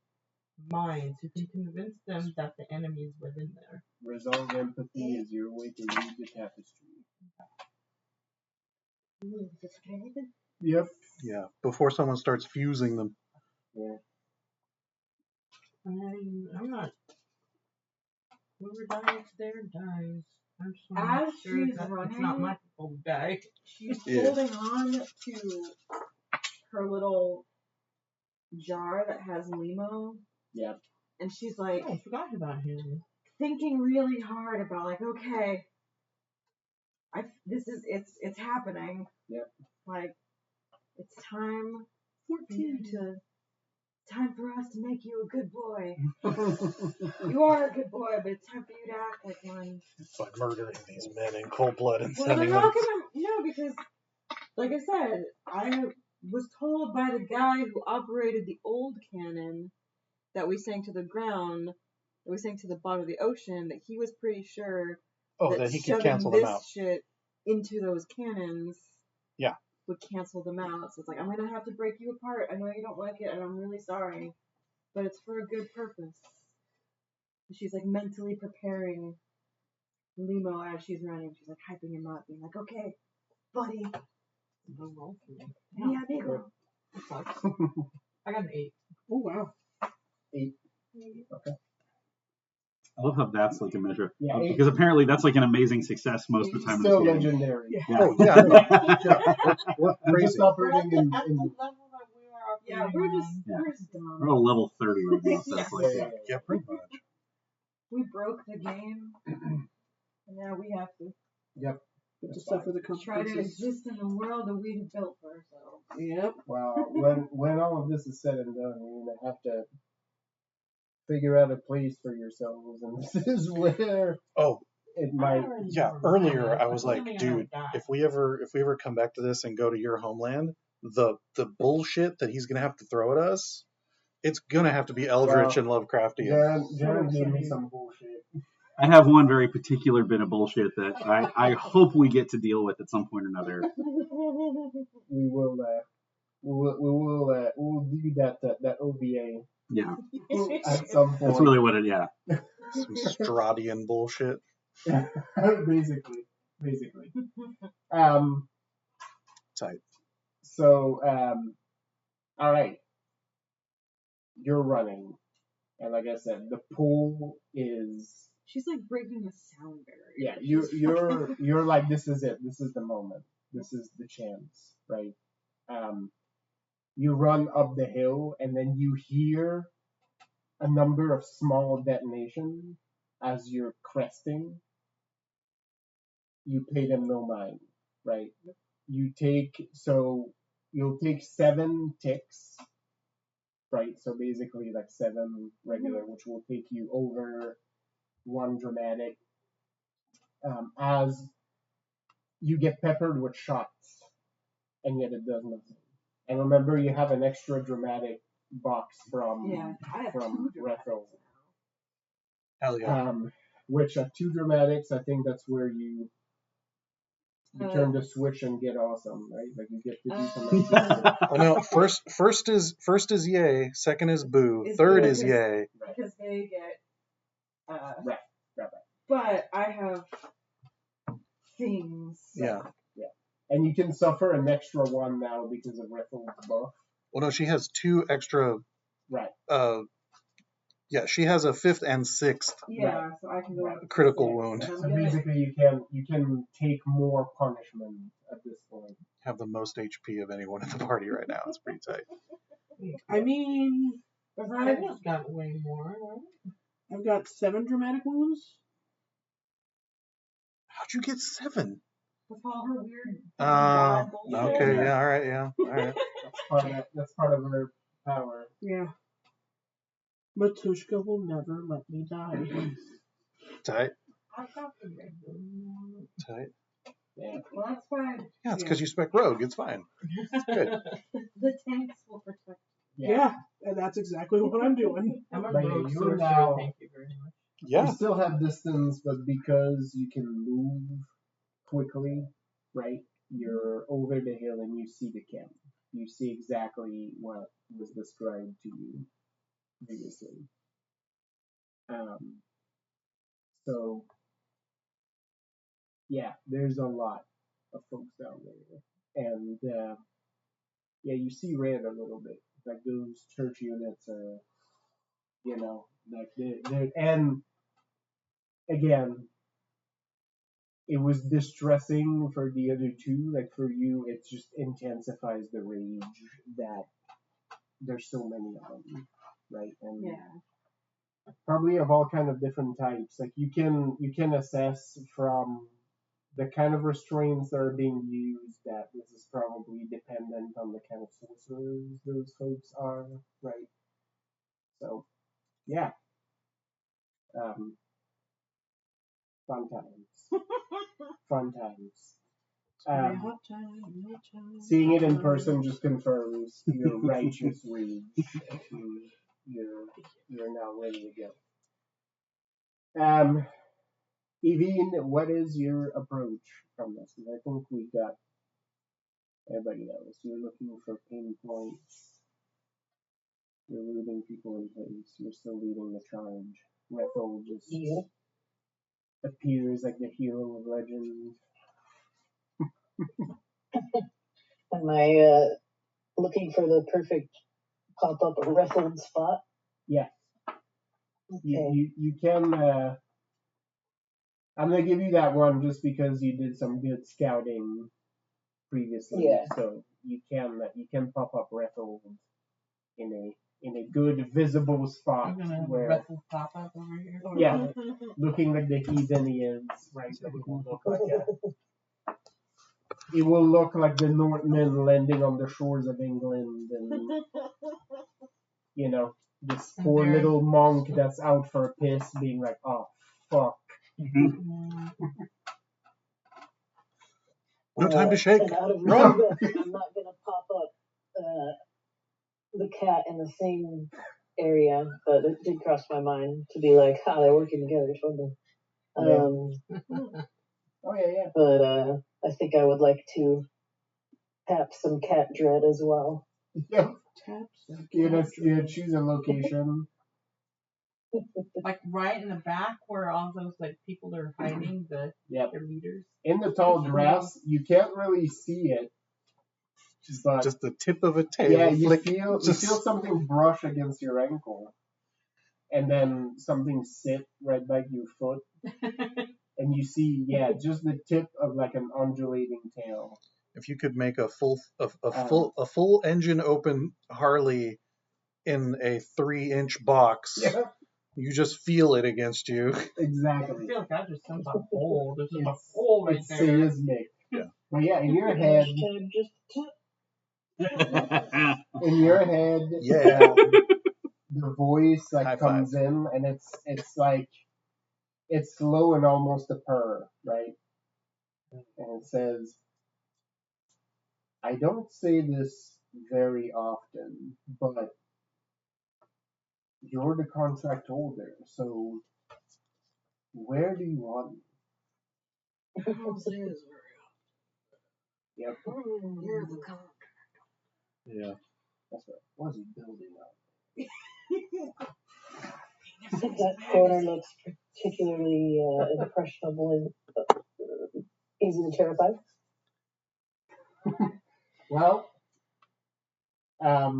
S3: minds who can convince them that the enemy is within there.
S4: Resolve empathy is your way to read the tapestry. Yep.
S1: Yeah, before someone starts fusing them.
S4: Yeah.
S3: I'm not. Whoever dies there dies. I'm just want
S6: As
S3: to make sure
S6: she's
S3: that it's
S6: running,
S3: not my people who die.
S6: She's
S1: Yeah.
S6: holding on to her little jar that has limo.
S4: Yep.
S6: And she's like
S3: I forgot about him.
S6: thinking really hard about like, okay, it's happening.
S4: Yep.
S6: Like, it's time for us to make you a good boy. You are a good boy, but it's time for you to act like one.
S1: By murdering these men in cold blood and
S6: Well, they're
S1: sending
S6: not
S1: them.
S6: gonna, because, like I said, I was told by the guy who operated the old cannon that we sank to the ground, that we sank to the bottom of the ocean, that he was pretty sure
S1: That he could
S6: shoving
S1: cancel them
S6: this
S1: out.
S6: shit into those cannons
S1: Yeah.
S6: would cancel them out. So it's like, I'm gonna have to break you apart. I know you don't like it, and I'm really sorry, but it's for a good purpose. And she's like mentally preparing Limo as she's running. She's like hyping him up, being like, okay, buddy.
S3: Don't roll for me.
S6: Yeah, amigo.
S3: That sucks. I got an 8.
S2: Oh wow.
S4: 8. Okay.
S5: I love how that's like a measure.
S4: Yeah,
S5: Because apparently that's like an amazing success most of the time. in
S4: Still
S5: this game.
S4: legendary.
S5: Yeah.
S1: Oh yeah, no. Yeah, we're
S4: We're
S1: crazy.
S4: just operating in.
S3: That's the level that we are
S6: Yeah,
S3: operating
S6: we're
S3: on.
S6: just dumb.
S5: We're at level 30 right now, so it's like,
S1: Yeah, pretty much.
S6: We broke the game, and now we have to
S4: Yep.
S2: Have to suffer the
S6: try to
S2: consequences.
S6: exist in a world that we built for ourselves.
S2: Yep.
S4: Well, when all of this is said and done, you're gonna have to figure out a place for yourselves, and this is where
S1: Oh,
S4: it might.
S1: yeah. Earlier, I was like, dude, if we ever come back to this and go to your homeland, the bullshit that he's gonna have to throw at us, it's gonna have to be Eldritch and Lovecraftian.
S4: Jared gave me some bullshit.
S5: I have one very particular bit of bullshit that I hope we get to deal with at some point or another.
S4: We will do that OVA
S5: Yeah,
S4: at some point.
S5: that's really what it. Yeah,
S1: Some Stradian bullshit.
S4: basically.
S1: Tight.
S4: So, all right. You're running, and like I said, the pool is.
S6: She's like breaking the sound barrier.
S4: Yeah, you're like, this is it. This is the moment. This is the chance, right? You run up the hill, and then you hear a number of small detonations as you're cresting. You pay them no mind, right? You'll take 7 ticks, right? So basically like 7 regular, which will take you over 1 dramatic. As you get peppered with shots, and yet it does nothing. And remember, you have an extra dramatic box from
S6: I have 2
S4: Rethel.
S6: dramatics
S1: Hell yeah.
S4: Which at 2 dramatics, I think that's where you turn the switch and get awesome, right? Like you get to do some.
S1: Oh no, first is yay, second is boo, third is yay.
S6: because they get
S4: Right.
S6: But I have things.
S1: Yeah.
S4: And you can suffer an extra 1 now because of Rethel's buff.
S1: Well, no, she has 2 extra.
S4: Right.
S1: Yeah, she has a 5th and 6th
S6: Yeah, so I can go up to
S1: critical
S6: 6,
S1: wound.
S6: and I'm
S4: So
S6: gonna-
S4: basically, you can take more punishment at this point.
S1: Have the most HP of anyone in the party right now. It's pretty tight.
S2: I mean,
S3: I just got way more, right?
S2: I've got 7 dramatic wounds.
S1: How'd you get 7?
S6: with all her weird
S1: Oh,
S6: god bullshit.
S1: okay, yeah, all right, yeah, all right.
S4: That's part of her power.
S2: Yeah. Matushka will never let me die.
S1: Tight,
S3: I've got the regular.
S1: tight.
S4: Yeah.
S6: Well, that's fine.
S1: Yeah, it's because you spec rogue. It's fine. Good.
S6: The tanks will protect.
S2: Yeah, and that's exactly what I'm doing.
S3: I'm a
S4: But
S3: rogue
S4: you're
S3: sorcerer,
S4: now-
S3: thank you very much.
S1: Yeah.
S4: You still have distance, but because you can move quickly, right? You're over the hill and you see the camp. You see exactly what was described to you previously. So yeah, there's a lot of folks down there, and yeah, you see red a little bit. Like those church units are, like they're and again, it was distressing for the other two. Like for you, it just intensifies the rage that there's so many of them, right? And probably of all kind of different types. Like you can assess from the kind of restraints that are being used that this is probably dependent on the kind of sorcerers those folks are, right? So, yeah. Fun times. Fun times. Seeing it in person just confirms your righteous rage. You're now ready to go. Evine, what is your approach from this? Because I think we got everybody else. You're looking for pain points. You're leading people in place. You're still leading the charge. Rethel just appears like the hero of legend.
S7: Am I looking for the perfect pop-up reference spot?
S4: Yeah.
S7: Okay.
S4: You can. I'm gonna give you that one just because you did some good scouting previously.
S7: Yeah.
S4: So you can pop up Rethel in a good visible spot where
S3: Wrestle pop up over here.
S4: yeah, looking like the heathen he is, right? Like it will look like the Northmen landing on the shores of England, and this poor little monk that's out for a piss, being like, "Oh fuck."
S1: No time to shake.
S7: And out of
S1: Run.
S7: respect, I'm not gonna pop up the cat in the same area, but it did cross my mind to be like, they're working together, something.
S4: Oh yeah.
S7: But I think I would like to tap some cat dread as well.
S4: Yep.
S2: Tap some
S4: You
S2: cat
S4: gotta choose a location.
S3: Like right in the back where all those like people are hiding their leaders.
S4: In the tall grass, you can't really see it. But
S1: Just the tip of a tail.
S4: yeah, you
S1: flick.
S4: feel something brush against your ankle, and then something sit right by your foot, and you see just the tip of like an undulating tail.
S1: If you could make a full engine open Harley in a 3-inch box, you just feel it against you.
S4: Exactly.
S3: I feel like I just sense a hole. There's just a hole right
S4: It's
S3: there.
S4: seismic. Yeah. But yeah, in your head, the voice like comes in, and it's like it's slow and almost a purr, right? And it says, "I don't say this very often, but you're the contract holder, so where do you want me?"
S2: I don't say this very often.
S4: Yep.
S2: You're the contract.
S1: Yeah.
S4: That's right. What is he building up?
S7: That corner looks particularly impressionable and easy to terrify.
S4: Well, are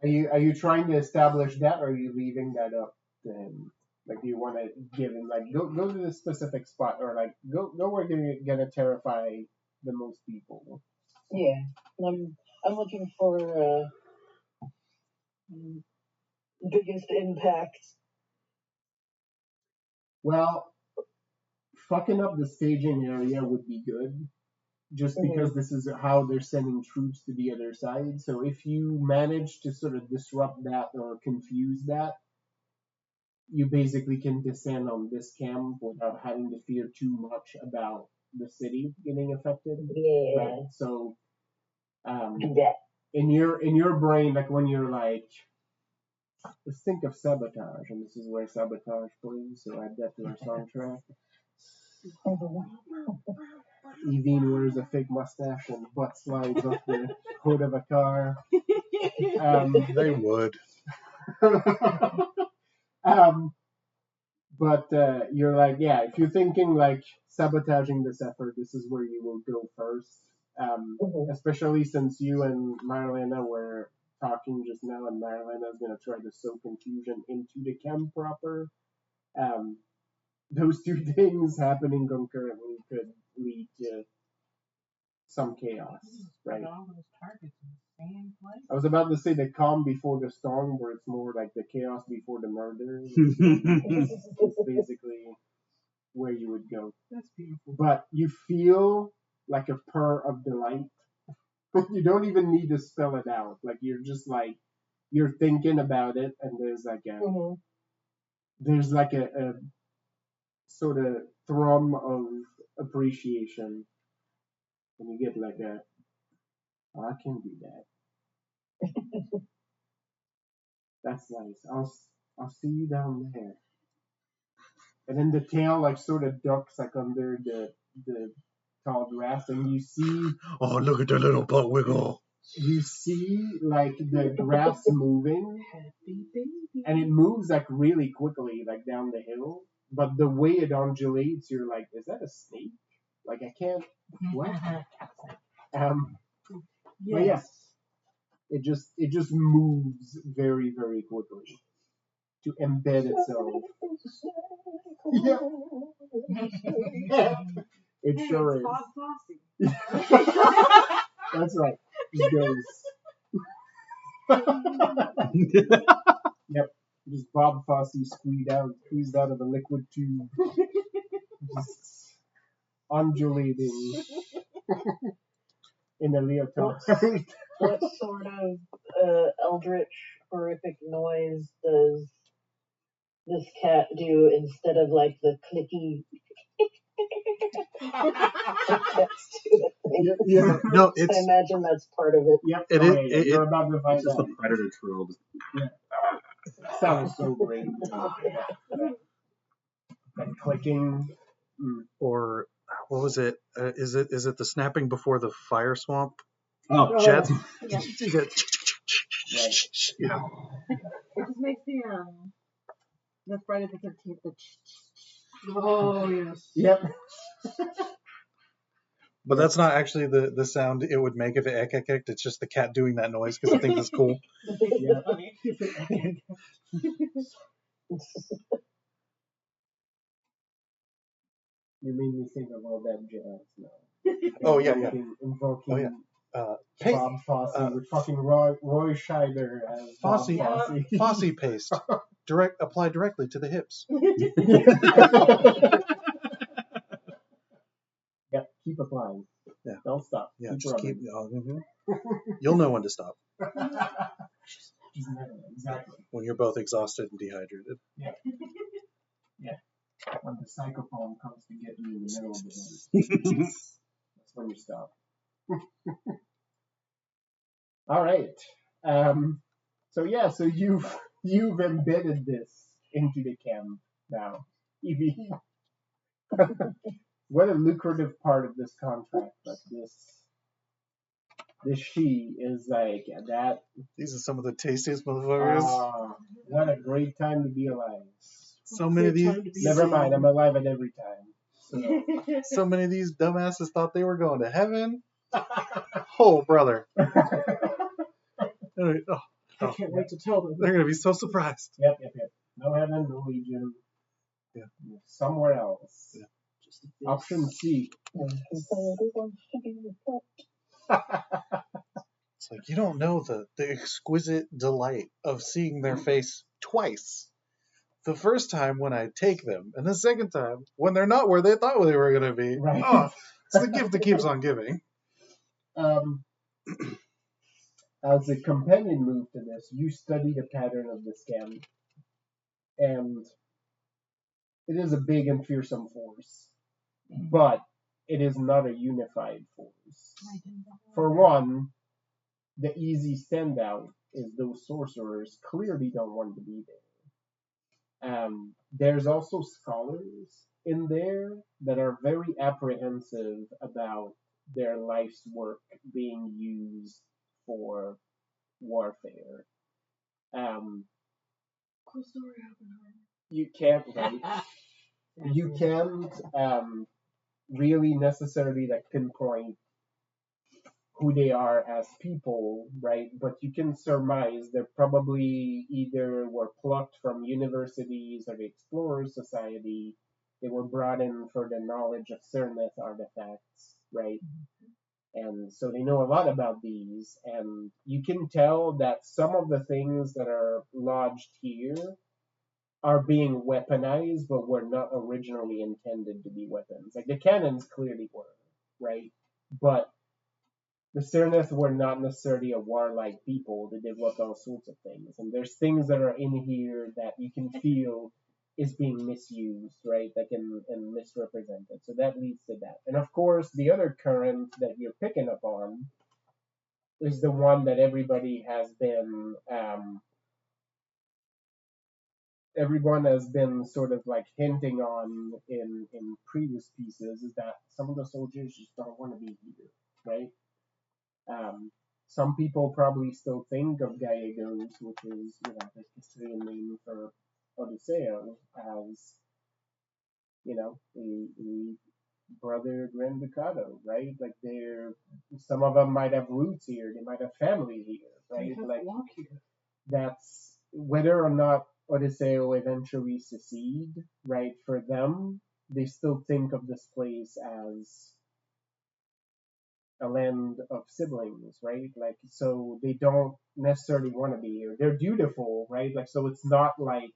S4: you trying to establish that, or are you leaving that up to him? Like, do you want to give him like go to the specific spot, or like go where you're gonna terrify the most people?
S7: Yeah, I'm looking for biggest impact.
S4: Well, fucking up the staging area would be good, just because this is how they're sending troops to the other side. So if you manage to sort of disrupt that or confuse that, you basically can descend on this camp without having to fear too much about the city getting affected.
S7: Yeah.
S4: Right? So in your brain, like when you're like, let's think of sabotage, and this is where sabotage plays. So add that to our soundtrack. Evine wears a fake mustache and butt slides off the hood of a car.
S1: They would.
S4: But you're like, yeah, if you're thinking like sabotaging this effort, this is where you will go first. Especially since you and Marlena were talking just now, and Marlena is going to try to sow confusion into the camp proper. Those two things happening concurrently could lead to some chaos, right?
S3: All those targets in the same place.
S4: I was about to say the calm before the storm, where it's more like the chaos before the murder. It's basically where you would go.
S3: That's beautiful.
S4: But you feel like a purr of delight. You don't even need to spell it out. Like you're just like you're thinking about it, and there's like a sort of thrum of appreciation, and you get like oh, I can do that. That's nice. I'll see you down there. And then the tail like sort of ducks like under the tall grass, and you see.
S1: Oh, look at the little butt wiggle.
S4: You see like the grass moving, and it moves like really quickly, like down the hill. But the way it undulates, you're like, is that a snake? Like I can't. What? But yes, it just moves very very quickly to embed itself. Yeah. It sure is.
S6: Bob Fosse.
S4: That's right. It goes. Yep. Just Bob Fosse squeezed out of a liquid tube. Just undulating in a leotard.
S7: What sort of eldritch horrific noise does this cat do instead of like the clicky cats do?
S4: Yeah.
S1: No,
S7: I imagine that's part of it.
S4: Yep. You're about to find
S5: It's just
S4: out.
S5: the predator trill.
S4: Yeah. Sounds so great. That clicking.
S1: Or what was it? Is it the snapping before the fire swamp?
S5: Oh,
S1: Jet.
S6: Yeah.
S4: Right.
S1: Yeah.
S6: It just makes the Friday the 13th.
S2: Oh yes.
S4: Yep.
S1: But that's not actually the sound it would make if it ek-ek-eked. It's just the cat doing that noise because it thinks it's cool.
S4: Yeah. You made me think of all that jazz now.
S1: Oh yeah.
S4: Invoking
S1: Oh yeah.
S4: Bob Fosse with fucking Roy Scheider as Bob Fosse.
S1: Fosse paste. Apply directly to the hips.
S4: Yep, keep applying.
S1: Yeah.
S4: Don't stop.
S1: Yeah,
S4: keep
S1: just
S4: rubbing.
S1: keep. You'll know when to stop
S4: Exactly.
S1: when you're both exhausted and dehydrated.
S4: Yeah. Yeah. When the psychophone comes to get you in the middle of the night, that's when you stop. All right. So you've embedded this into the camp now. Evie. What a lucrative part of this contract, but this she is like that.
S1: These are some of the tastiest motherfuckers.
S4: What a great time to be alive.
S1: So many of these.
S4: Never mind, I'm alive at every time.
S1: So many of these dumbasses thought they were going to heaven. Oh, brother.
S2: I can't wait to tell them.
S1: They're going to be so surprised.
S4: Yep. No heaven, no legion.
S1: Yeah.
S4: Somewhere else.
S1: Yeah.
S4: Option C.
S1: It's like you don't know the exquisite delight of seeing their face twice. The first time when I take them, and the second time when they're not where they thought they were going to be.
S4: Right.
S1: Oh, It's the gift that keeps on giving.
S4: As a companion move to this, you study the pattern of the scam, and it is a big and fearsome force, but it is not a unified force. For one, the easy standout is those sorcerers clearly don't want to be there. There's also scholars in there that are very apprehensive about their life's work being used for warfare.
S2: Cool story happened.
S4: You can't, right? You can't really necessarily like pinpoint who they are as people, right? But you can surmise they're probably either were plucked from universities or the Explorer Society. They were brought in for the knowledge of Cerneth artifacts, right? And so they know a lot about these, and you can tell that some of the things that are lodged here are being weaponized, but were not originally intended to be weapons. Like the cannons clearly were, right? But the Cerneth were not necessarily a warlike people. They developed all sorts of things. And there's things that are in here that you can feel is being misused, right? Like and misrepresented. So that leads to that. And of course, the other current that you're picking up on is the one that everybody has been everyone has been sort of like hinting on in previous pieces, is that some of the soldiers just don't want to be here, right? Some people probably still think of Gallegos, which is the Castilian name for Odiseo, as a brother Grand Ducado, right? Like some of them might have roots here, they might have family here, right? Like that's whether or not Odiseo eventually secede, right? For them, they still think of this place as a land of siblings, right? Like, so they don't necessarily want to be here. They're dutiful, right? Like, so it's not like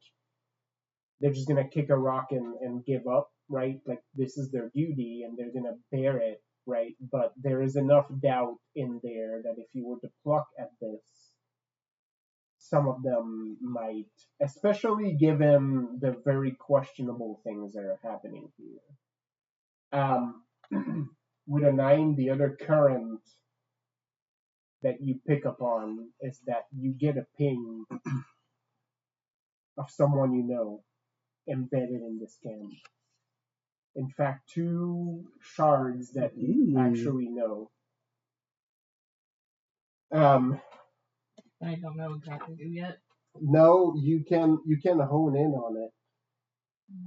S4: they're just gonna kick a rock and give up, right? Like, this is their duty and they're gonna bear it, right? But there is enough doubt in there that if you were to pluck at this, some of them might, especially given the very questionable things that are happening here. With a 9, the other current that you pick up on is that you get a ping of someone you know embedded in this camp. In fact, 2 shards that you actually know.
S3: I don't know exactly who yet.
S4: No, you can hone in on it.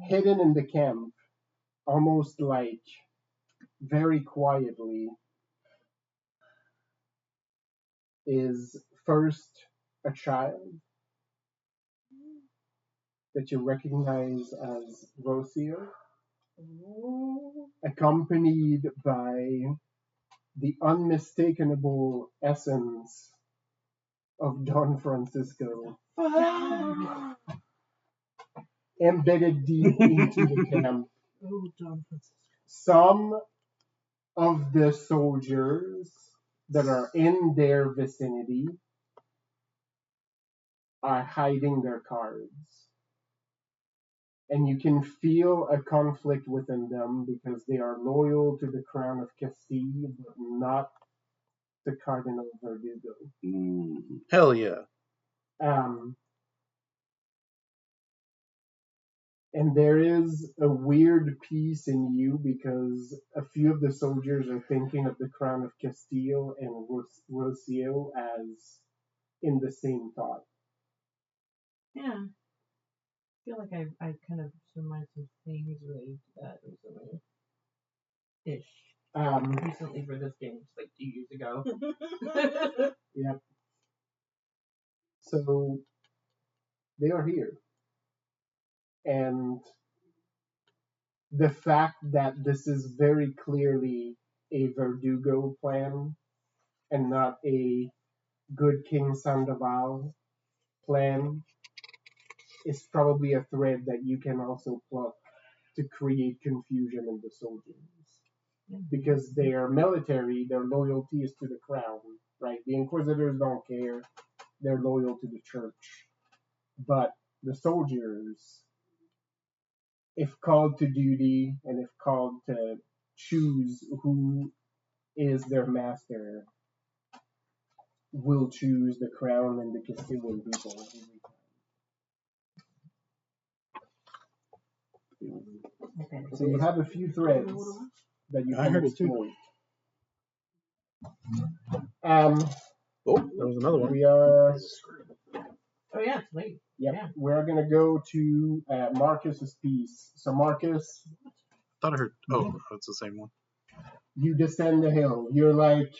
S4: Hidden in the camp, almost like very quietly, is first a child that you recognize as Rocio, accompanied by the unmistakable essence of Don Francisco, embedded deep into the camp.
S2: Oh, Don Francisco.
S4: Some of the soldiers that are in their vicinity are hiding their cards. And you can feel a conflict within them because they are loyal to the crown of Castille, but not the Cardinal Verdugo.
S1: Hell yeah.
S4: And there is a weird piece in you because a few of the soldiers are thinking of the crown of Castile and Rocio as in the same thought.
S3: Yeah. I feel like I kind of surmised some things related to that recently. Recently for this game, just like 2 years ago.
S4: Yep. So they are here. And the fact that this is very clearly a Verdugo plan and not a good King Sandoval plan is probably a thread that you can also pluck to create confusion in the soldiers. because their military, their loyalty is to the crown, right? The Inquisitors don't care; they're loyal to the church. But the soldiers, if called to duty and if called to choose who is their master, will choose the crown and the Castilian people every time.
S3: Okay.
S4: So you have a few threads that you
S1: I
S4: can
S1: heard it too.
S4: exploit.
S1: Oh, there was another one.
S4: We are.
S3: Oh yeah, it's late.
S4: Yep.
S3: Yeah.
S4: We're gonna go to Marcus's piece. So Marcus,
S1: Thought I heard. Oh, it's the same one.
S4: you descend the hill. You're like,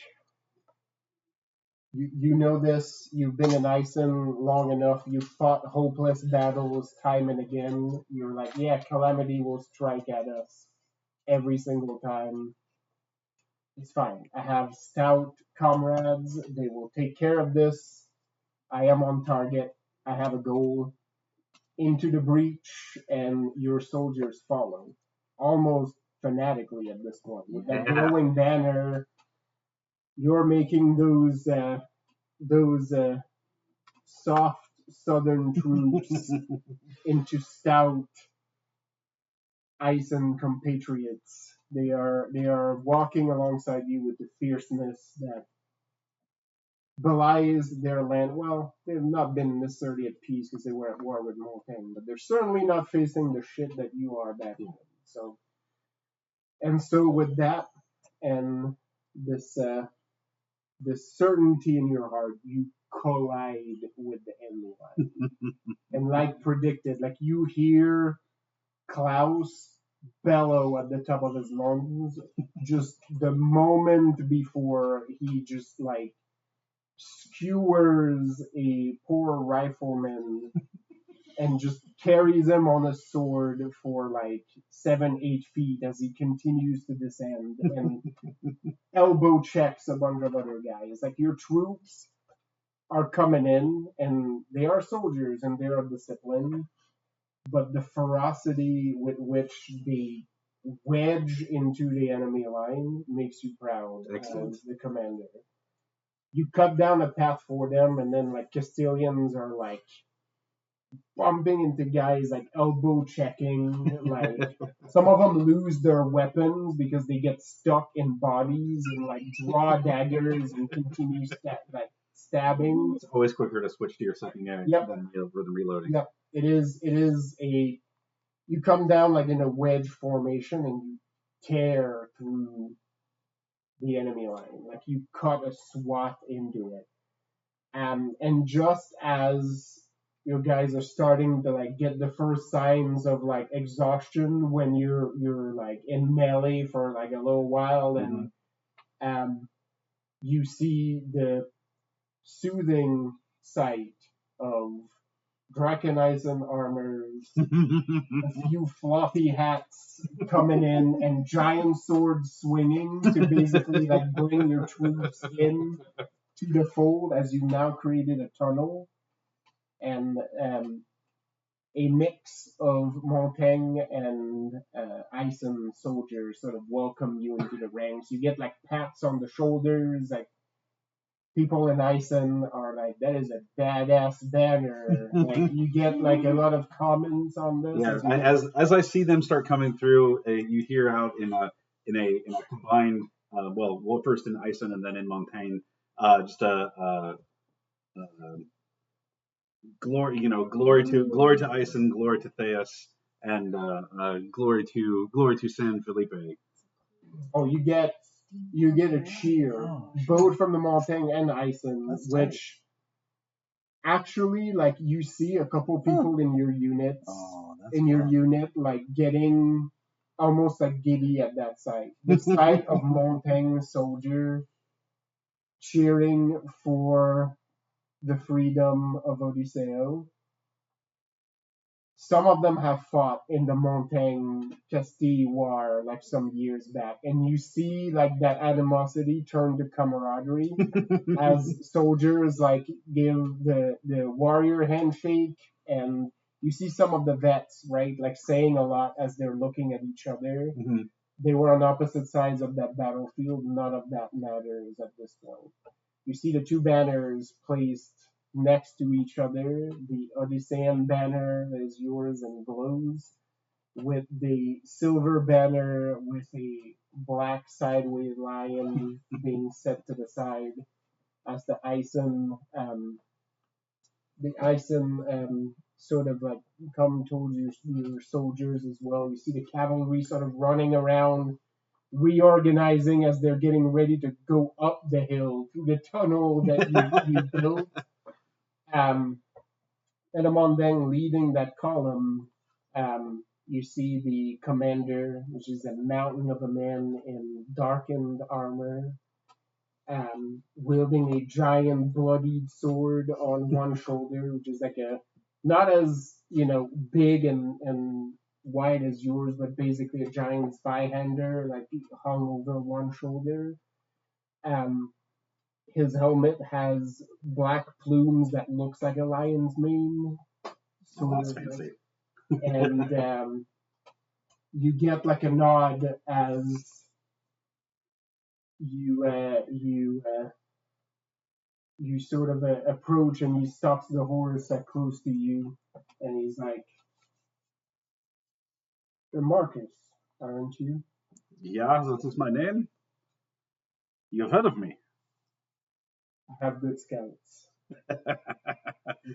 S4: you know this. You've been in Ison long enough. You've fought hopeless battles time and again. You're like, yeah, calamity will strike at us every single time. It's fine. I have stout comrades. They will take care of this. I am on target. I have a goal. Into the breach, and your soldiers follow, almost fanatically at this point. With that glowing banner, you're making those soft southern troops into stout Ison compatriots. They are walking alongside you with the fierceness that belies their land. Well, they've not been necessarily at peace because they were at war with Montaigne, but they're certainly not facing the shit that you are back then. So with that and this certainty in your heart, you collide with the enemy line. And like predicted, like you hear Klaus bellow at the top of his lungs just the moment before he just like skewers a poor rifleman and just carries him on a sword for like 7-8 feet as he continues to descend and elbow checks a bunch of other guys. Like your troops are coming in and they are soldiers and they are disciplined, but the ferocity with which they wedge into the enemy line makes you proud as the commander. You cut down a path for them, and then like Castilians are like bumping into guys, like elbow checking. Like some of them lose their weapons because they get stuck in bodies and like draw daggers and continue stabbing.
S5: It's always quicker to switch to your second guy than reloading.
S4: Yep. It is a. You come down like in a wedge formation and you tear through the enemy line. Like you cut a swath into it. And just as your guys are starting to like get the first signs of like exhaustion when you're like in melee for like a little while, and you see the soothing sight of Draconizing armors, a few fluffy hats coming in, and giant swords swinging to basically like bring your troops in to the fold as you now created a tunnel, and a mix of Montaigne and Ison soldiers sort of welcome you into the ranks. You get like pats on the shoulders, like people in Ison are like, that is a badass banner. Like you get like a lot of comments on this.
S5: Yeah, as I see them start coming through, you hear out in a combined well first in Ison and then in Montaigne, just a glory to Ison, glory to Theus, and glory to San Felipe.
S4: Oh, you get a cheer both from the Montaigne and Ison, which actually like you see a couple people in your unit like getting almost like giddy at that sight. The sight of Montaigne soldier cheering for the freedom of Odisseo. Some of them have fought in the Montaigne Castille war like some years back, and you see like that animosity turn to camaraderie as soldiers like give the warrior handshake, and you see some of the vets, right, like saying a lot as they're looking at each other. They were on opposite sides of that battlefield. None of that matters at this point. You see the two banners placed next to each other. The Odyssean banner is yours and glows, with the silver banner with a black sideways lion being set to the side as the Ison sort of like come towards your soldiers as well. You see the cavalry sort of running around, reorganizing as they're getting ready to go up the hill through the tunnel that you built. And among them leading that column, you see the commander, which is a mountain of a man in darkened armor, wielding a giant bloodied sword on one shoulder, which is like a not as big and wide as yours, but basically a giant zweihander, like hung over one shoulder. His helmet has black plumes that looks like a lion's mane.
S5: That's fancy.
S4: And you get like a nod as you sort of approach, and he stops the horse close to you, and he's like, "You're Marcus, aren't you?"
S5: Yeah, that is my name. You've heard of me.
S4: I have good scouts. And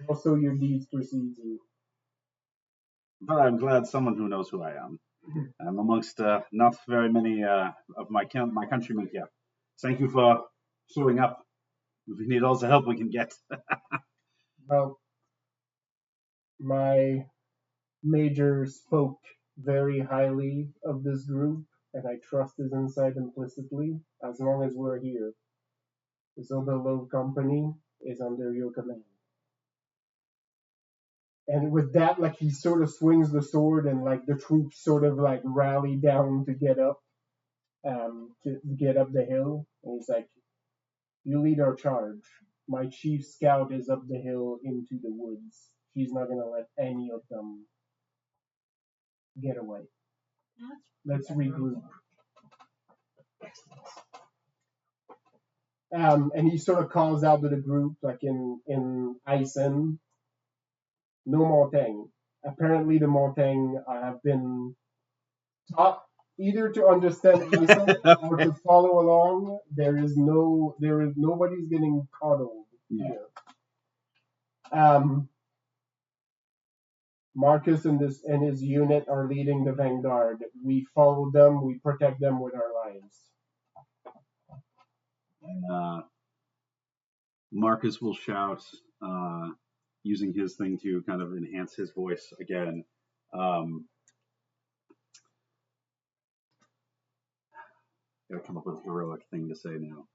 S4: also, your deeds precede you.
S5: But I'm glad someone who knows who I am. I'm amongst not very many of my countrymen here. Thank you for showing up. We need all the help we can get.
S4: Well, my major spoke very highly of this group, and I trust his insight implicitly as long as we're here. The Zobelov Company is under your command. And with that, like he sort of swings the sword, and like the troops sort of like rally down to get up the hill. And he's like, "You lead our charge. My chief scout is up the hill into the woods. She's not gonna let any of them get away. Let's regroup." And he sort of calls out to the group, like in Ison, "No Montaigne." Apparently, the Montaigne have been taught either to understand Ison or to follow along. There is nobody's getting coddled here. Marcus and his unit are leading the vanguard. We follow them. We protect them with our lives.
S5: And Marcus will shout, using his thing to kind of enhance his voice again. Gotta come up with a heroic thing to say now.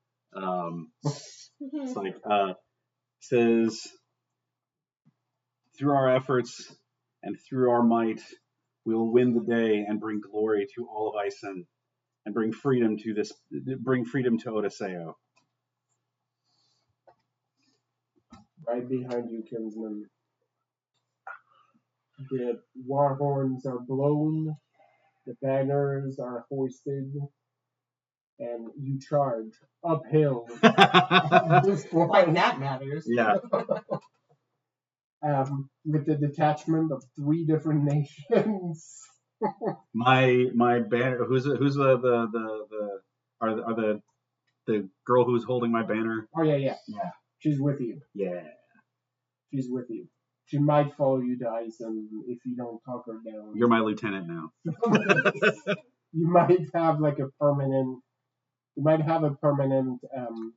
S5: It's like, says, through our efforts and through our might, we will win the day and bring glory to all of Ison and bring freedom to Odisseo.
S4: Right behind you, kinsman. The war horns are blown, the banners are hoisted, and you charge uphill.
S3: Like that matters.
S5: Yeah.
S4: With the detachment of 3 different nations.
S5: my banner. Who's the girl who's holding my banner?
S4: Oh yeah. She's with you.
S5: Yeah.
S4: She's with you. She might follow you to Ison if you don't talk her down.
S5: You're my lieutenant now.
S4: You might have like a permanent. You might have a permanent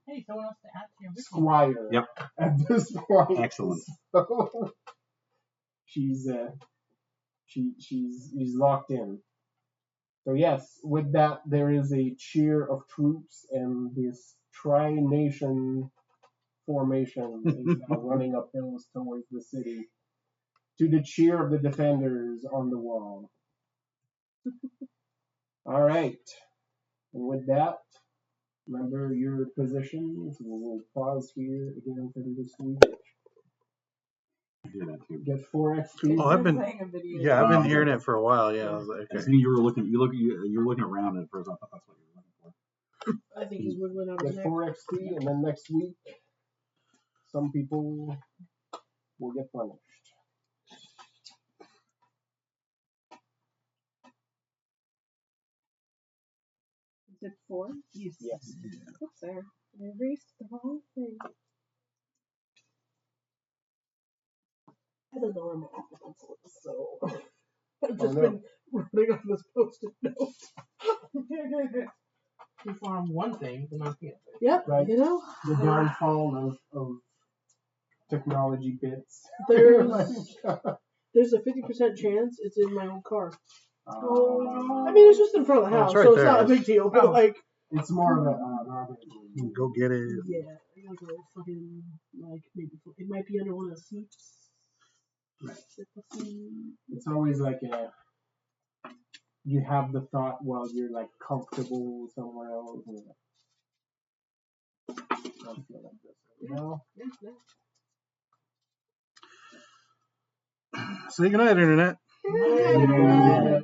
S3: Hey, someone else to add to your
S4: squire.
S5: Yep.
S4: At this point.
S5: Excellent.
S4: So she's locked in. So yes, with that there is a cheer of troops, and this tri-nation formation is now running up hills towards the city to the cheer of the defenders on the wall. All right, and with that, remember your positions. We'll pause here again for this week.
S5: Yeah, that too.
S4: Get 4 XP.
S1: Oh, I've been
S6: Playing a video
S1: yeah, I've been
S5: Oh,
S1: hearing
S5: okay.
S1: it for a while. Yeah, I was like,
S5: I
S1: okay.
S5: see you're looking around at first. I thought that's what you were looking for.
S2: I think he's wiggling out his
S4: Get
S2: neck.
S4: 4 XP, and then next week, some people will get punished.
S2: Is it 4?
S4: Yes.
S2: What's there? I erased the wrong thing. I don't know where my pencil is, so I've just been running off this post-it note.
S3: You farm one thing, but not the other.
S2: Yep,
S4: Right.
S2: you know.
S4: The downfall of technology bits.
S2: There's a 50% chance it's in my old car.
S3: Oh no!
S2: I mean, it's just in front of the
S1: Oh,
S2: house,
S1: it's right
S2: so it's
S1: there.
S2: not a big deal. But
S3: Oh.
S2: like,
S4: it's more of a
S1: Go get it.
S2: yeah, I gotta go fucking like maybe it might be under one of the seats.
S4: Right. It's always like you have the thought while you're like comfortable somewhere else. And I feel like this. You know?
S1: Say goodnight, internet.
S4: Yeah.